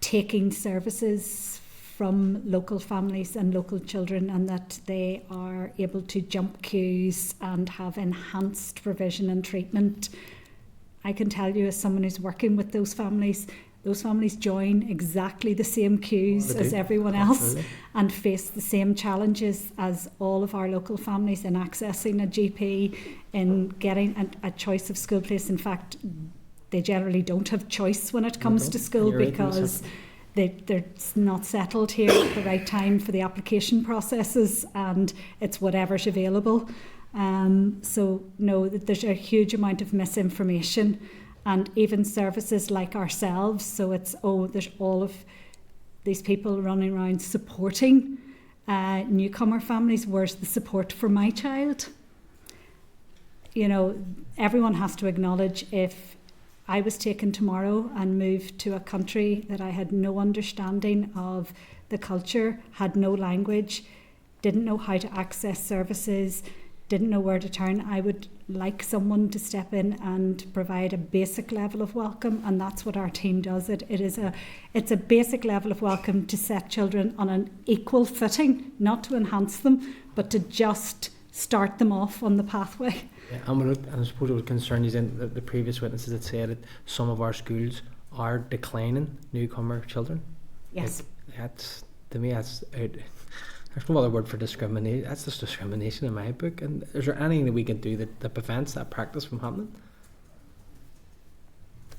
taking services from local families and local children, and that they are able to jump queues and have enhanced provision and treatment. I can tell you, as someone who's working with those families join exactly the same queues as everyone else. Absolutely. And face the same challenges as all of our local families in accessing a GP, in getting a choice of school place. In fact, they generally don't have choice when it comes to school, because they're not settled here at the right time for the application processes, and it's whatever's available. So no, there's a huge amount of misinformation, and even services like ourselves. So it's there's all of these people running around supporting newcomer families. Where's the support for my child? Everyone has to acknowledge, if I was taken tomorrow and moved to a country that I had no understanding of the culture, had no language, didn't know how to access services, didn't know where to turn, I would like someone to step in and provide a basic level of welcome, and that's what our team does. It's a basic level of welcome to set children on an equal footing, not to enhance them, but to just start them off on the pathway. Yeah, and I suppose it would concern you then the previous witnesses that said that some of our schools are declining newcomer children. Yes. That's, to me, there's no other word for discrimination. That's just discrimination in my book. And is there anything that we can do that prevents that practice from happening?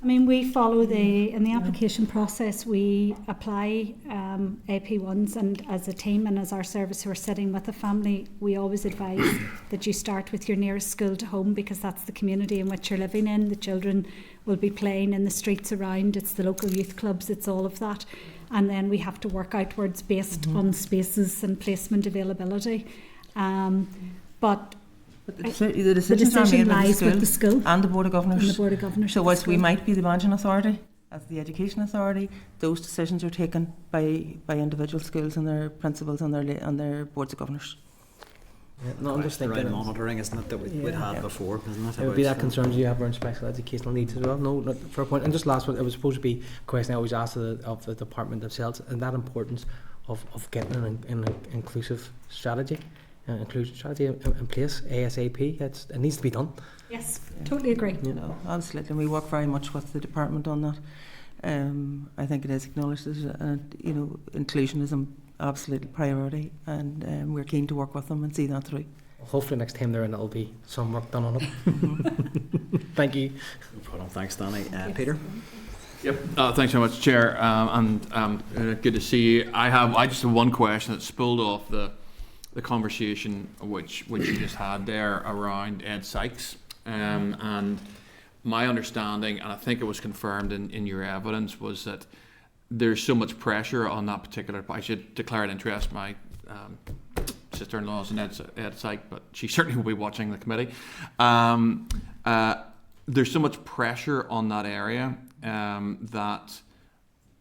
I mean, we follow in the application process, we apply AP1s, and as a team and as our service who are sitting with a family, we always advise that you start with your nearest school to home, because that's the community in which you're living in. The children will be playing in the streets around, it's the local youth clubs, it's all of that. And then we have to work outwards based on spaces and placement availability. But the decisions are made lies with the school and the Board of Governors. So whilst we might be the managing authority, as the education authority, those decisions are taken by individual schools and their principals and their boards of governors. Yeah, no, I'm just thinking around monitoring, isn't it, that we'd had before, isn't it? It would be that concerns you have around special educational needs as well. No, not for a point. And just last one, it was supposed to be a question I always ask of the department themselves, and that importance of getting an inclusive strategy. Inclusion strategy in place ASAP. It needs to be done. Yes, totally agree. Absolutely, and we work very much with the department on that. I think it is acknowledged that inclusion is an absolute priority, and we're keen to work with them and see that through. Hopefully next time there, and there'll be some work done on it. Thank you. No problem. Thanks, Danny. Peter. Yep. Thanks very much, Chair. Good to see you. I just have one question that spilled off the conversation which you just had there around Ed Sykes And my understanding, and I think it was confirmed in your evidence, was that there's so much pressure on that particular. I should declare an interest. My sister-in-law is an ed psych, but she certainly will be watching the committee. There's so much pressure on that area that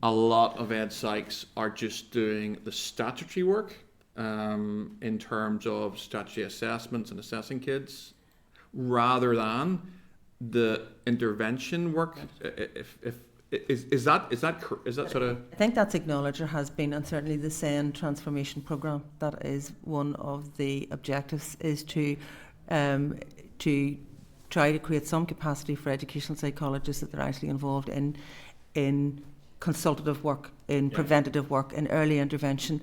a lot of ed psychs are just doing the statutory work in terms of statutory assessments and assessing kids, rather than the intervention work. Is that sort of? I think that's acknowledged. There has been, and certainly the SEN transformation programme. That is one of the objectives, is to try to create some capacity for educational psychologists that they're actually involved in consultative work, in preventative work, in early intervention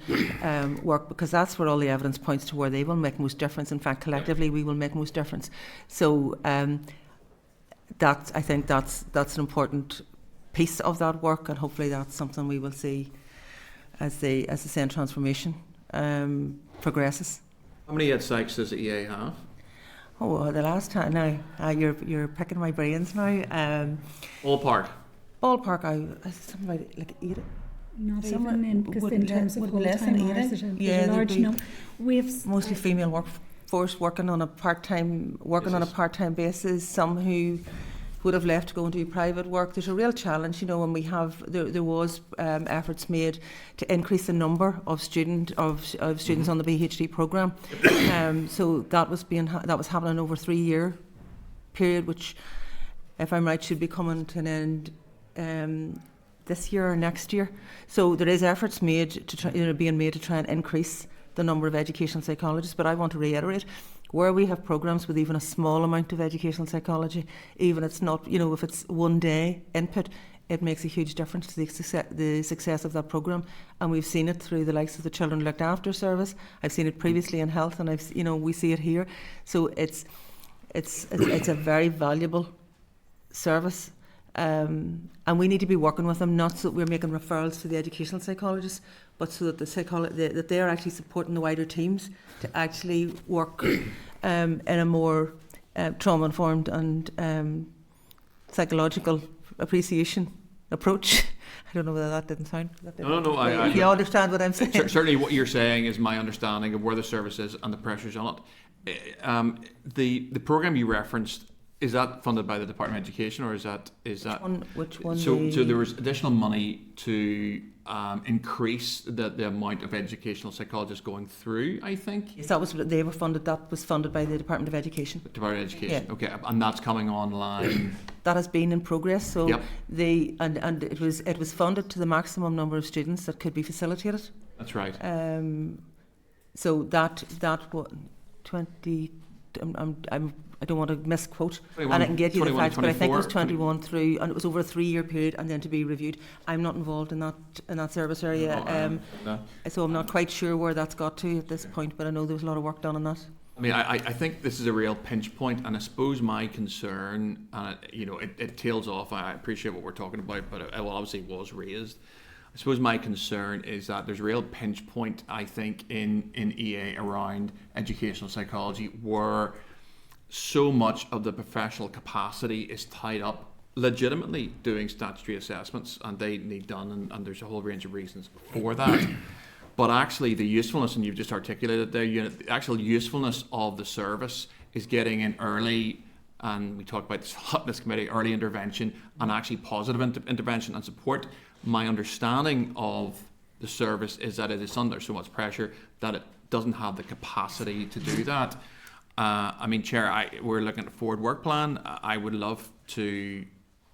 work, because that's where all the evidence points to where they will make most difference. In fact, collectively we will make most difference. So I think that's an important piece of that work, and hopefully that's something we will see as the SEN transformation progresses. How many ed psychs does the EA have? Oh, the last time now, you're picking my brains now. Ballpark, something like 8. Not even in, because in terms of full-time hours, there's a large number. We've mostly female workforce working on a part-time basis. Some who would have left to go and do private work. There's a real challenge, and we have there was efforts made to increase the number of students on the BHD programme. So that was happening over a 3-year period, which, if I'm right, should be coming to an end this year or next year. So there is efforts made being made to try and increase the number of educational psychologists. But I want to reiterate, where we have programmes with even a small amount of educational psychology, even it's not, if it's one day input, it makes a huge difference to the success of that programme. And we've seen it through the likes of the Children Looked After service. I've seen it previously in health, and we see it here. So it's a very valuable service. And we need to be working with them, not so that we're making referrals to the educational psychologists, but so that that they are actually supporting the wider teams to actually work in a more trauma-informed and psychological appreciation approach. I don't know whether that didn't sound. No. You understand what I'm saying? Certainly, what you're saying is my understanding of where the service is and the pressures on it. The programme you referenced, is that funded by the Department of Education, or is that which one? So there was additional money to increase the amount of educational psychologists going through, I think. Yes, that was funded by the Department of Education. Department of Education. Yeah. Okay, and that's coming online. That has been in progress. So yep. It was funded to the maximum number of students that could be facilitated. That's right. So that 20. I don't want to misquote, and I can get you the facts, but I think it was 21 through, and it was over a 3-year period, and then to be reviewed. I'm not involved in that service area, so I'm not quite sure where that's got to at this point. But I know there was a lot of work done on that. I mean, I think this is a real pinch point, and I suppose my concern, and it tails off. I appreciate what we're talking about, but it obviously was raised. I suppose my concern is that there's a real pinch point, I think, in EA around educational psychology, where so much of the professional capacity is tied up legitimately doing statutory assessments, and they need done, and there's a whole range of reasons for that. But actually the usefulness, and you've just articulated there, the actual usefulness of the service is getting in early, and we talk about this a lot in this committee, early intervention and actually positive intervention and support. My understanding of the service is that it is under so much pressure that it doesn't have the capacity to do that. I mean, Chair, we're looking at a forward work plan. I'd love to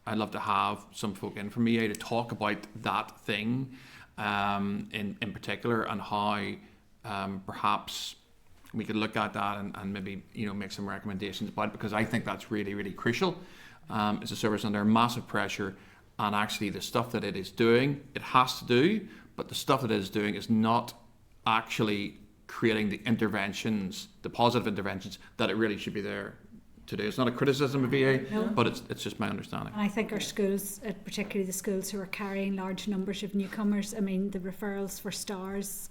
have some folk in from EA to talk about that thing in particular, and how perhaps we could look at that and maybe make some recommendations about it, because I think that's really, really crucial. It's a service under massive pressure, and actually the stuff that it is doing, it has to do, but the stuff that it is doing is not actually creating the interventions, the positive interventions that it really should be there to do. It's not a criticism of EA, but it's just my understanding. And I think our schools, particularly the schools who are carrying large numbers of newcomers, I mean, the referrals for STARS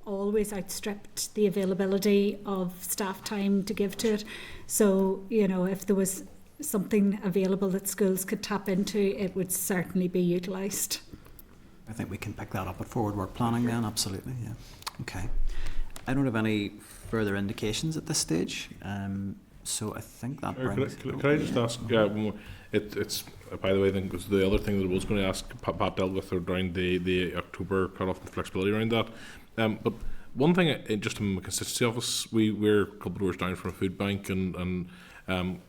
always outstripped the availability of staff time to give to it. So, you know, if there was something available that schools could tap into, it would certainly be utilised. I think we can pick that up at forward work planning then, absolutely, yeah. Okay. I don't have any further indications at this stage, so I think that brings... Can I just ask, one more? It's by the way, I think it was the other thing that I was going to ask, Pat dealt with around the October cut-off and flexibility around that. But one thing, just in my constituency office, we're a couple of doors down from a food bank, and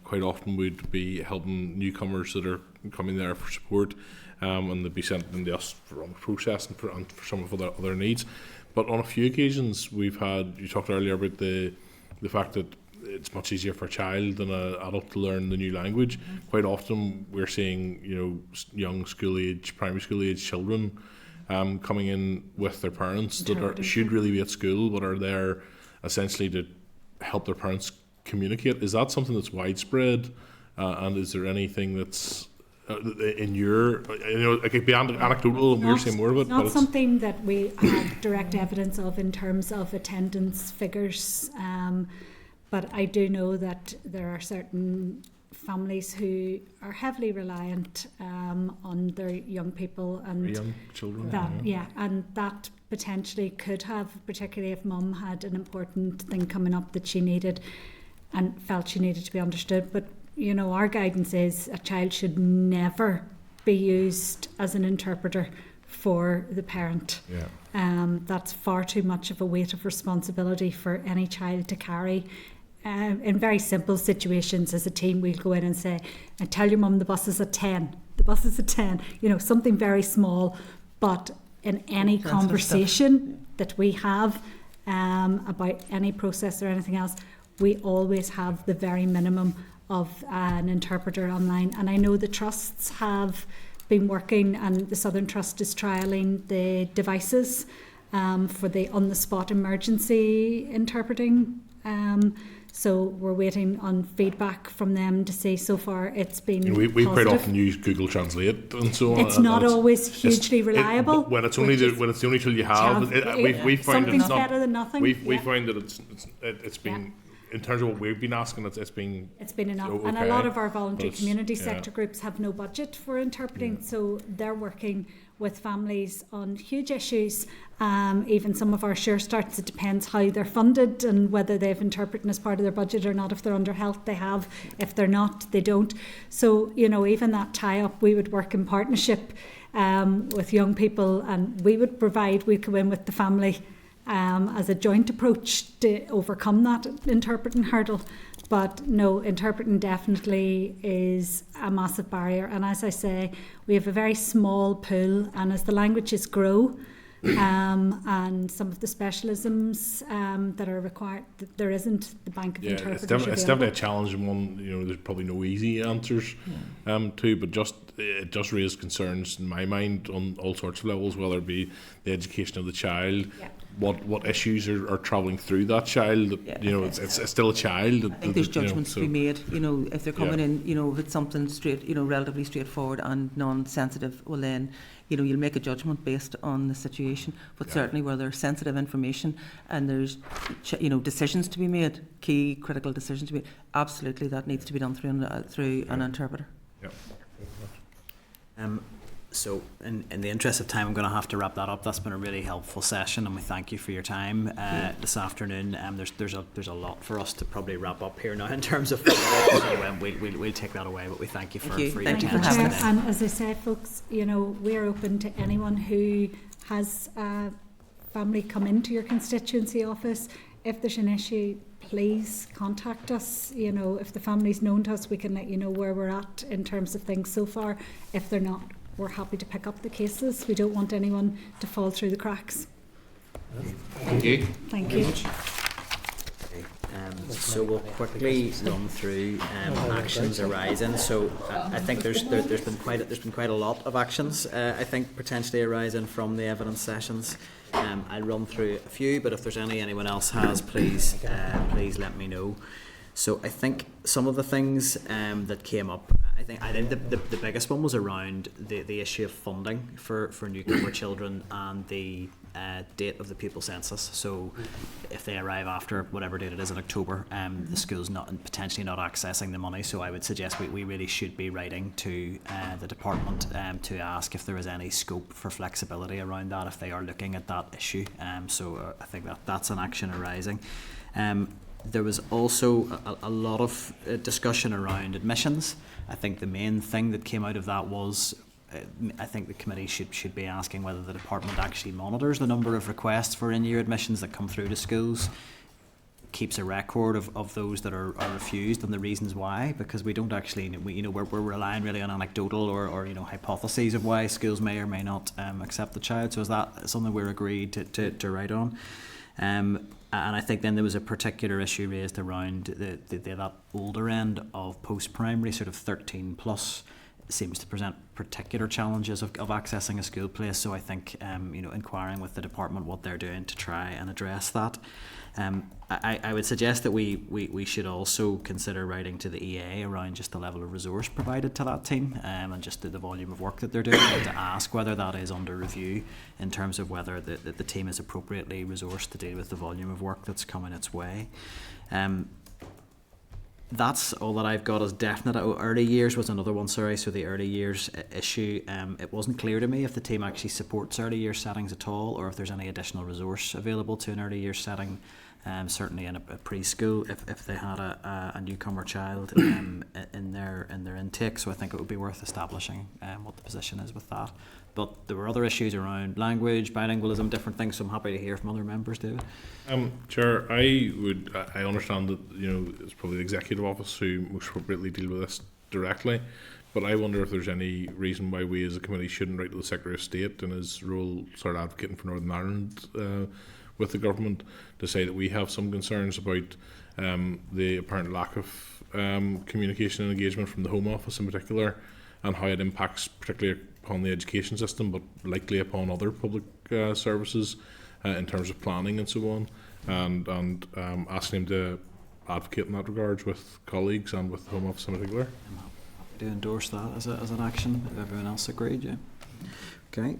quite often we'd be helping newcomers that are coming there for support, and they'd be sent into us for the process and for some of other needs. But on a few occasions, we've had, you talked earlier about the fact that it's much easier for a child than an adult to learn the new language. Quite often we're seeing, you know, young school age, primary school age children coming in with their parents that should really be at school, but are there essentially to help their parents communicate. Is that something that's widespread? And is there anything that's in your, you know, it could be anecdotal and we're seeing more of it? It's not something that we have direct evidence of in terms of attendance figures, but I do know that there are certain families who are heavily reliant on their young people and young children. And that potentially could have, particularly if mum had an important thing coming up that she needed and felt she needed to be understood. But you know, our guidance is a child should never be used as an interpreter for the parent. That's far too much of a weight of responsibility for any child to carry. In very simple situations, as a team, we'll go in and say, and tell your mum the bus is at 10. The bus is at 10. You know, something very small, but in any conversation that we have about any process or anything else, we always have the very minimum of an interpreter online. And I know the trusts have been working, and the Southern Trust is trialling the devices for the on-the-spot emergency interpreting. So we're waiting on feedback from them to see. So far it's been we quite often use Google Translate and so on. It's not always hugely reliable. When it's only the only tool you have, we find it's not better than nothing. We find that it's been in terms of what we've been asking, it's been enough. Okay. And a lot of our voluntary community sector groups have no budget for interpreting, so they're working with families on huge issues. Even some of our Sure Starts, it depends how they're funded and whether they've interpreting as part of their budget or not. If they're under health, they have. If they're not, they don't. So, you know, even that tie-up, we would work in partnership with young people, and we'd go in with the family as a joint approach to overcome that interpreting hurdle. But no, interpreting definitely is a massive barrier. And as I say, we have a very small pool, and as the languages grow, and some of the specialisms that are required, there isn't the bank of interpreters. It's definitely a challenging one. You know, there's probably no easy answers to, but it just raised concerns in my mind on all sorts of levels, whether it be the education of the child, what issues are travelling through that child. You know, it's still a child. I think there's judgments to be made. You know, if they're coming in, you know, if it's something relatively straightforward and non-sensitive, well then, you know, you'll make a judgment based on the situation. But certainly where there's sensitive information and there's, you know, decisions to be made, key critical decisions to be made, absolutely that needs to be done through an interpreter. So in the interest of time, I'm going to have to wrap that up. That's been a really helpful session, and we thank you for your time this afternoon. There's a lot for us to probably wrap up here now in terms of we'll take that away, but we thank you for your time. And as I said, folks, you know, we're open to anyone who has a family come into your constituency office. If there's an issue, please contact us. You know, if the family's known to us, we can let you know where we're at in terms of things so far. If they're not, we're happy to pick up the cases. We don't want anyone to fall through the cracks. Thank you. Thank you. So we'll quickly run through actions arising. So I think there's been quite a lot of actions. I think potentially arising from the evidence sessions. I'll run through a few, but if there's anyone else has, please let me know. So I think some of the things that came up, I think the biggest one was around the issue of funding for newcomer children and the date of the pupil census. So if they arrive after whatever date it is in October, the school's potentially not accessing the money. So I would suggest we really should be writing to the department to ask if there is any scope for flexibility around that if they are looking at that issue. So I think that's an action arising. There was also a lot of discussion around admissions. I think the main thing that came out of that was I think the committee should be asking whether the department actually monitors the number of requests for in-year admissions that come through to schools, keeps a record of those that are refused and the reasons why, because we don't actually, we're relying really on anecdotal or hypotheses of why schools may or may not accept the child. So is that something we're agreed to write on? And I think then there was a particular issue raised around that older end of post-primary, sort of 13 plus, seems to present particular challenges of accessing a school place. So I think inquiring with the department what they're doing to try and address that. I would suggest that we should also consider writing to the EA around just the level of resource provided to that team and just the volume of work that they're doing, and to ask whether that is under review in terms of whether the team is appropriately resourced to deal with the volume of work that's coming its way. That's all that I've got as definite. Early years was another one, sorry. So the early years issue, it wasn't clear to me if the team actually supports early years settings at all, or if there's any additional resource available to an early years setting. Certainly in a preschool, if they had a newcomer child in their intake. So I think it would be worth establishing what the position is with that. But there were other issues around language, bilingualism, different things. So I'm happy to hear from other members, David. Chair, I understand that it's probably the executive office who most appropriately deal with this directly. But I wonder if there's any reason why we as a committee shouldn't write to the Secretary of State in his role, sort of advocating for Northern Ireland with the government, to say that we have some concerns about the apparent lack of communication and engagement from the Home Office in particular, and how it impacts particularly upon the education system, but likely upon other public services in terms of planning and so on, and asking him to advocate in that regard with colleagues and with the Home Office in particular. I'm happy to endorse that as an action, if everyone else agreed, yeah. Okay,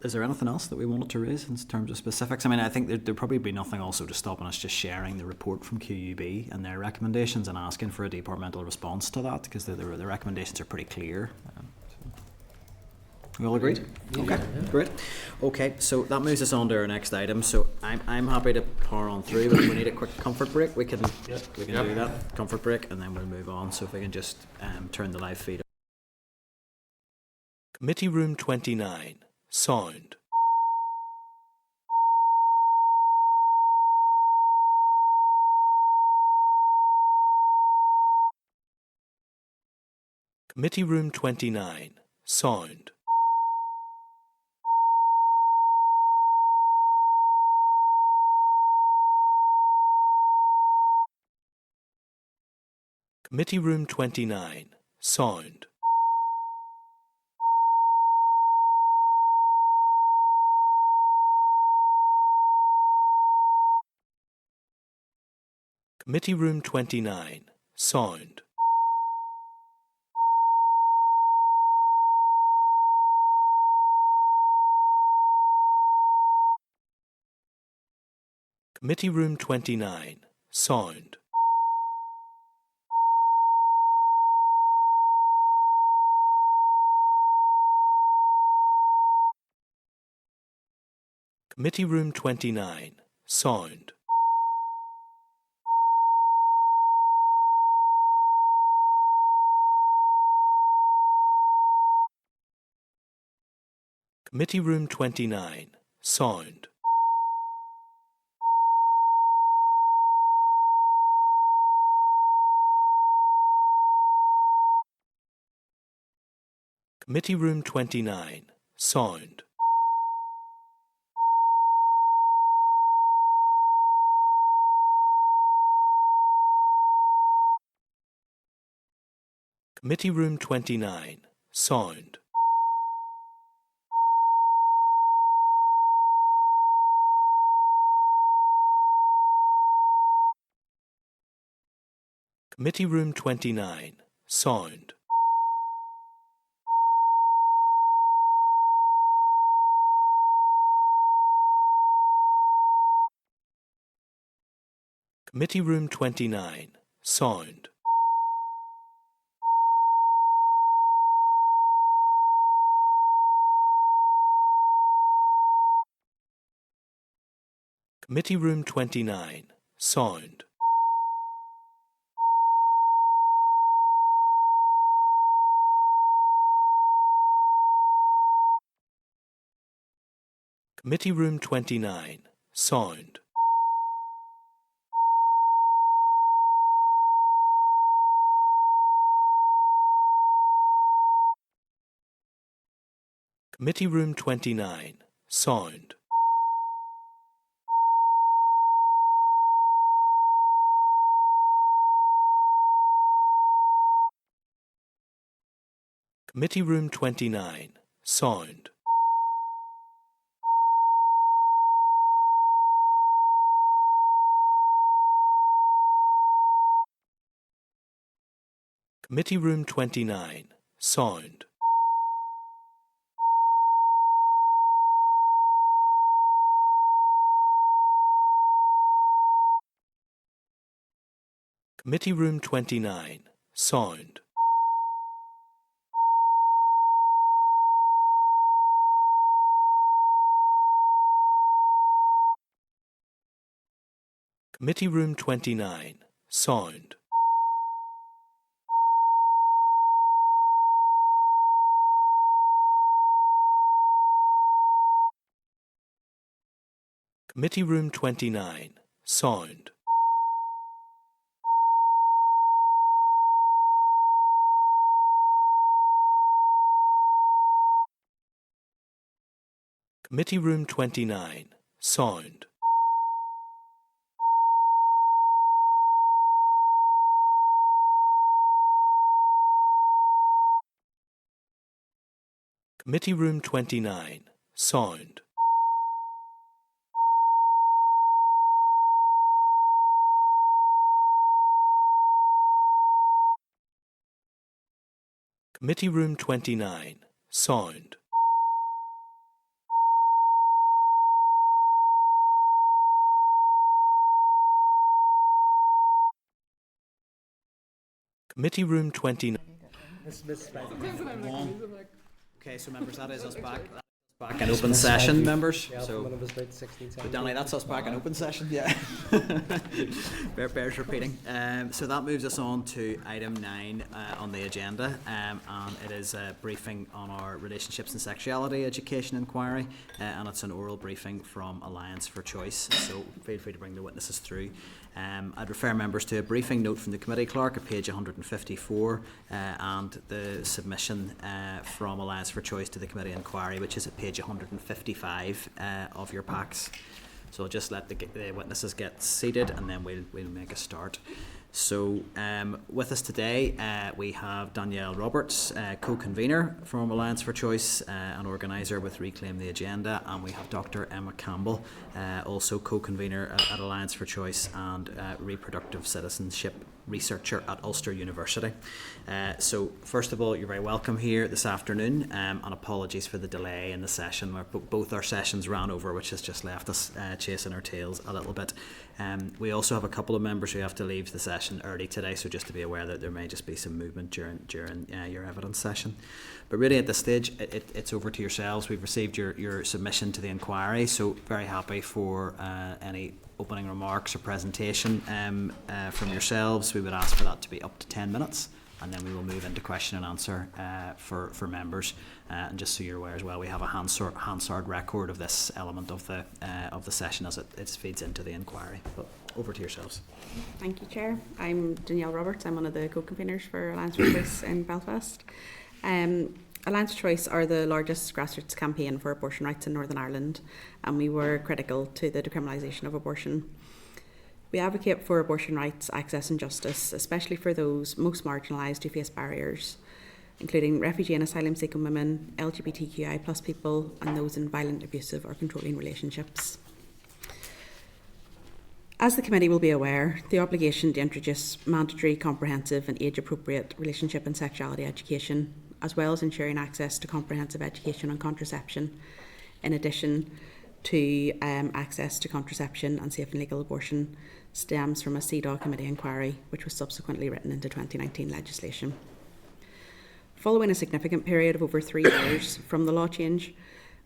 is there anything else that we wanted to raise in terms of specifics? I mean, I think there'd probably be nothing also to stopping us just sharing the report from QUB and their recommendations and asking for a departmental response to that, because the recommendations are pretty clear. We all agreed? Okay, great. Okay, so that moves us on to our next item. So I'm happy to power on through, but if we need a quick comfort break, we can do that. Comfort break, and then we'll move on. So if we can just turn the live feed on. Committee Room 29. Sound. Committee Room 29. Sound. Committee Room 29. Sound. Committee Room 29. Sound. Committee Room 29. Sound. Committee Room 29. Sound. Committee Room 29. Sound. Committee Room 29. Sound. Committee Room 29. Sound. Committee Room 29. sound. Committee Room 29, sound. Committee Room 29, sound. Committee Room 29, sound. Committee Room 29, sound. Committee Room 29, sound. Committee Room 29, sound. Committee Room 29, sound. Committee Room 29, sound. Committee Room 29, sound. Committee Room 29, sound. Committee Room 29, sound. Committee Room 29, sound. Committee Room 29. Okay, so members, that is us back in open session, members. So, Danny, that's us back in open session. Yeah, bears repeating. So that moves us on to item 9 on the agenda, and it is a briefing on our relationships and sexuality education inquiry, and it's an oral briefing from Alliance for Choice. So feel free to bring the witnesses through. I'd refer members to a briefing note from the committee clerk at page 154 and the submission from Alliance for Choice to the committee inquiry, which is at page 155 of your packs. So I'll just let the witnesses get seated and then we'll make a start. So with us today we have Danielle Roberts, co-convener from Alliance for Choice and organiser with Reclaim the Agenda, and we have Dr. Emma Campbell, also co-convener at Alliance for Choice and reproductive citizenship researcher at Ulster University. So first of all, you're very welcome here this afternoon, and apologies for the delay in the session where both our sessions ran over, which has just left us chasing our tails a little bit. We also have a couple of members who have to leave the session early today, so just to be aware that there may just be some movement during your evidence session. But really at this stage, it's over to yourselves. We've received your submission to the inquiry, so very happy for any opening remarks or presentation from yourselves. We would ask for that to be up to 10 minutes, and then we will move into question and answer for members. And just so you're aware as well, we have a Hansard record of this element of the session as it feeds into the inquiry. But over to yourselves. Thank you, Chair. I'm Danielle Roberts. I'm one of the co-conveners for Alliance for Choice in Belfast. Alliance for Choice are the largest grassroots campaign for abortion rights in Northern Ireland, and we were critical to the decriminalisation of abortion. We advocate for abortion rights, access and justice, especially for those most marginalised who face barriers, including refugee and asylum-seeking women, LGBTQI+ people, and those in violent, abusive or controlling relationships. As the committee will be aware, the obligation to introduce mandatory, comprehensive and age-appropriate relationship and sexuality education, as well as ensuring access to comprehensive education on contraception, in addition to access to contraception and safe and legal abortion, stems from a CEDAW committee inquiry, which was subsequently written into 2019 legislation. Following a significant period of over 3 years from the law change,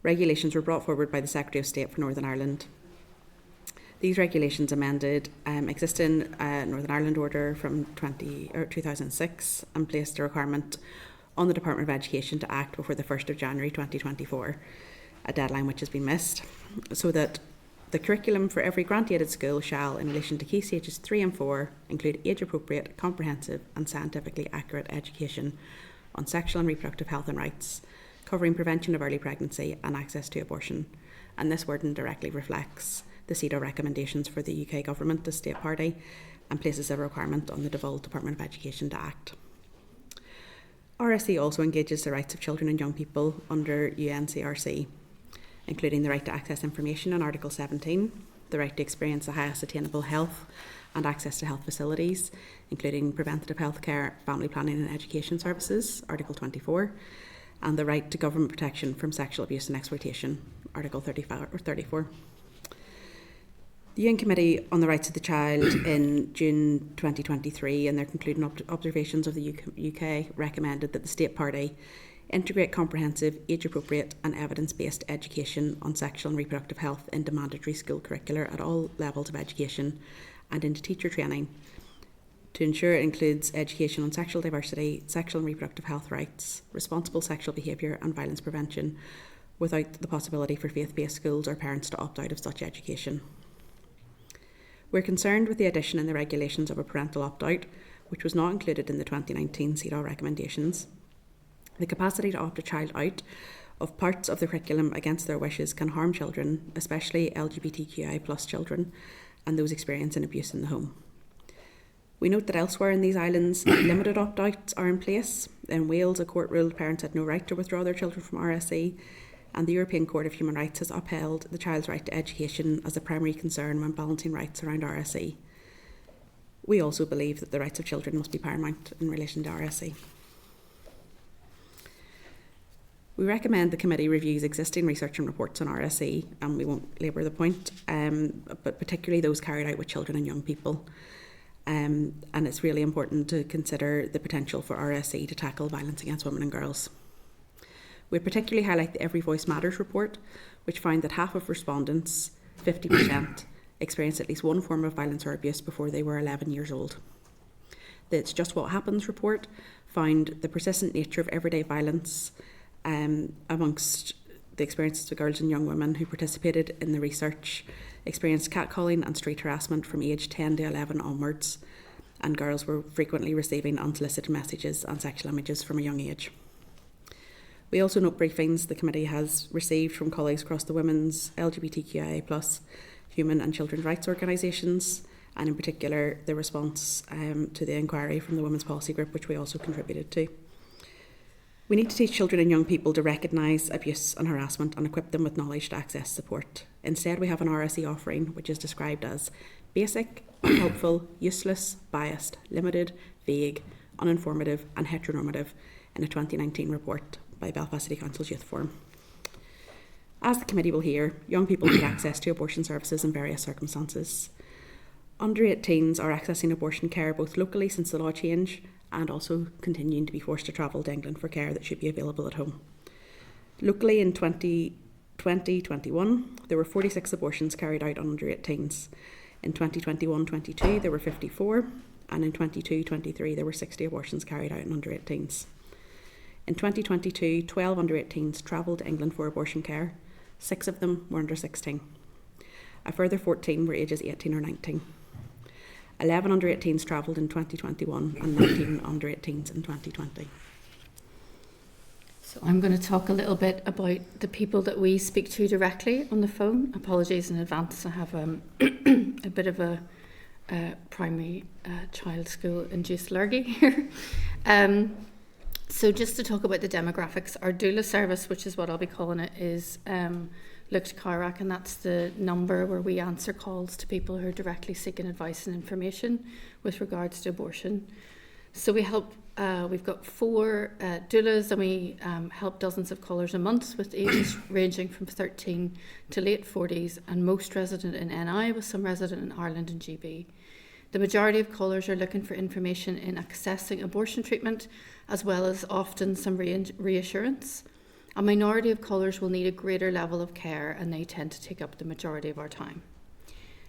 regulations were brought forward by the Secretary of State for Northern Ireland. These regulations amended existing Northern Ireland order from 2006 and placed a requirement on the Department of Education to act before the 1st of January 2024, a deadline which has been missed, so that the curriculum for every grant-aided school shall, in relation to key stages 3 and 4, include age-appropriate, comprehensive and scientifically accurate education on sexual and reproductive health and rights, covering prevention of early pregnancy and access to abortion. And this wording directly reflects the CEDAW recommendations for the UK Government as state party and places a requirement on the devolved Department of Education to act. RSE also engages the rights of children and young people under UNCRC, including the right to access information in Article 17, the right to experience the highest attainable health and access to health facilities, including preventative health care, family planning and education services, Article 24, and the right to government protection from sexual abuse and exploitation, Article 35 or 34. The UN Committee on the Rights of the Child in June 2023, in their concluding observations of the UK, recommended that the State Party integrate comprehensive, age-appropriate and evidence-based education on sexual and reproductive health into mandatory school curricula at all levels of education and into teacher training, to ensure it includes education on sexual diversity, sexual and reproductive health rights, responsible sexual behaviour and violence prevention, without the possibility for faith-based schools or parents to opt out of such education. We're concerned with the addition in the regulations of a parental opt-out, which was not included in the 2019 CEDAW recommendations. The capacity to opt a child out of parts of the curriculum against their wishes can harm children, especially LGBTQI+ children, and those experiencing abuse in the home. We note that elsewhere in these islands, limited opt-outs are in place. In Wales, a court ruled parents had no right to withdraw their children from RSE, and the European Court of Human Rights has upheld the child's right to education as a primary concern when balancing rights around RSE. We also believe that the rights of children must be paramount in relation to RSE. We recommend the committee reviews existing research and reports on RSE, and we won't labour the point, but particularly those carried out with children and young people. And it's really important to consider the potential for RSE to tackle violence against women and girls. We particularly highlight the Every Voice Matters report, which found that half of respondents, 50%, experienced at least one form of violence or abuse before they were 11 years old. The It's Just What Happens report found the persistent nature of everyday violence amongst the experiences of girls and young women who participated in the research, experienced catcalling and street harassment from age 10 to 11 onwards, and girls were frequently receiving unsolicited messages and sexual images from a young age. We also note briefings the committee has received from colleagues across the women's, LGBTQIA+, human and children's rights organisations, and in particular the response to the inquiry from the Women's Policy Group, which we also contributed to. We need to teach children and young people to recognise abuse and harassment and equip them with knowledge to access support. Instead, we have an RSE offering which is described as basic, unhelpful, useless, biased, limited, vague, uninformative and heteronormative in a 2019 report by Belfast City Council's Youth Forum. As the committee will hear, young people need access to abortion services in various circumstances. Under 18s are accessing abortion care both locally since the law change and also continuing to be forced to travel to England for care that should be available at home. Locally in 2020-21, there were 46 abortions carried out on under 18s. In 2021-22, there were 54, and in 22-23, there were 60 abortions carried out on under 18s. In 2022, 12 under 18s travelled to England for abortion care. 6 of them were under 16. A further 14 were ages 18 or 19. 11 under 18s travelled in 2021 and 19 under 18s in 2020. So I'm going to talk a little bit about the people that we speak to directly on the phone. Apologies in advance, I have a bit of a primary child school induced lurgy here. So just to talk about the demographics, our doula service, which is what I'll be calling it, is Look to CARAC, and that's the number where we answer calls to people who are directly seeking advice and information with regards to abortion. So we help, we've got 4 doulas, and we help dozens of callers a month with ages ranging from 13 to late 40s, and most resident in NI with some resident in Ireland and GB. The majority of callers are looking for information in accessing abortion treatment, as well as often some reassurance. A minority of callers will need a greater level of care, and they tend to take up the majority of our time.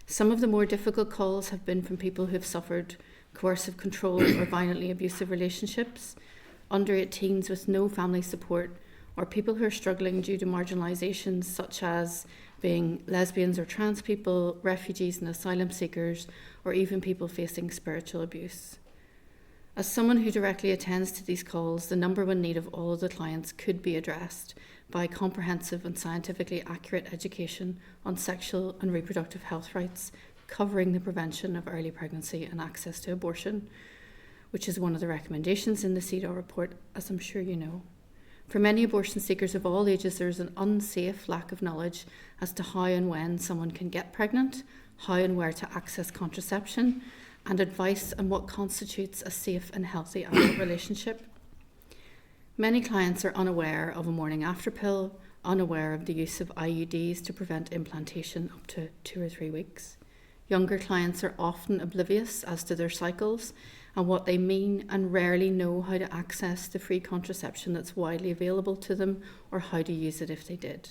Some of the more difficult calls have been from people who have suffered coercive control or violently abusive relationships, under 18s with no family support, or people who are struggling due to marginalisations such as being lesbians or trans people, refugees and asylum seekers, or even people facing spiritual abuse. As someone who directly attends to these calls, the number one need of all of the clients could be addressed by comprehensive and scientifically accurate education on sexual and reproductive health rights, covering the prevention of early pregnancy and access to abortion, which is one of the recommendations in the CEDAW report, as I'm sure you know. For many abortion seekers of all ages, there is an unsafe lack of knowledge as to how and when someone can get pregnant, how and where to access contraception, and advice on what constitutes a safe and healthy adult relationship. Many clients are unaware of a morning after pill, unaware of the use of IUDs to prevent implantation up to 2 or 3 weeks. Younger clients are often oblivious as to their cycles and what they mean, and rarely know how to access the free contraception that's widely available to them, or how to use it if they did.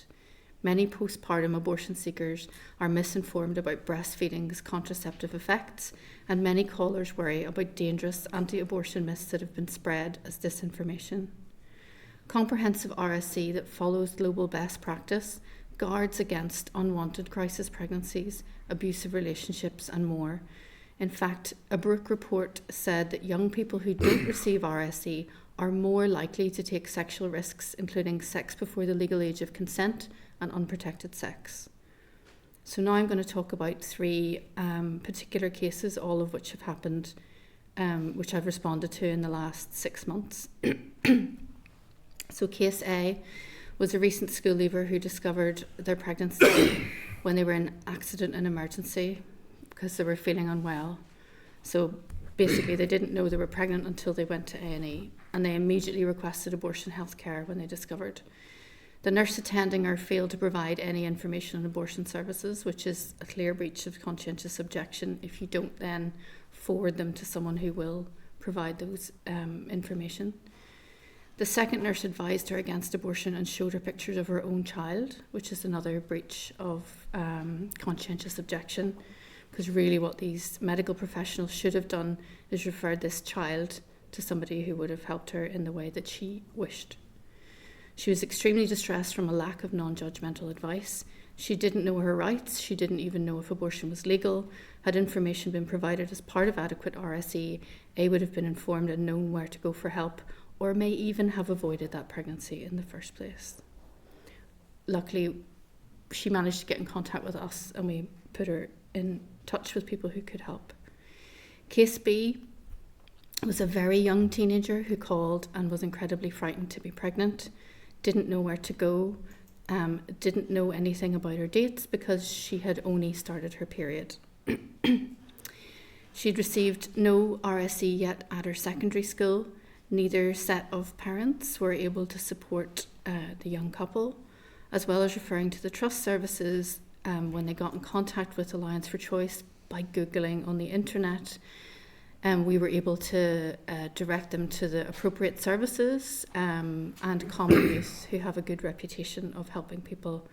Many postpartum abortion seekers are misinformed about breastfeeding's contraceptive effects, and many callers worry about dangerous anti-abortion myths that have been spread as disinformation. Comprehensive RSC that follows global best practice guards against unwanted crisis pregnancies, abusive relationships, and more. In fact, a Brooke report said that young people who don't receive RSC are more likely to take sexual risks, including sex before the legal age of consent and unprotected sex. So now I'm going to talk about 3 particular cases, all of which have happened, which I've responded to in the last 6 months. So case A was a recent school leaver who discovered their pregnancy when they were in accident and emergency because they were feeling unwell. So basically they didn't know they were pregnant until they went to A&E, and they immediately requested abortion health care when they discovered. The nurse attending her failed to provide any information on abortion services, which is a clear breach of conscientious objection if you don't then forward them to someone who will provide those information. The second nurse advised her against abortion and showed her pictures of her own child, which is another breach of conscientious objection, because really what these medical professionals should have done is referred this child to somebody who would have helped her in the way that she wished. She was extremely distressed from a lack of non-judgmental advice. She didn't know her rights. She didn't even know if abortion was legal. Had information been provided as part of adequate RSE, A would have been informed and known where to go for help, or may even have avoided that pregnancy in the first place. Luckily, she managed to get in contact with us, and we put her in touch with people who could help. Case B was a very young teenager who called and was incredibly frightened to be pregnant, didn't know where to go, didn't know anything about her dates because she had only started her period. She'd received no RSE yet at her secondary school. Neither set of parents were able to support the young couple, as well as referring to the trust services when they got in contact with Alliance for Choice by Googling on the internet. We were able to direct them to the appropriate services and Common Youth, who have a good reputation of helping people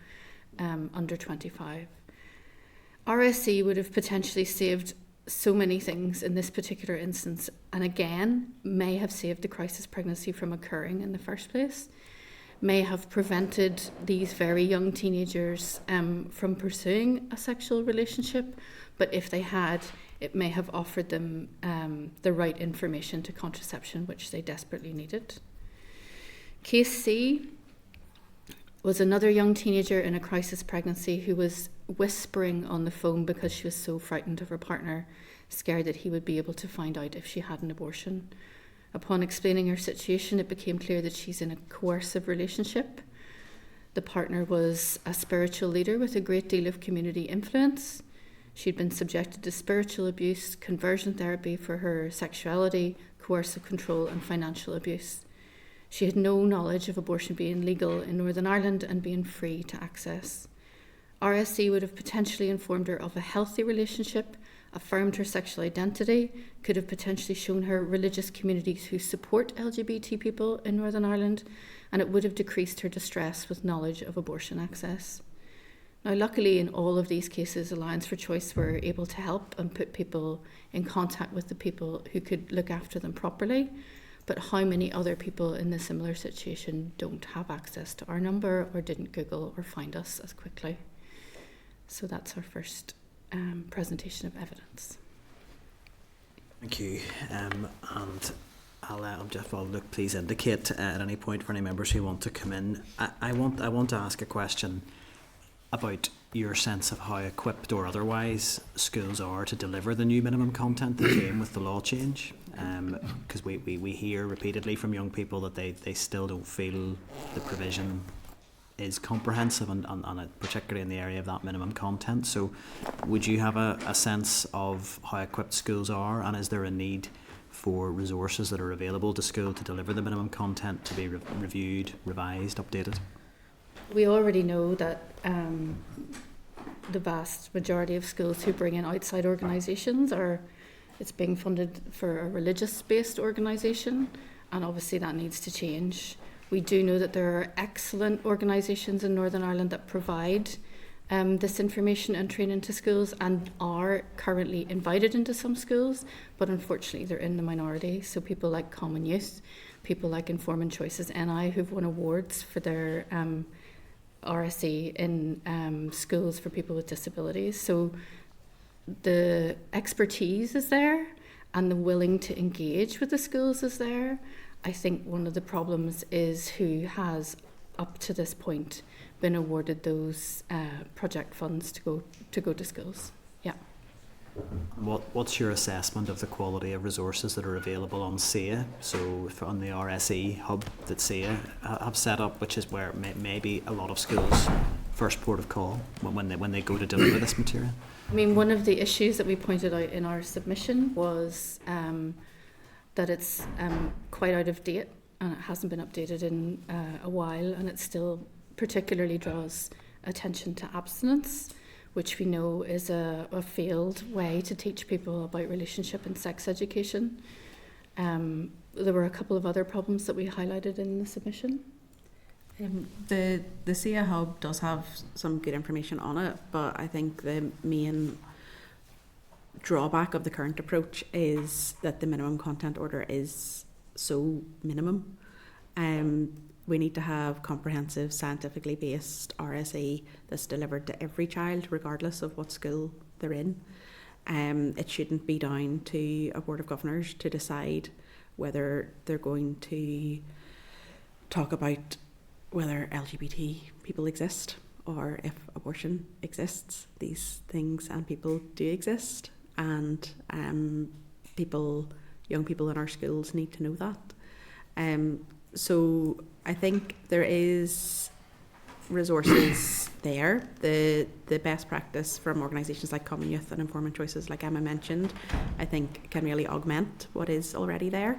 under 25. RSE would have potentially saved so many things in this particular instance, and again, may have saved the crisis pregnancy from occurring in the first place, may have prevented these very young teenagers from pursuing a sexual relationship, but if they had, it may have offered them the right information to contraception, which they desperately needed. Case C was another young teenager in a crisis pregnancy who was whispering on the phone because she was so frightened of her partner, scared that he would be able to find out if she had an abortion. Upon explaining her situation, it became clear that she's in a coercive relationship. The partner was a spiritual leader with a great deal of community influence. She'd been subjected to spiritual abuse, conversion therapy for her sexuality, coercive control and financial abuse. She had no knowledge of abortion being legal in Northern Ireland and being free to access. RSE would have potentially informed her of a healthy relationship, affirmed her sexual identity, could have potentially shown her religious communities who support LGBT people in Northern Ireland, and it would have decreased her distress with knowledge of abortion access. Now, luckily, in all of these cases, Alliance for Choice were able to help and put people in contact with the people who could look after them properly. But how many other people in a similar situation don't have access to our number or didn't Google or find us as quickly? So that's our first presentation of evidence. Thank you. And look, please indicate at any point for any members who want to come in. I want to ask a question about your sense of how equipped or otherwise schools are to deliver the new minimum content that came with the law change. Because we hear repeatedly from young people that they still don't feel the provision is comprehensive and particularly in the area of that minimum content. So would you have a sense of how equipped schools are, and is there a need for resources that are available to school to deliver the minimum content to be reviewed, revised, updated? We already know that the vast majority of schools who bring in outside organisations it's being funded for a religious-based organisation, and obviously that needs to change. We do know that there are excellent organisations in Northern Ireland that provide this information and training to schools and are currently invited into some schools, but unfortunately they're in the minority. So people like Common Youth, people like Informing Choices NI, who've won awards for their RSE in schools for people with disabilities. So the expertise is there and the willing to engage with the schools is there. I think one of the problems is who has, up to this point, been awarded those project funds to go to schools. Yeah. What's your assessment of the quality of resources that are available on SEA? So on the RSE hub that SEA have set up, which is where maybe a lot of schools' first port of call when they go to deliver this material. I mean, one of the issues that we pointed out in our submission was that it's quite out of date and it hasn't been updated in a while, and it still particularly draws attention to abstinence, which we know is a failed way to teach people about relationship and sex education. There were a couple of other problems that we highlighted in the submission. The SEA Hub does have some good information on it, but I think the main drawback of the current approach is that the minimum content order is so minimum. We need to have comprehensive, scientifically based RSE that's delivered to every child, regardless of what school they're in. It shouldn't be down to a Board of Governors to decide whether they're going to talk about whether LGBT people exist or if abortion exists. These things and people do exist, and young people in our schools need to know that. So I think there is resources there. The best practice from organisations like Common Youth and Informing Choices, like Emma mentioned, I think can really augment what is already there.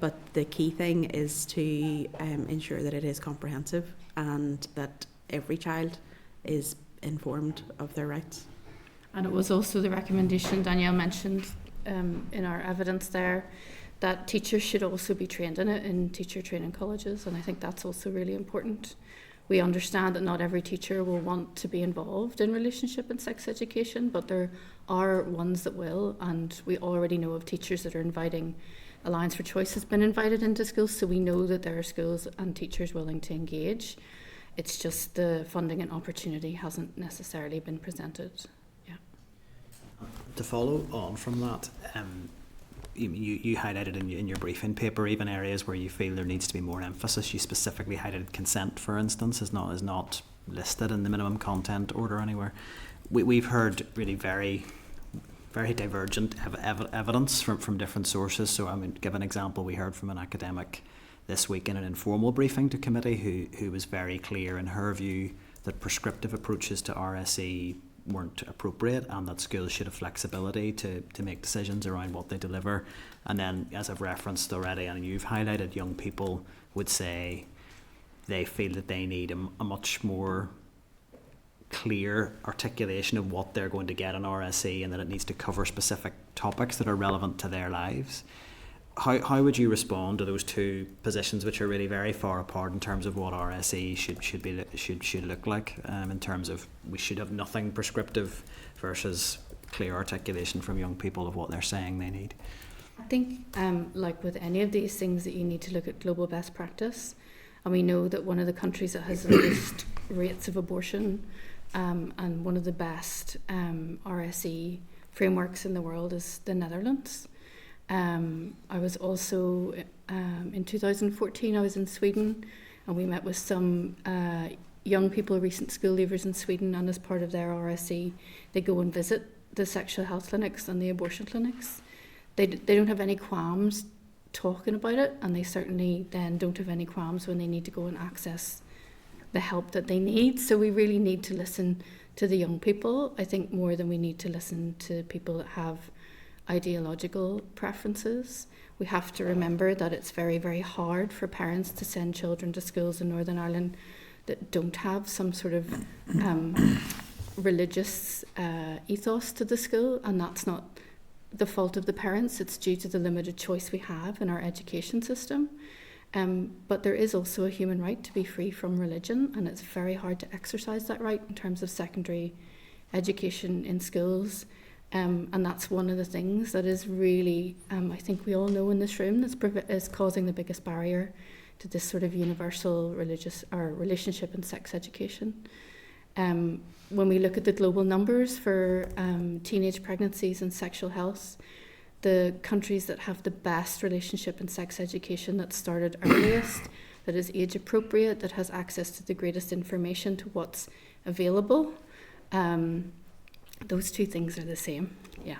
But the key thing is to ensure that it is comprehensive and that every child is informed of their rights. And it was also the recommendation Danielle mentioned in our evidence there that teachers should also be trained in it in teacher training colleges, and I think that's also really important. We understand that not every teacher will want to be involved in relationship and sex education, but there are ones that will, and we already know of teachers that are inviting. Alliance for Choice has been invited into schools, so we know that there are schools and teachers willing to engage. It's just the funding and opportunity hasn't necessarily been presented. Yeah. To follow on from that, you highlighted in your briefing paper even areas where you feel there needs to be more emphasis. You specifically highlighted consent, for instance, is not listed in the minimum content order anywhere. We've heard really very divergent evidence from different sources. So, I mean, give an example. We heard from an academic this week in an informal briefing to committee who was very clear in her view that prescriptive approaches to RSE weren't appropriate and that schools should have flexibility to make decisions around what they deliver. And then, as I've referenced already and you've highlighted, young people would say they feel that they need a much more clear articulation of what they're going to get in RSE and that it needs to cover specific topics that are relevant to their lives. How would you respond to those two positions, which are really very far apart in terms of what RSE should look like, in terms of we should have nothing prescriptive versus clear articulation from young people of what they're saying they need? I think, like with any of these things, that you need to look at global best practice. And we know that one of the countries that has the lowest rates of abortion and one of the best RSE frameworks in the world is the Netherlands. I was also, in 2014, I was in Sweden, and we met with some young people, recent school leavers in Sweden, and as part of their RSE, they go and visit the sexual health clinics and the abortion clinics. They don't have any qualms talking about it, and they certainly then don't have any qualms when they need to go and access the help that they need. So we really need to listen to the young people, I think, more than we need to listen to people that have ideological preferences. We have to remember that it's very, very hard for parents to send children to schools in Northern Ireland that don't have some sort of religious ethos to the school, and that's not the fault of the parents. It's due to the limited choice we have in our education system. But there is also a human right to be free from religion, and it's very hard to exercise that right in terms of secondary education in schools. And that's one of the things that is really, I think we all know in this room, is causing the biggest barrier to this sort of universal religious or relationship and sex education. When we look at the global numbers for teenage pregnancies and sexual health, the countries that have the best relationship and sex education that started earliest, that is age appropriate, that has access to the greatest information to what's available, those two things are the same. Yeah.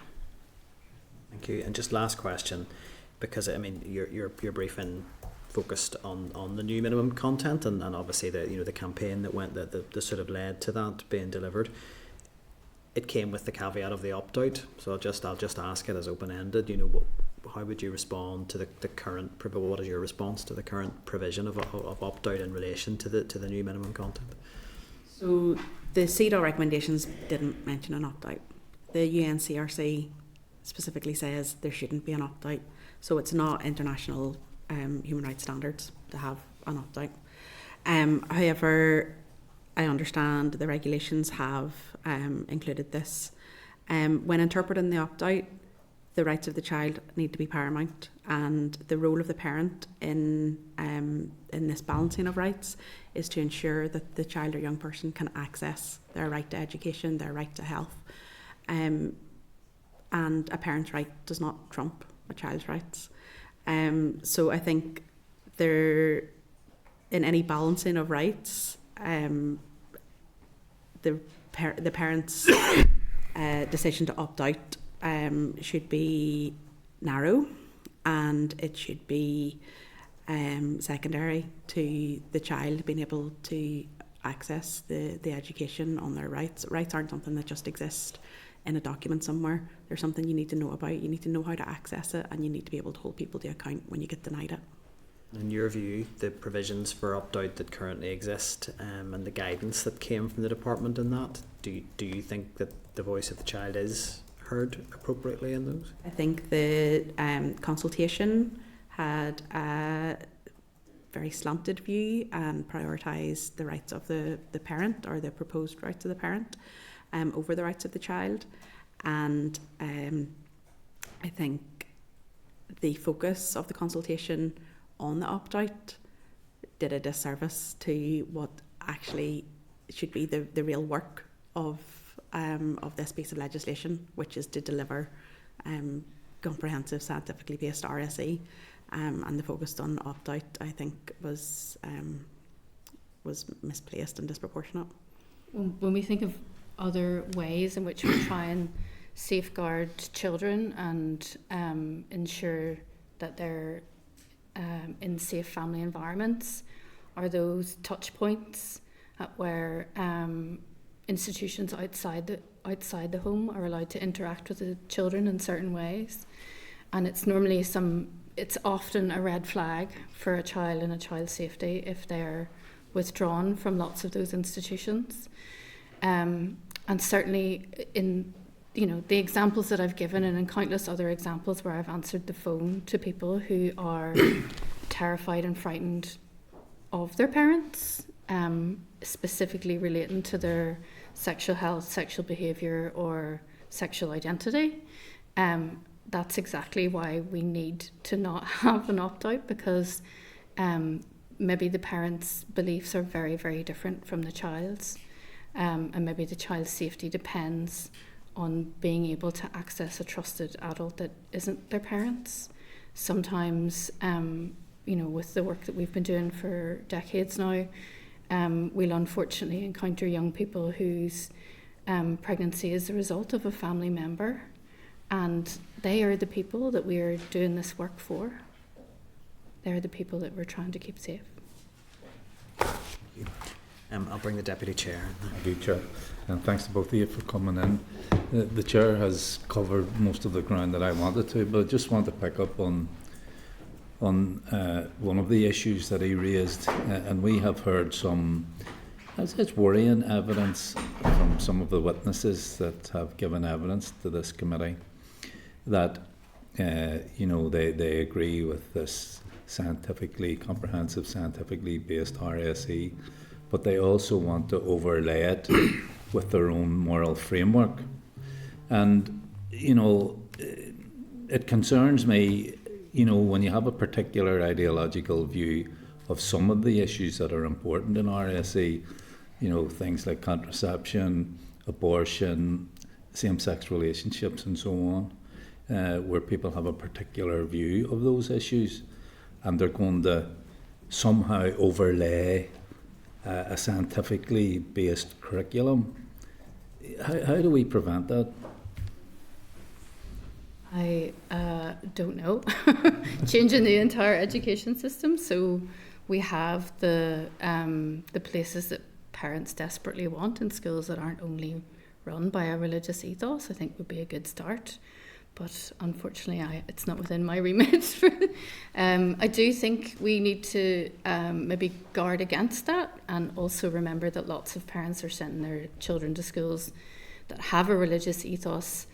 Thank you. And just last question, because I mean your briefing focused on the new minimum content and obviously the campaign that sort of led to that being delivered. It came with the caveat of the opt-out, so I'll just ask it as open-ended. How would you respond to the current? What is your response to the current provision of opt-out in relation to the new minimum content? So the CEDAW recommendations didn't mention an opt-out. The UNCRC specifically says there shouldn't be an opt-out. So it's not international human rights standards to have an opt-out. However, I understand the regulations have included this. When interpreting the opt-out, the rights of the child need to be paramount, and the role of the parent in this balancing of rights is to ensure that the child or young person can access their right to education, their right to health, and a parent's right does not trump a child's rights. So I think in any balancing of rights, the parent's decision to opt out should be narrow, and it should be secondary to the child being able to access the education on their rights. Rights aren't something that just exist in a document somewhere. They're something you need to know about. You need to know how to access it, and you need to be able to hold people to account when you get denied it. In your view, the provisions for opt-out that currently exist and the guidance that came from the department in that, do you think that the voice of the child is heard appropriately in those? I think the consultation had a very slanted view and prioritised the rights of the parent, or the proposed rights of the parent, over the rights of the child. And I think the focus of the consultation on the opt-out did a disservice to what actually should be the real work of this piece of legislation, which is to deliver comprehensive, scientifically based RSE, and the focus on opt-out, I think, was misplaced and disproportionate. When we think of other ways in which we try and safeguard children and ensure that they're in safe family environments are those touch points where institutions outside the home are allowed to interact with the children in certain ways. And it's normally it's often a red flag for a child and a child's safety if they're withdrawn from lots of those institutions. And certainly in the examples that I've given, and in countless other examples where I've answered the phone to people who are terrified and frightened of their parents, specifically relating to their sexual health, sexual behaviour or sexual identity. That's exactly why we need to not have an opt-out, because maybe the parents' beliefs are very, very different from the child's, and maybe the child's safety depends on being able to access a trusted adult that isn't their parents. Sometimes, with the work that we've been doing for decades now, we'll unfortunately encounter young people whose pregnancy is the result of a family member, and they are the people that we are doing this work for. They're the people that we're trying to keep safe. I'll bring the Deputy Chair. Thank you, Chair. And thanks to both of you for coming in. The Chair has covered most of the ground that I wanted to, but I just want to pick up on one of the issues that he raised, and we have heard some, it's worrying evidence from some of the witnesses that have given evidence to this committee that they agree with this comprehensive scientifically based RSE, but they also want to overlay it with their own moral framework. And it concerns me, when you have a particular ideological view of some of the issues that are important in RSE, things like contraception, abortion, same-sex relationships and so on, where people have a particular view of those issues, and they're going to somehow overlay a scientifically based curriculum. How do we prevent that? I don't know. Changing the entire education system. So we have the places that parents desperately want in schools that aren't only run by a religious ethos, I think would be a good start. But unfortunately, it's not within my remit. I do think we need to maybe guard against that, and also remember that lots of parents are sending their children to schools that have a religious ethos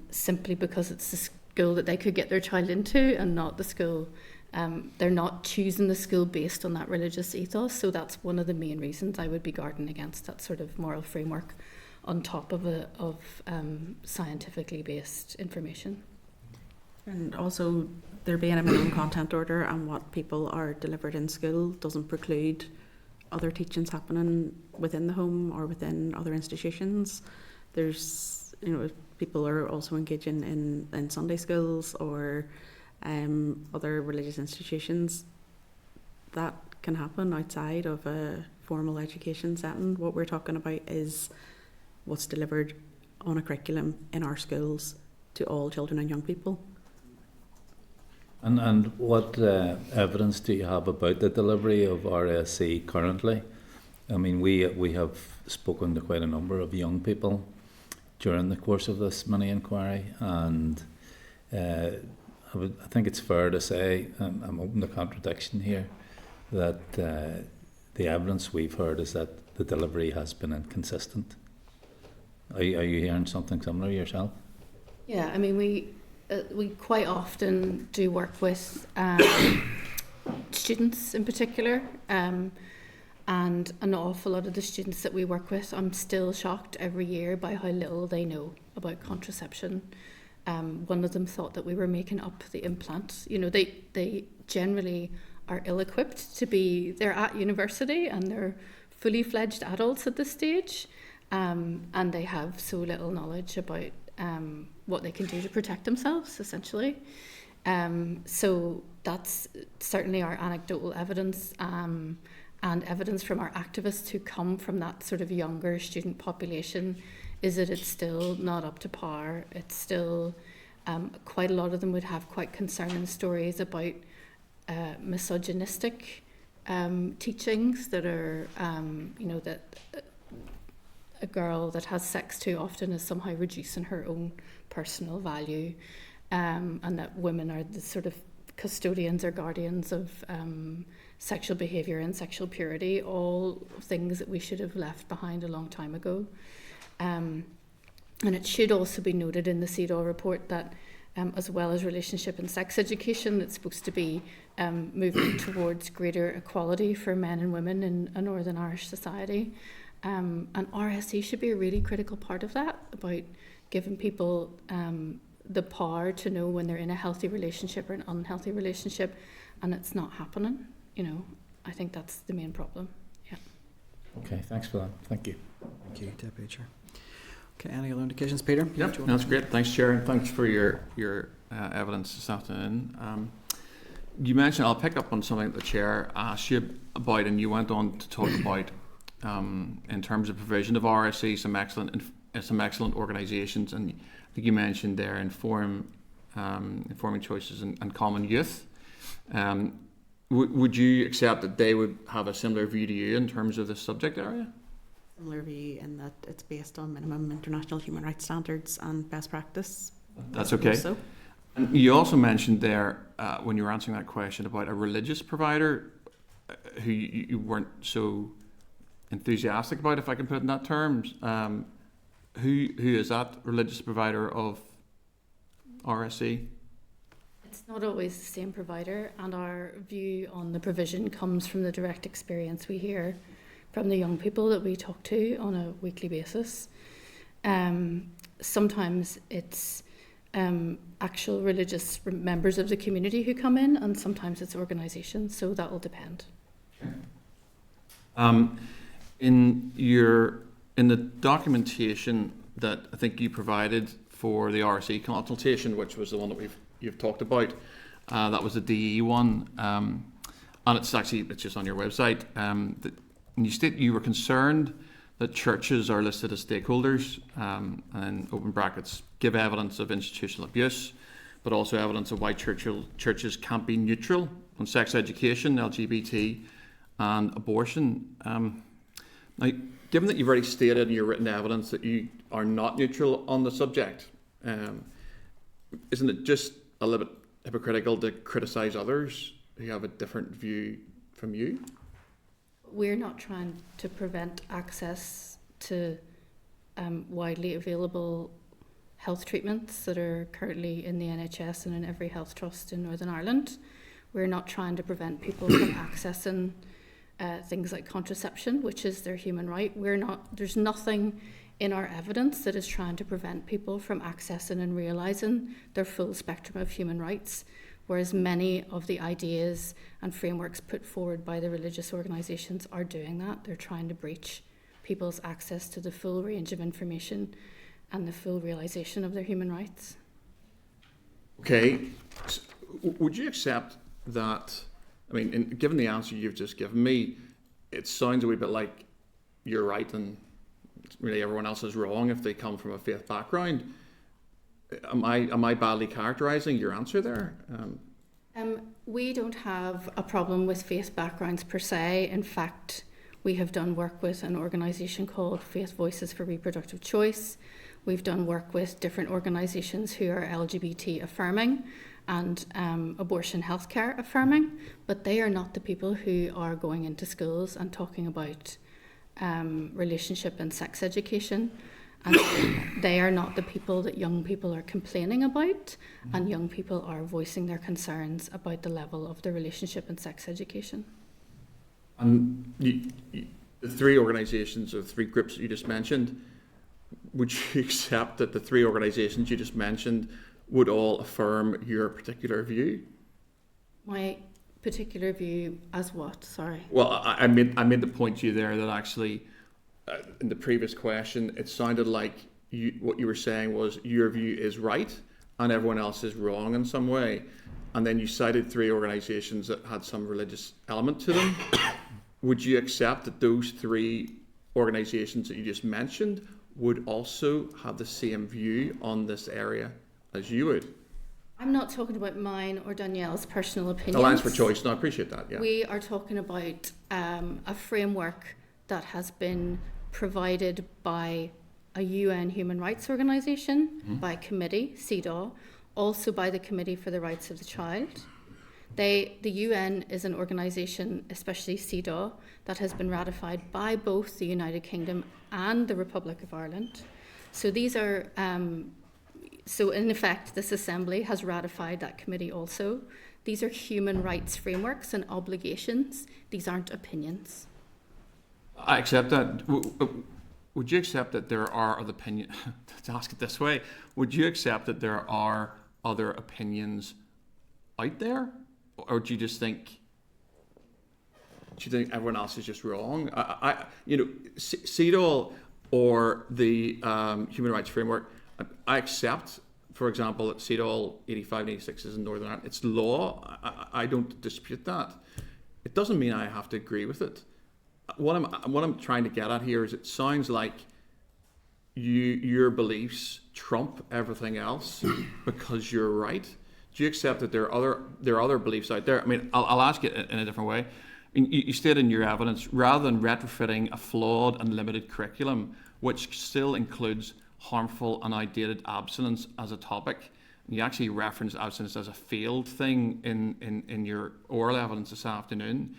simply because it's the school that they could get their child into and not the school. They're not choosing the school based on that religious ethos. So that's one of the main reasons I would be guarding against that sort of moral framework on top of scientifically based information. And also, there being a minimum content order and what people are delivered in school doesn't preclude other teachings happening within the home or within other institutions. There's, people are also engaging in Sunday schools or other religious institutions. That can happen outside of a formal education setting. What we're talking about is what's delivered on a curriculum in our schools to all children and young people. And what evidence do you have about the delivery of RSE currently? I mean, we have spoken to quite a number of young people during the course of this mini inquiry, and I think it's fair to say, I'm open to contradiction here, that the evidence we've heard is that the delivery has been inconsistent. Are you hearing something similar yourself? Yeah, I mean, we quite often do work with students in particular, and an awful lot of the students that we work with, I'm still shocked every year by how little they know about contraception. One of them thought that we were making up the implant. They generally are ill-equipped to be, they're at university and they're fully fledged adults at this stage, and they have so little knowledge about what they can do to protect themselves, essentially. So that's certainly our anecdotal evidence, and evidence from our activists who come from that sort of younger student population is that it's still not up to par. It's still, quite a lot of them would have quite concerning stories about misogynistic teachings that are, that a girl that has sex too often is somehow reducing her own personal value, and that women are the sort of custodians or guardians of sexual behaviour and sexual purity, all things that we should have left behind a long time ago. And it should also be noted in the CEDAW report that as well as relationship and sex education, it's supposed to be moving towards greater equality for men and women in a Northern Irish society. And RSE should be a really critical part of that, about giving people the power to know when they're in a healthy relationship or an unhealthy relationship, and it's not happening. I think that's the main problem. Yeah. Okay, thanks for that. Thank you. Thank you, Deputy Chair. Okay, any other indications, Peter? Yep, that's great. Thanks, Chair, and thanks for your evidence this afternoon. You mentioned, I'll pick up on something that the Chair asked you about, and you went on to talk about, in terms of provision of RSE, some excellent organisations, and I think you mentioned there Informing Choices and Common Youth. Would you accept that they would have a similar view to you in terms of this subject area? Similar view in that it's based on minimum international human rights standards and best practice. That's okay. So. And you also mentioned there, when you were answering that question, about a religious provider who you weren't so enthusiastic about, if I can put it in that terms. Who is that religious provider of RSE? It's not always the same provider, and our view on the provision comes from the direct experience we hear from the young people that we talk to on a weekly basis. Sometimes it's actual religious members of the community who come in, and sometimes it's organisations, so that will depend. In the documentation that I think you provided for the RSE consultation, which was the one that you've talked about, that was the DE one, and it's just on your website. And you state you were concerned that churches are listed as stakeholders, and open brackets, give evidence of institutional abuse, but also evidence of why churches can't be neutral on sex education, LGBT, and abortion. Now, given that you've already stated in your written evidence that you are not neutral on the subject, isn't it just a little bit hypocritical to criticise others who have a different view from you? We're not trying to prevent access to widely available health treatments that are currently in the NHS and in every health trust in Northern Ireland. We're not trying to prevent people from accessing things like contraception, which is their human right. There's nothing in our evidence that is trying to prevent people from accessing and realising their full spectrum of human rights, whereas many of the ideas and frameworks put forward by the religious organisations are doing that. They're trying to breach people's access to the full range of information and the full realisation of their human rights. Okay, so would you accept that? I mean, given the answer you've just given me, it sounds a wee bit like you're right and really everyone else is wrong if they come from a faith background. Am I badly characterising your answer there? We don't have a problem with faith backgrounds per se. In fact, we have done work with an organisation called Faith Voices for Reproductive Choice. We've done work with different organisations who are LGBT affirming and abortion healthcare affirming, but they are not the people who are going into schools and talking about relationship and sex education. And they are not the people that young people are complaining about, and young people are voicing their concerns about the level of the relationship and sex education. And the three organisations or three groups that you just mentioned, would you accept that the three organisations you just mentioned would all affirm your particular view? My particular view as what? Sorry. Well, I made the point to you there that actually, in the previous question, it sounded like what you were saying was your view is right and everyone else is wrong in some way. And then you cited three organisations that had some religious element to them. Would you accept that those three organisations that you just mentioned would also have the same view on this area as you would? I'm not talking about mine or Danielle's personal opinions. Alliance for Choice, no, I appreciate that, yeah. We are talking about a framework that has been provided by a UN human rights organisation, by a committee, CEDAW, also by the Committee for the Rights of the Child. The UN is an organisation, especially CEDAW, that has been ratified by both the United Kingdom and the Republic of Ireland. So these are, so in effect, this Assembly has ratified that committee also. These are human rights frameworks and obligations. These aren't opinions. I accept that. Would you accept that there are other opinions, to ask it this way, would you accept that there are other opinions out there? Or do you just think, everyone else is just wrong? CEDAW or the Human Rights Framework, I accept, for example, that CEDAW 85 and 86 is in Northern Ireland. It's law. I don't dispute that. It doesn't mean I have to agree with it. What I'm trying to get at here is it sounds like your beliefs trump everything else because you're right. Do you accept that there are other beliefs out there? I mean, I'll ask it in a different way. I mean, you state in your evidence, rather than retrofitting a flawed and limited curriculum, which still includes harmful and outdated abstinence as a topic, you actually reference abstinence as a failed thing in your oral evidence this afternoon.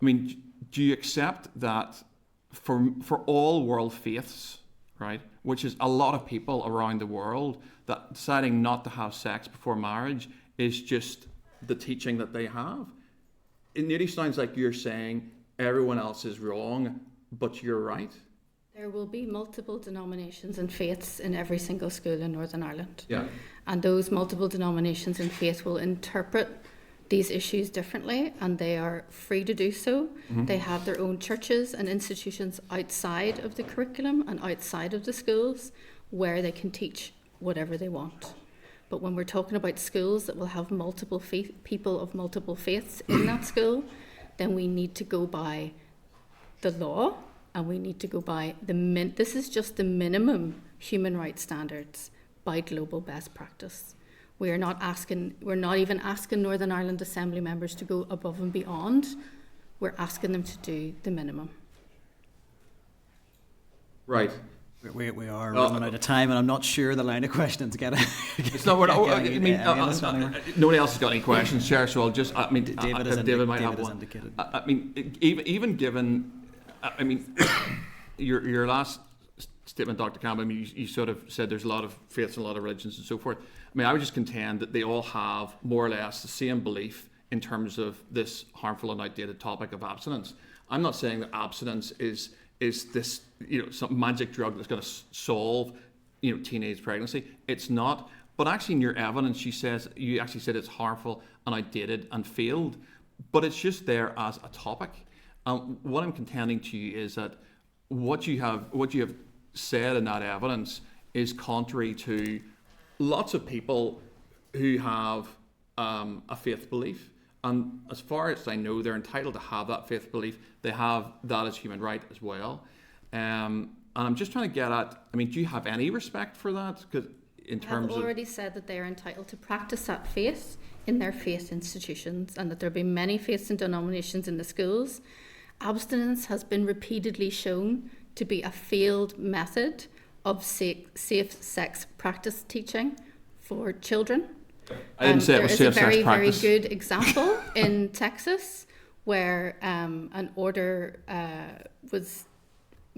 I mean, do you accept that for all world faiths, right, which is a lot of people around the world, that deciding not to have sex before marriage is just the teaching that they have? It nearly sounds like you're saying everyone else is wrong, but you're right. There will be multiple denominations and faiths in every single school in Northern Ireland. Yeah. And those multiple denominations and faiths will interpret these issues differently, and they are free to do so. Mm-hmm. They have their own churches and institutions outside of the curriculum and outside of the schools where they can teach whatever they want. But when we're talking about schools that will have multiple people of multiple faiths in that school, then we need to go by the law, and we need to go by this is just the minimum human rights standards by global best practice. We're not even asking Northern Ireland Assembly members to go above and beyond. We're asking them to do the minimum. Right. We are running out of time, and I'm not sure the line of questions get. It's not. Nobody else has got any questions, Chair. So I'll just. David might have one. Indicated. I mean, even given. I mean, your last statement, Dr. Campbell, I mean, you sort of said there's a lot of faiths and a lot of religions and so forth. I mean, I would just contend that they all have more or less the same belief in terms of this harmful and outdated topic of abstinence. I'm not saying that abstinence is this, some magic drug that's going to solve, teenage pregnancy. It's not. But actually, in your evidence, you actually said it's harmful and outdated and failed. But it's just there as a topic. What I'm contending to you is that what you have said in that evidence is contrary to lots of people who have a faith belief, and as far as I know, they're entitled to have that faith belief. They have that as human right as well, and I'm just trying to get at. I mean, do you have any respect for that? Because I've already said that they are entitled to practice that faith in their faith institutions, and that there be many faiths and denominations in the schools. Abstinence has been repeatedly shown to be a failed method of safe sex practice teaching for children. I didn't say it was safe sex practice. There is a very, very good example in Texas where an order was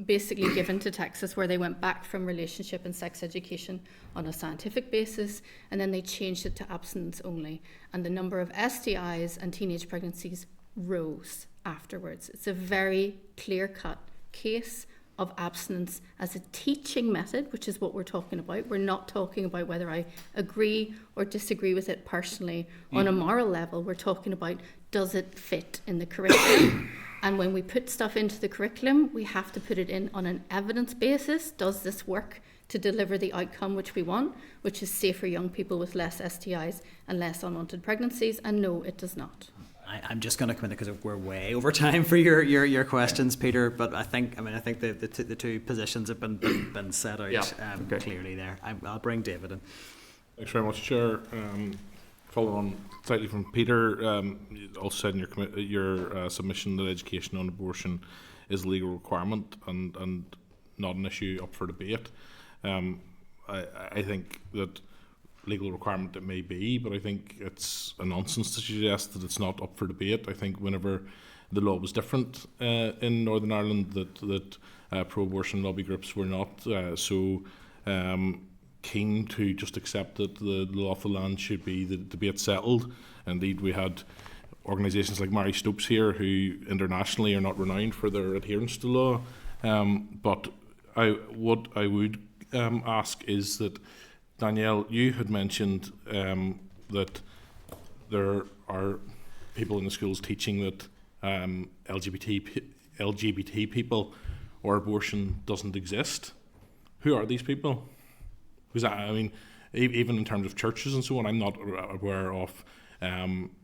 basically given to Texas where they went back from relationship and sex education on a scientific basis, and then they changed it to abstinence only. And the number of STIs and teenage pregnancies rose afterwards. It's a very clear-cut case of abstinence as a teaching method, which is what we're talking about. We're not talking about whether I agree or disagree with it personally on a moral level. We're talking about, does it fit in the curriculum? And when we put stuff into the curriculum, we have to put it in on an evidence basis. Does this work to deliver the outcome which we want, which is safer young people with less STIs and less unwanted pregnancies? And no, it does not. I'm just going to come in because we're way over time for your questions, Peter. But I think the two positions have been set out clearly there. I'll bring David in. Thanks very much, Chair. Following on slightly from Peter, you also said in your submission that education on abortion is a legal requirement and not an issue up for debate. I think that legal requirement it may be, but I think it's a nonsense to suggest that it's not up for debate. I think whenever the law was different in Northern Ireland, that pro-abortion lobby groups were not so keen to just accept that the law of the land should be the debate settled. Indeed, we had organisations like Mary Stopes here who internationally are not renowned for their adherence to law. But what I would ask is that, Danielle, you had mentioned that there are people in the schools teaching that LGBT people or abortion doesn't exist. Who are these people? Because I mean, even in terms of churches and so on, I'm not aware of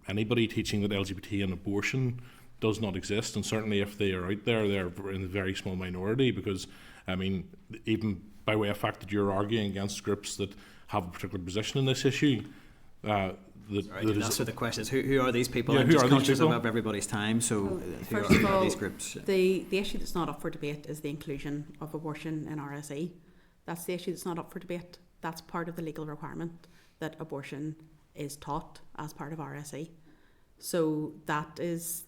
anybody teaching that LGBT and abortion does not exist. And certainly if they are out there, they're in a very small minority, because, I mean, even by way of fact that you're arguing against groups that have a particular position in this issue, Sorry, that's the question is who are these people? Yeah, I'm who just are these conscious people? of everybody's time, so First who of are all, these groups? the issue that's not up for debate is the inclusion of abortion in RSE. That's the issue that's not up for debate. That's part of the legal requirement, that abortion is taught as part of RSE. So that is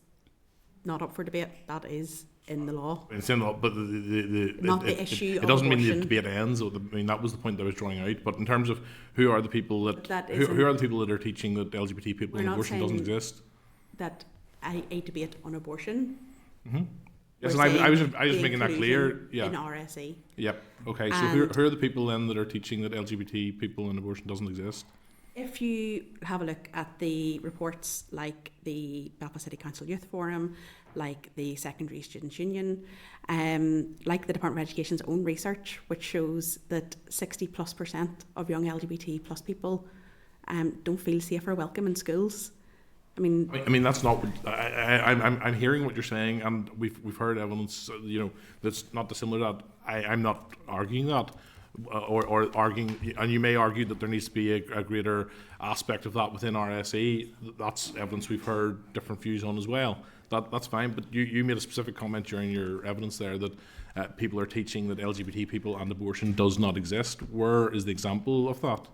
not up for debate. That is in the law. It's in the law, but the issue it of doesn't mean the abortion. debate ends. I mean, that was the point that I was drawing out. But in terms of who are the people who are the people that are teaching that LGBT people and abortion doesn't exist? That a debate on abortion. Mm-hmm. Yes, and I was just making that clear. Yeah. In RSE. Yep. Okay. So who are the people then that are teaching that LGBT people and abortion doesn't exist? If you have a look at the reports like the Belfast City Council Youth Forum, like the Secondary Students' Union, like the Department of Education's own research, which shows that 60+% of young LGBT plus people don't feel safe or welcome in schools. I mean, that's not. I'm hearing what you're saying, and we've heard evidence, that's not dissimilar to that. I'm not arguing that, or arguing, and you may argue that there needs to be a greater aspect of that within RSE. That's evidence we've heard different views on as well. That's fine, but you made a specific comment during your evidence there that people are teaching that LGBT people and abortion does not exist. Where is the example of that?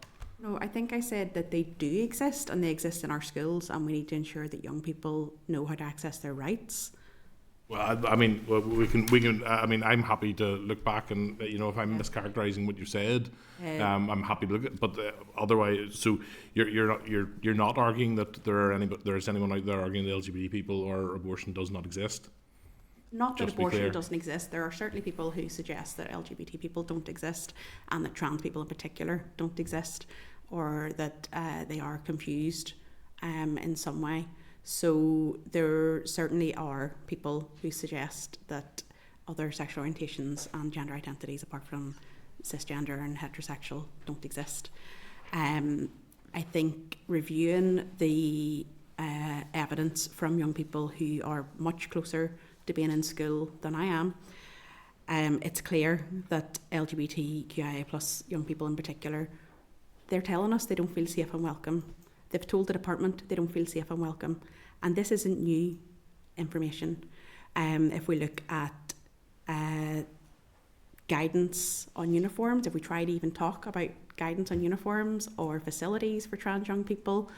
No, I think I said that they do exist, and they exist in our schools, and we need to ensure that young people know how to access their rights. Well, I mean, we can. I mean, I'm happy to look back, and if I'm mischaracterizing what you said, I'm happy to look at. But otherwise, so you're not arguing that there's anyone out there arguing that LGBT people or abortion does not exist. Not that abortion doesn't exist. There are certainly people who suggest that LGBT people don't exist, and that trans people in particular don't exist, or that they are confused in some way. So there certainly are people who suggest that other sexual orientations and gender identities apart from cisgender and heterosexual don't exist. I think reviewing the evidence from young people who are much closer to being in school than I am, it's clear that LGBTQIA plus young people in particular, they're telling us they don't feel safe and welcome. They've told the department they don't feel safe and welcome. And this isn't new information. If we look at guidance on uniforms, if we try to even talk about guidance on uniforms or facilities for trans young people,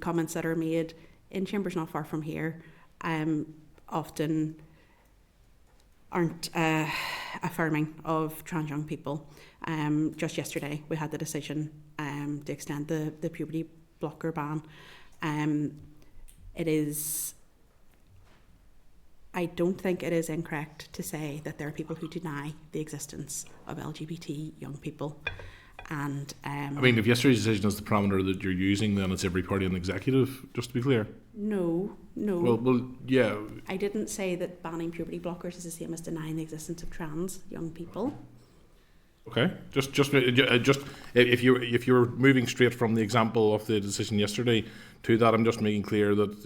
comments that are made in chambers not far from here often aren't affirming of trans young people. Just yesterday we had the decision to extend the puberty blocker ban. I don't think it is incorrect to say that there are people who deny the existence of LGBT young people. And I mean, if yesterday's decision is the parameter that you're using, then it's every party in the executive, just to be clear. No. Well, yeah. I didn't say that banning puberty blockers is the same as denying the existence of trans young people. Okay, just if you're moving straight from the example of the decision yesterday to that, I'm just making clear that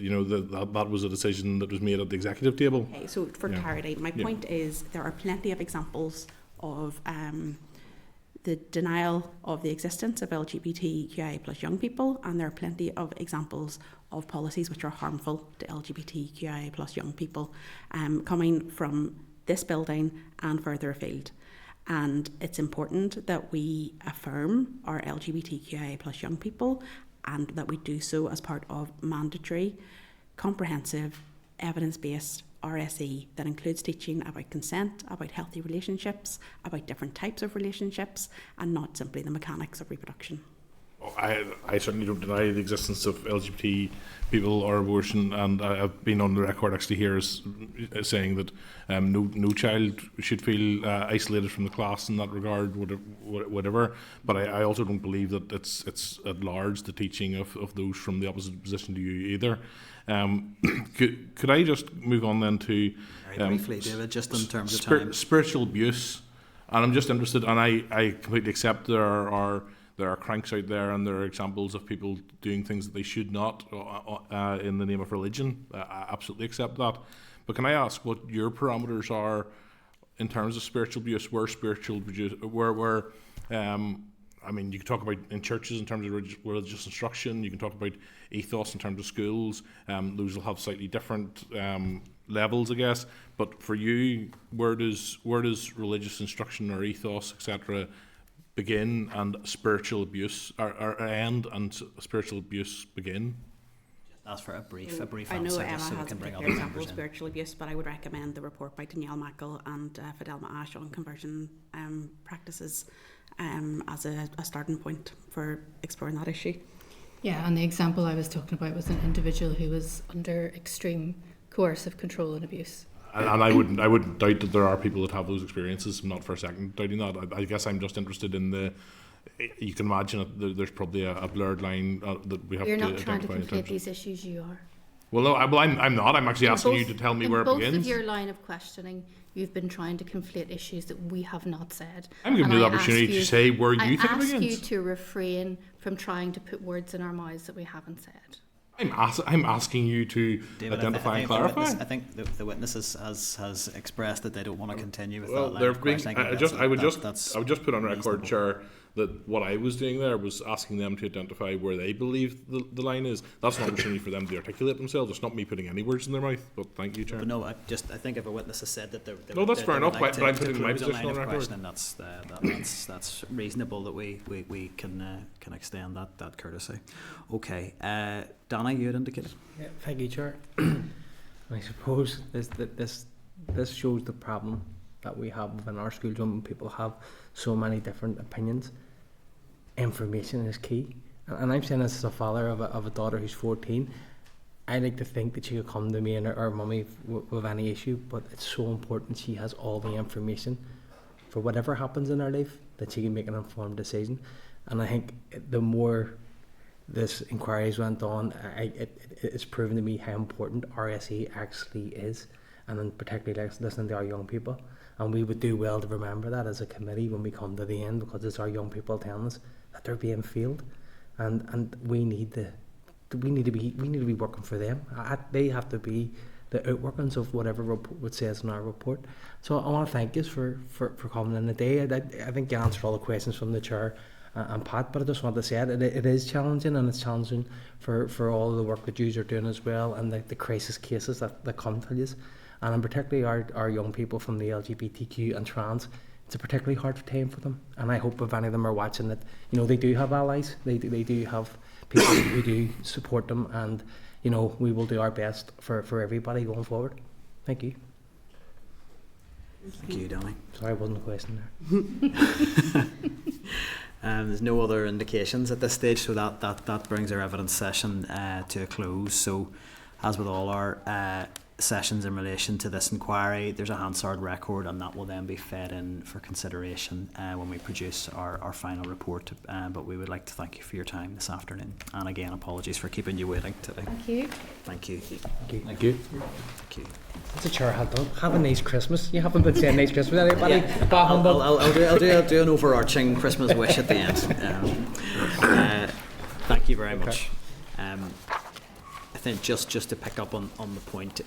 that was a decision that was made at the executive table. Okay, so for clarity, my point is there are plenty of examples of the denial of the existence of LGBTQIA plus young people, and there are plenty of examples of policies which are harmful to LGBTQIA plus young people coming from this building and further afield. And it's important that we affirm our LGBTQIA plus young people, and that we do so as part of mandatory, comprehensive, evidence-based RSE that includes teaching about consent, about healthy relationships, about different types of relationships, and not simply the mechanics of reproduction. I certainly don't deny the existence of LGBT people or abortion, and I've been on the record actually here as saying that no child should feel isolated from the class in that regard, whatever. But I also don't believe that it's at large the teaching of those from the opposite position to you either. Could I just move on then to very briefly, David, just in terms of time, spiritual abuse, and I'm just interested, and I completely accept there are cranks out there, and there are examples of people doing things that they should not in the name of religion. I absolutely accept that. But can I ask what your parameters are in terms of spiritual abuse? I mean, you can talk about in churches in terms of religious instruction. You can talk about ethos in terms of schools. Those will have slightly different levels, I guess. But for you, where does religious instruction or ethos, etc., begin, and spiritual abuse or end, and spiritual abuse begin? Ask for a brief I know answer, Emma so we has can a bring particular other example members of in. spiritual abuse, but I would recommend the report by Danielle Mackle and Fidelma Ash on conversion practices as a starting point for exploring that issue. Yeah, and the example I was talking about was an individual who was under extreme coercive control and abuse. And I wouldn't doubt that there are people that have those experiences. I'm not for a second doubting that. I guess I'm just interested in the. You can imagine that there's probably a blurred line that we have You're to not trying to identify. conflate these issues. You are. Well, no, I'm not. I'm actually asking you to tell me where it begins. In both of your line of questioning, you've been trying to conflate issues that we have not said. I'm giving you the opportunity to say where you think it begins. I ask you to refrain from trying to put words in our mouths that we haven't said. I'm asking you to David, identify and clarify. I think the witness has expressed that they don't want to continue with Well, that line of questioning. I would just put on record, Chair, that what I was doing there was asking them to identify where they believe the line is. That's an opportunity for them to articulate themselves. It's not me putting any words in their mouth. But thank you, Chair. But no, I think if a witness has said that no, that's fair enough. But I'm putting my position position on record. And that's reasonable that we can extend that courtesy. Okay, Donna, you had indicated. Yeah, thank you, Chair. I suppose this shows the problem that we have within our schools when people have so many different opinions. Information is key, and I'm saying this as a father of a daughter who's 14. I like to think that she could come to me and her mummy with any issue, but it's so important she has all the information for whatever happens in her life, that she can make an informed decision. And I think the more this inquiries went on, it's proven to me how important RSE actually is, and then particularly listening to our young people. And we would do well to remember that as a committee when we come to the end, because it's our young people telling us that they're being failed, and we need to be working for them. They have to be the outworkings of whatever report says in our report. So I want to thank you for coming in today. I think you answered all the questions from the Chair and Pat, but I just want to say it is challenging, and it's challenging for all the work that you are doing as well, and the crisis cases that come to you. And particularly our young people from the LGBTQ and trans, it's a particularly hard time for them. And I hope if any of them are watching that, they do have allies, they do have people who do support them, and we will do our best for everybody going forward. Thank you. Thank you, Danny. Sorry, I wasn't a question there. There's no other indications at this stage, so that brings our evidence session to a close. So, as with all our sessions in relation to this inquiry, there's a Hansard record, and that will then be fed in for consideration when we produce our final report. But we would like to thank you for your time this afternoon, and again, apologies for keeping you waiting today. Thank you. Thank you. Thank you. Thank you. Thank you. That's a Chair had done. Have a nice Christmas. You haven't been saying nice Christmas, anybody? Yeah. I'll do an overarching Christmas wish at the end. Thank you very much. I think just to pick up on the point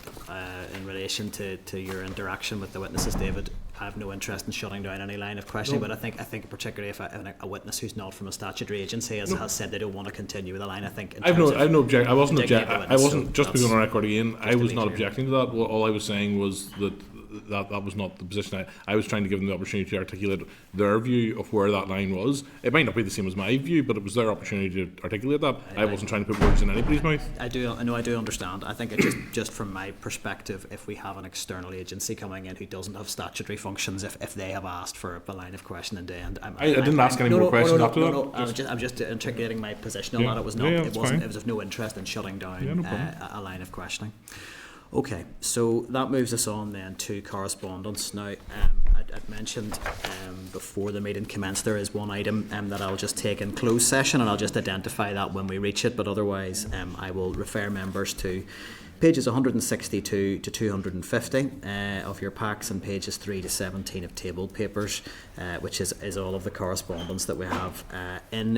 in relation to your interaction with the witnesses, David, I have no interest in shutting down any line of questioning, No. but I think particularly if a witness who's not from a statutory agency has said they don't want to continue with the line, I think. I've no objection. I wasn't just to be on record again. I was not clear. objecting to that. Well, all I was saying was that was not the position. I was trying to give them the opportunity to articulate their view of where that line was. It might not be the same as my view, but it was their opportunity to articulate that. I wasn't trying to put words in anybody's mouth. I do understand. I think it just from my perspective, if we have an external agency coming in who doesn't have statutory functions, if they have asked for a line of questioning to end, I didn't ask any more questions after that. No, I'm just articulating my position on Yeah. that. It was Yeah, not. that's It wasn't. fine. It was of no interest in shutting down Yeah, no problem. a line of questioning. Okay, so that moves us on then to correspondence. Now, I'd mentioned before the meeting commenced there is one item that I'll just take in closed session, and I'll just identify that when we reach it, but otherwise I will refer members to pages 162 to 250 of your packs and pages 3 to 17 of table papers, which is all of the correspondence that we have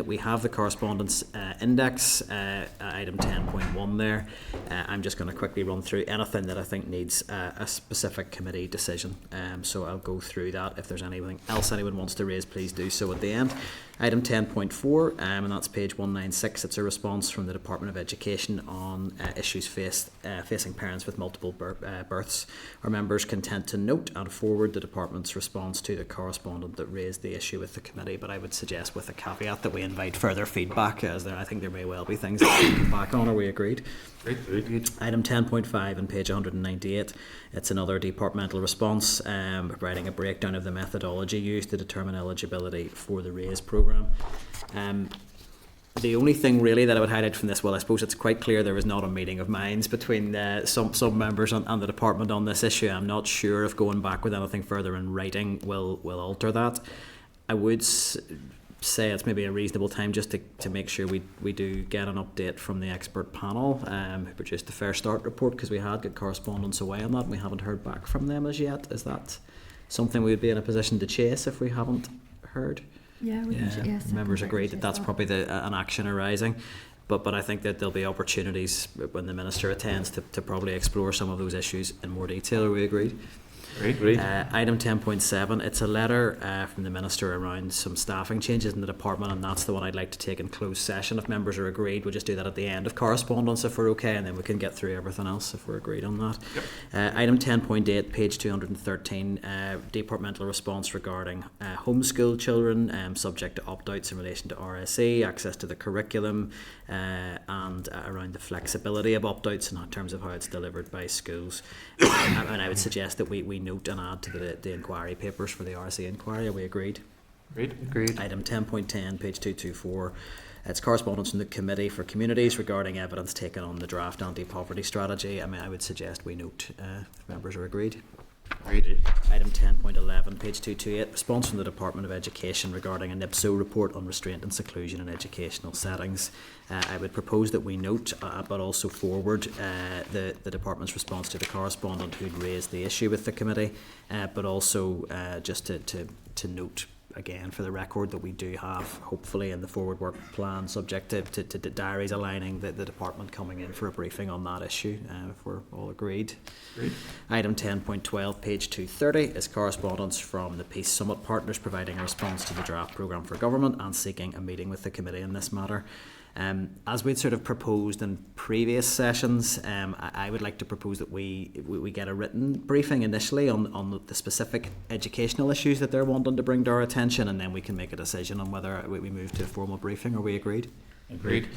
We have the correspondence index, item 10.1 there. I'm just going to quickly run through anything that I think needs a specific committee decision. So I'll go through that. If there's anything else anyone wants to raise, please do so at the end. Item 10.4, and that's page 196. It's a response from the Department of Education on issues facing parents with multiple births. Our members content to note and forward the Department's response to the correspondent that raised the issue with the committee, but I would suggest with a caveat that we invite further feedback, as I think there may well be things that we can come back on. Are we agreed? Agreed. Item 10.5 on page 198. It's another departmental response, providing a breakdown of the methodology used to determine eligibility for the RAISE programme. The only thing really that I would highlight from this, well, I suppose it's quite clear there is not a meeting of minds between some members and the department on this issue. I'm not sure if going back with anything further in writing will alter that. I would say it's maybe a reasonable time just to make sure we do get an update from the expert panel who produced the Fair Start report, because we had got correspondence away on that and we haven't heard back from them as yet. Is that something we would be in a position to chase if we haven't heard? Yeah, we can. Yes, Members agreed that that's probably an action arising, but I think that there'll be opportunities when the Minister attends to probably explore some of those issues in more detail. Are we agreed? Agreed. Item 10.7, it's a letter from the Minister around some staffing changes in the department, and that's the one I'd like to take in closed session. If members are agreed, we'll just do that at the end of correspondence if we're okay, and then we can get through everything else if we're agreed on that. Yep. Item 10.8, page 213, departmental response regarding homeschool children, subject to opt-outs in relation to RSE, access to the curriculum, and around the flexibility of opt-outs in terms of how it's delivered by schools. And I would suggest that we note and add to the inquiry papers for the RSE inquiry. Are we agreed? Agreed. Item 10.10, page 224. It's correspondence from the Committee for Communities regarding evidence taken on the draft anti-poverty strategy. I would suggest we note if members are agreed. Agreed. Item 10.11, page 228, response from the Department of Education regarding a NIPSO report on restraint and seclusion in educational settings. I would propose that we note, but also forward, the Department's response to the correspondent who'd raised the issue with the committee, but also just to note again for the record that we do have, hopefully in the forward work plan, subject to diaries aligning, the department coming in for a briefing on that issue, if we're all agreed. Item 10.12, page 230, is correspondence from the Peace Summit partners providing a response to the draft programme for government and seeking a meeting with the committee in this matter. As we'd sort of proposed in previous sessions, I would like to propose that we get a written briefing initially on the specific educational issues that they're wanting to bring to our attention, and then we can make a decision on whether we move to a formal briefing. Are we agreed? Agreed.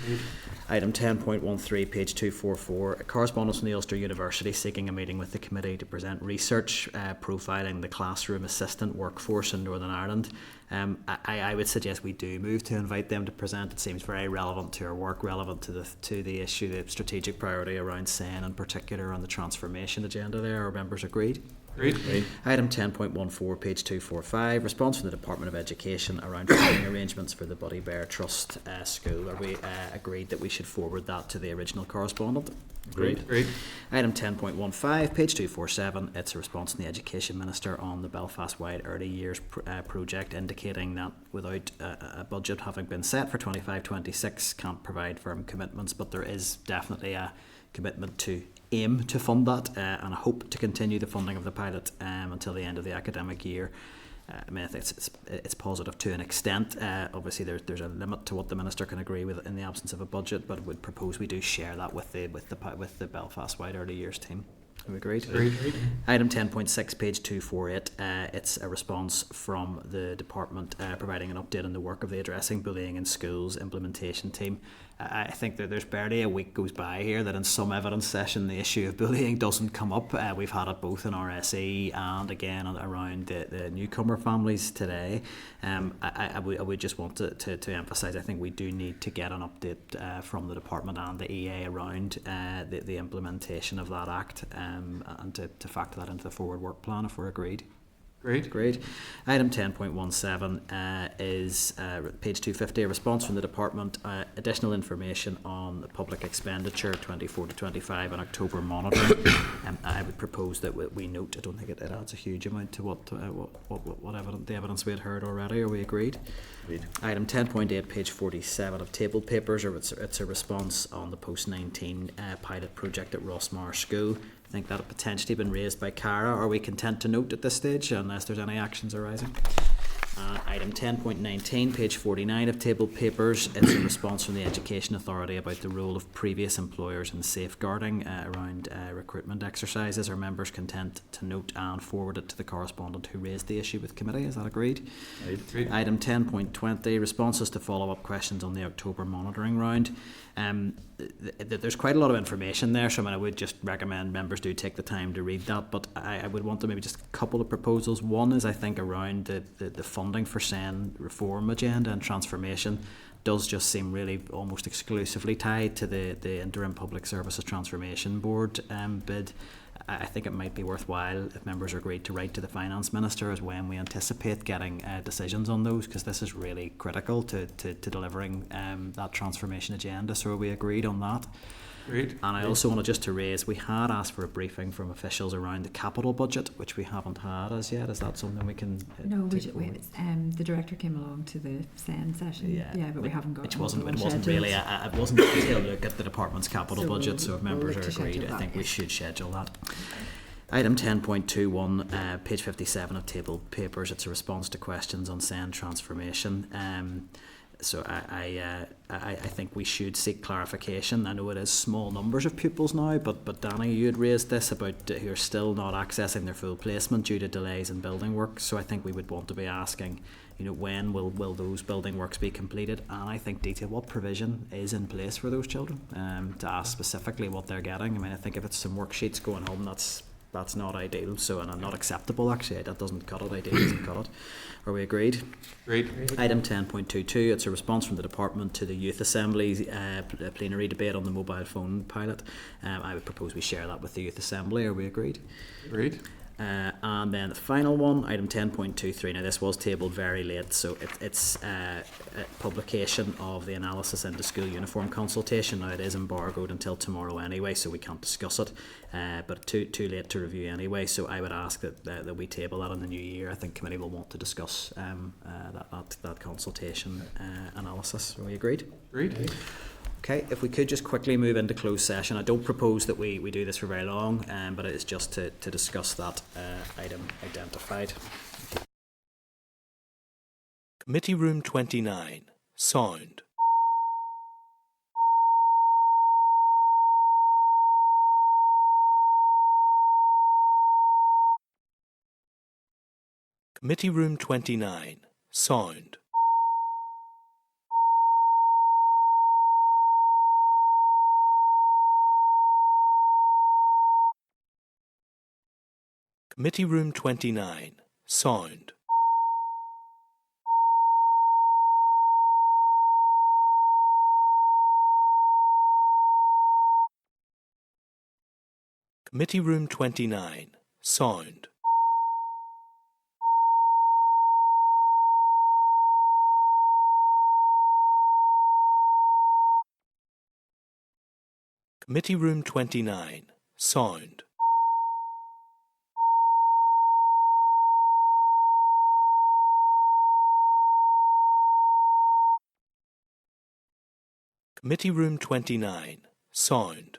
Item 10.13, page 244, correspondence from the Ulster University seeking a meeting with the committee to present research profiling the classroom assistant workforce in Northern Ireland. I would suggest we do move to invite them to present. It seems very relevant to our work, relevant to the issue, the strategic priority around SEN in particular on the transformation agenda there. Are members agreed? Agreed. Item 10.14, page 245, response from the Department of Education around funding arrangements for the Buddy Bear Trust School. Are we agreed that we should forward that to the original correspondent? Agreed. Item 10.15, page 247, it's a response from the Education Minister on the Belfast-wide Early Years project, indicating that without a budget having been set for 25-26 can't provide firm commitments, but there is definitely a commitment to aim to fund that, and I hope to continue the funding of the pilot until the end of the academic year. I mean, I think it's positive to an extent. Obviously, there's a limit to what the Minister can agree with in the absence of a budget, but would propose we do share that with the Belfast Wide Early Years team. Have we agreed? Agreed. Item 10.6, page 248. It's a response from the department providing an update on the work of the Addressing Bullying in Schools implementation team. I think that there's barely a week goes by here that in some evidence session the issue of bullying doesn't come up. We've had it both in RSE and again around the newcomer families today. I would just want to emphasise, I think we do need to get an update from the department and the EA around the implementation of that act, and to factor that into the forward work plan if we're agreed. Great. Item 10.17 is page 250, a response from the department, additional information on the public expenditure 24 to 25 and October monitoring. I would propose that we note, I don't think it adds a huge amount to what the evidence we had heard already. Are we agreed? Item 10.8, page 47 of table papers, or it's a response on the post-19 pilot project at Rossmar School. I think that had potentially been raised by Cara. Are we content to note at this stage, unless there's any actions arising? Item 10.19, page 49 of table papers. It's a response from the Education Authority about the role of previous employers in safeguarding around recruitment exercises. Are members content to note and forward it to the correspondent who raised the issue with committee? Is that agreed? Agreed. Item 10.20, responses to follow-up questions on the October monitoring round. There's quite a lot of information there, so I would just recommend members do take the time to read that, but I would want to maybe just a couple of proposals. One is, I think, around the funding for SEN reform agenda and transformation does just seem really almost exclusively tied to the Interim Public Services Transformation Board bid. I think it might be worthwhile if members are agreed to write to the Finance Minister as when we anticipate getting decisions on those, because this is really critical to delivering that transformation agenda. So are we agreed on that? Agreed. And I also wanted just to raise, we had asked for a briefing from officials around the capital budget, which we haven't had as yet. Is that something we can No, the director came along to the SEN session, but we haven't got it wasn't really it wasn't a detailed look at the department's capital budget, so if members are agreed, I think we should schedule that. Item 10.21, page 57 of table papers. It's a response to questions on SEN transformation. So I think we should seek clarification. I know it is small numbers of pupils now, but Danny, you had raised this about who are still not accessing their full placement due to delays in building work. So I think we would want to be asking, when will those building works be completed? And I think detail what provision is in place for those children, to ask specifically what they're getting. I mean, I think if it's some worksheets going home, that's not ideal, and not acceptable actually. That doesn't cut it, ideally doesn't cut it. Are we agreed? Agreed. Item 10.22, it's a response from the department to the Youth Assembly's plenary debate on the mobile phone pilot. I would propose we share that with the Youth Assembly. Are we agreed? Agreed. And then the final one, item 10.23. Now this was tabled very late, so it's a publication of the analysis into school uniform consultation. Now it is embargoed until tomorrow anyway, so we can't discuss it, but too late to review anyway. So I would ask that we table that in the new year. I think committee will want to discuss that consultation analysis. Are we agreed? Agreed. Okay, if we could just quickly move into closed session. I don't propose that we do this for very long, but it is just to discuss that item identified. Committee Room 29. Sound. Committee Room 29. Sound. Committee Room 29. Sound. Committee Room 29. Sound. Committee Room 29. Sound. Committee Room 29. Sound.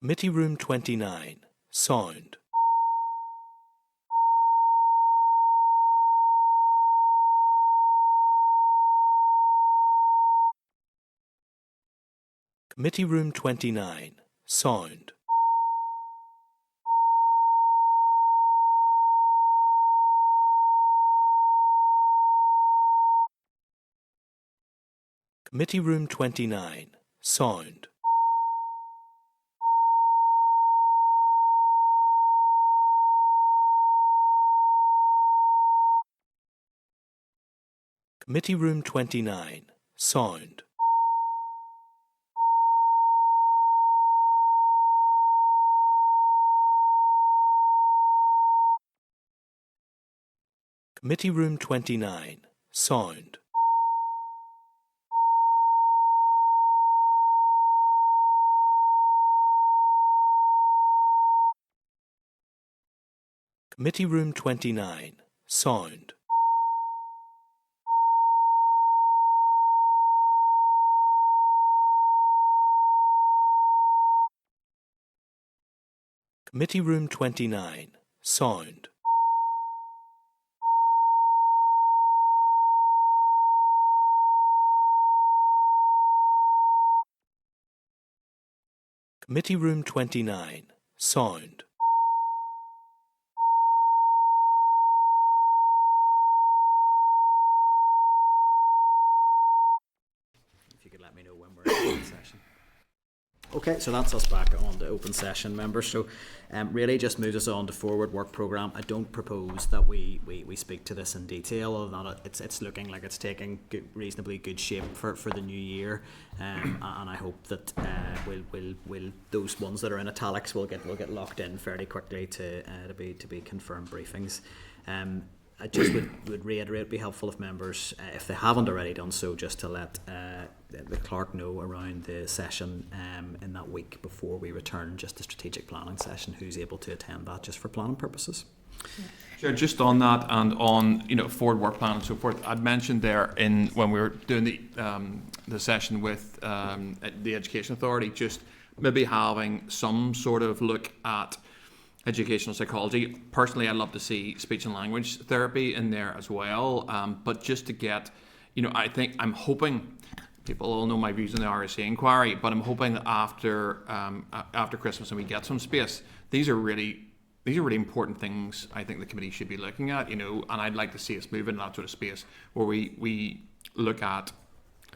Committee Room 29, Sound. Committee Room 29, Sound. Committee Room 29, Sound. Committee Room 29, Sound. Committee Room 29, Sound. Committee Room 29, Sound. Committee Room 29, Sound. Committee Room 29, Sound. If you could let me know when we're in open session. Okay, so that's us back on the open session, members. So really just moves us on to forward work programme. I don't propose that we speak to this in detail, although that it's looking like it's taking reasonably good shape for the new year, and I hope that we'll those ones that are in italics will get locked in fairly quickly to be confirmed briefings. I just would reiterate, it'd be helpful if members, if they haven't already done so, just to let the clerk know around the session in that week before we return, just the strategic planning session, who's able to attend that just for planning purposes. Sure, just on that and on forward work plan and so forth, I'd mentioned there when we were doing the session with the Education Authority, just maybe having some sort of look at educational psychology. Personally, I'd love to see speech and language therapy in there as well, but just to get, I'm hoping, people all know my views on the RSA inquiry, but I'm hoping that after Christmas and we get some space, these are really important things I think the committee should be looking at, and I'd like to see us move in that sort of space where we look at,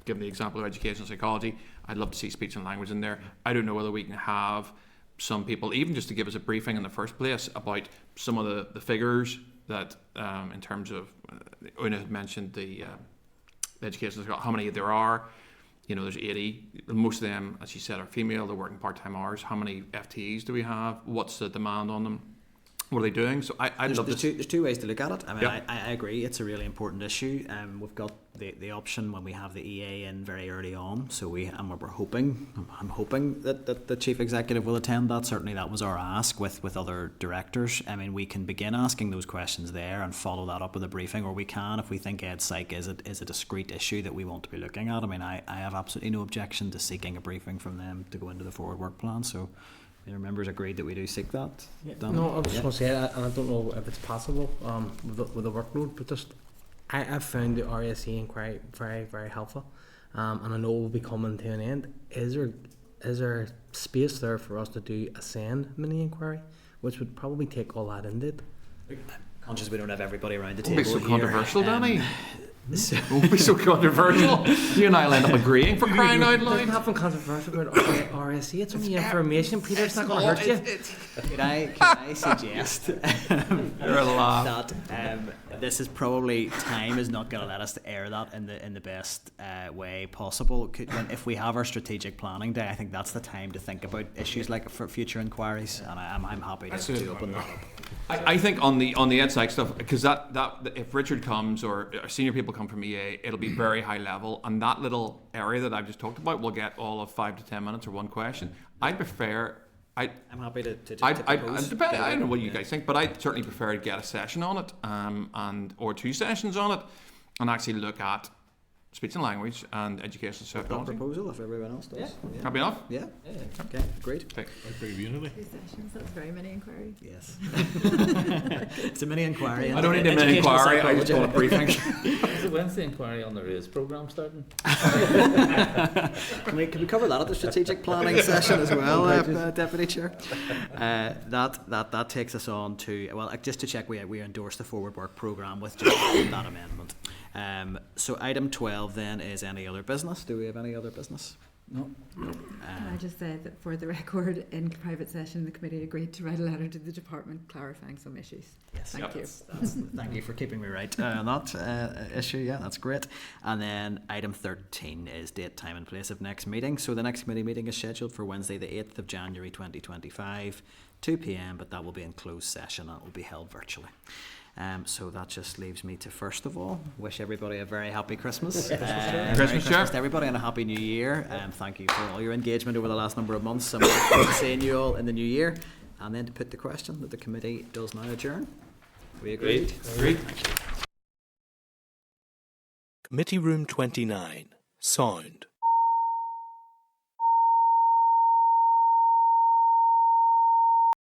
given the example of educational psychology, I'd love to see speech and language in there. I don't know whether we can have some people, even just to give us a briefing in the first place about some of the figures that, in terms of, Una had mentioned the education, how many there are. There's 80. Most of them, as you said, are female. They're working part-time hours. How many FTEs do we have? What's the demand on them? What are they doing? So I'd love to. There's two ways to look at it. I mean, Yep. I agree. It's a really important issue. We've got the option when we have the EA in very early on. So I'm hoping that the chief executive will attend that. Certainly, that was our ask with other directors. I mean, we can begin asking those questions there and follow that up with a briefing, or we can, if we think Ed Psych is a discrete issue that we want to be looking at. I mean, I have absolutely no objection to seeking a briefing from them to go into the forward work plan. So. Members agreed that we do seek that. Yeah. No, I was just going to say that, and I don't know if it's possible with the workload, but just I've found the RSE inquiry very, very helpful, and I know it will be coming to an end. Is there space there for us to do a SEND mini inquiry, which would probably take all that into it? Conscious we don't have everybody around the Don't table be so here. controversial, Danny. Don't be so controversial. You and I'll end up agreeing for crying out loud. There's nothing controversial about RSE. It's only information, Peter. It's not going to hurt you. Can I suggest that this is probably, time is not going to let us to air that in the best way possible. If we have our strategic planning day, I think that's the time to think about issues like for future inquiries, and I'm happy to open that up. I think on the EdSpsych stuff, because that if Richard comes or senior people come from EA, it'll be very high level, and that little area that I've just talked about will get all of 5 to 10 minutes or one question. I'm happy to propose. I don't know what you guys think, but I'd certainly prefer to get a session on it, or 2 sessions on it, and actually look at speech and language and educational That psychology. proposal, if everyone else does. Yeah. Happy enough? Yeah. Okay, agreed. Okay. Two sessions, that's very many inquiries. Yes. It's a mini inquiry. I don't need a mini inquiry, I just want a briefing. Is the Wednesday inquiry on the RAISE programme starting? Can we cover that at the strategic planning session as well, Deputy Chair? That takes us on to, well, just to check, we endorsed the forward work programme with just that amendment. So item 12 then is any other business. Do we have any other business? No. Can I just say that for the record, in private session, the committee agreed to write a letter to the department clarifying some issues. Yes. Thank you. Thank you for keeping me right on that issue. Yeah, that's great. And then item 13 is date, time and place of next meeting. So the next committee meeting is scheduled for Wednesday the 8th of January 2025, 2 p.m, but that will be in closed session and it will be held virtually. So that just leaves me to, first of all, wish everybody a very happy Christmas. Merry Christmas to everybody and a happy New Year. Thank you for all your engagement over the last number of months. I'm looking forward to seeing you all in the new year. And then to put the question that the committee does now adjourn. We agreed? Agreed. Committee Room 29, sound.